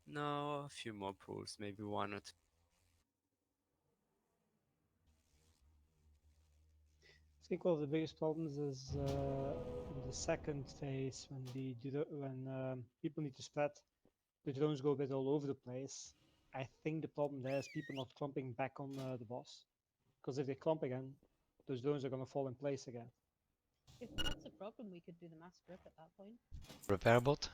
No, a few more pools, maybe one or two. I think one of the biggest problems is in the second phase when people need to spread, the drones go a bit all over the place. I think the problem there is people not clumping back on the boss, because if they clump again, those drones are going to fall in place again. If that's a problem, we could do the mass grip at that point. Repair bot.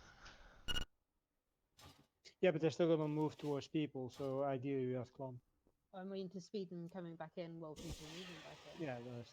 Yeah, but they're still going to move towards people, so ideally you have clump. I mean, to speed them coming back in while people are moving back in. Yeah, that's.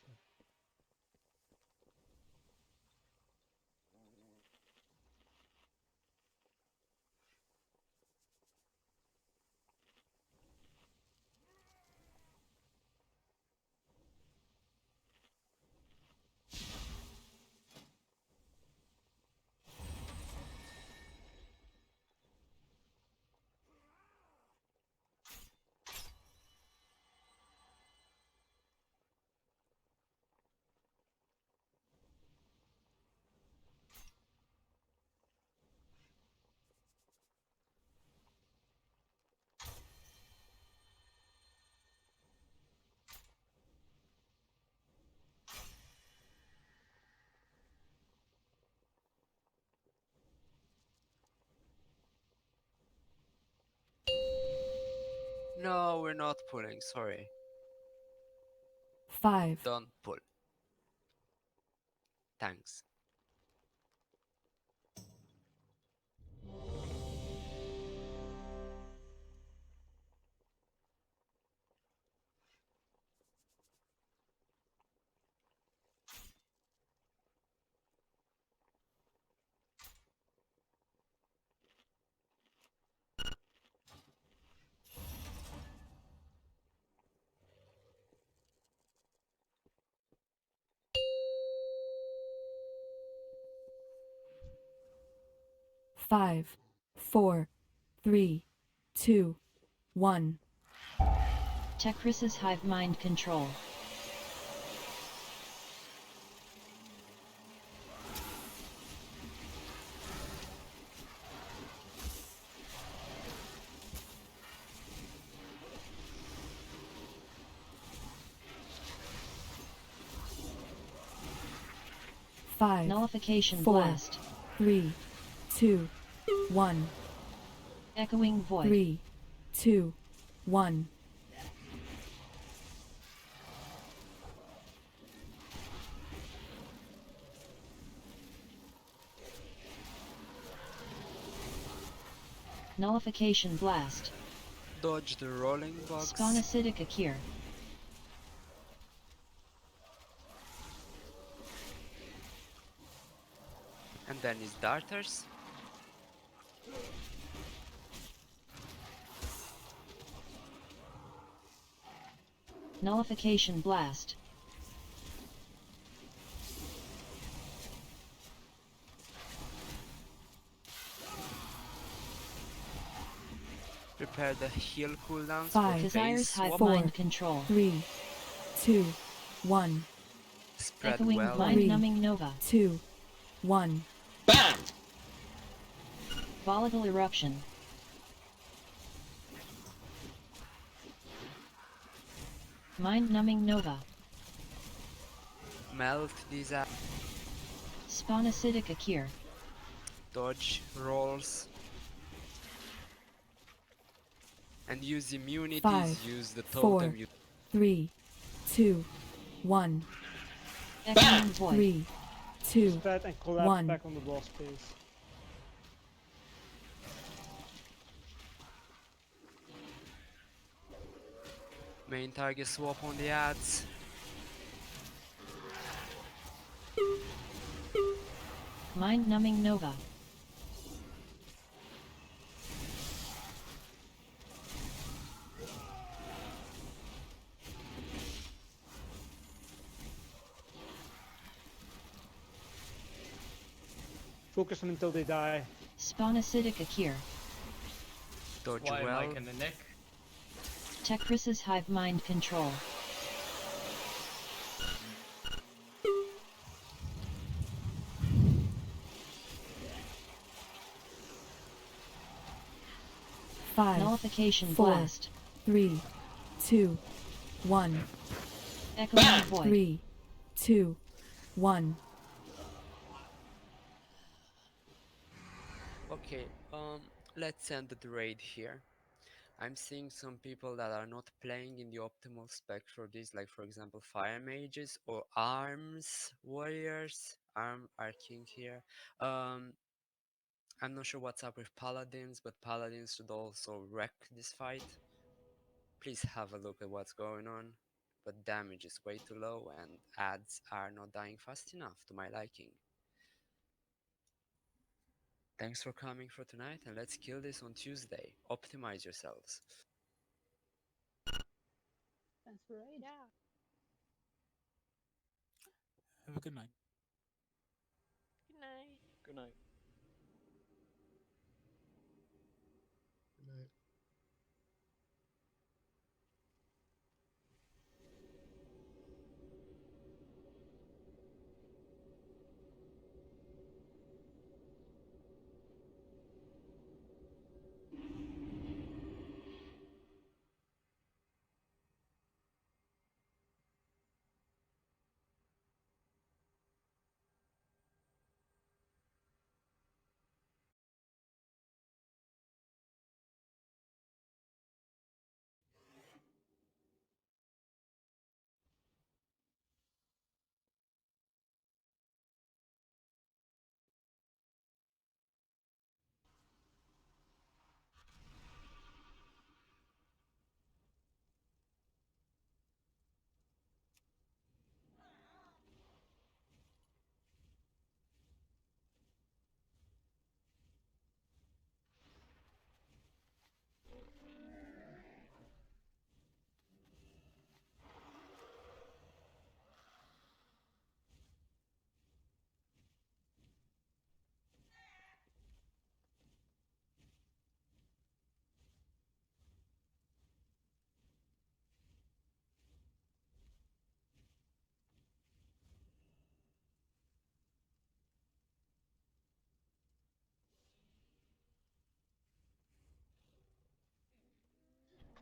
No, we're not pulling, sorry. 5, Don't pull. Thanks. Five, 4, 3, 2, 1. Tekris's Hive Mind Control. Five, Nullification 4, Blast. 3, 2, 1. Echoing Void. 3, 2, 1. Nullification Blast. Dodge the rolling bugs. Spawn Acidic Akir. And then his darters. Nullification Blast. Prepare the heal cooldowns for 5, phase Desires swap. 4, control. 3, 2, 1. Spread Echoing well. mind numbing nova. 2, 1. Volatile eruption. Mind numbing nova. Melt these out. Spawn acidic Akir. Dodge rolls. And use immunities. 5, Use the 4, totem. 3, 2, 1. Echoing void. 3, 2, Spread and collapse 1. back on the wall space. Main target swap on the ads. Mind numbing nova. Focus them until they die. Spawn acidic Akir. Dodge Why well. Mike and the Nick? Techris's hive mind control. Five, Nullification 4, blast. 3, 2, 1. Echoing void. 3, 2, 1. Okay, let's end the raid here. I'm seeing some people that are not playing in the optimal spec for this, like for example fire mages or arms warriors. Are king here. I'm not sure what's up with paladins, but paladins should also wreck this fight. Please have a look at what's going on. But damage is way too low and ads are not dying fast enough to my liking. Thanks for coming for tonight, and let's kill this on Tuesday. Optimize yourselves. Thanks for raid. Yeah. Have a good night. Good night. Good night. Good night.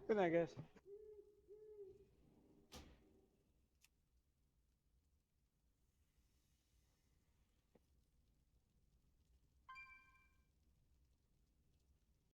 Good night, guys.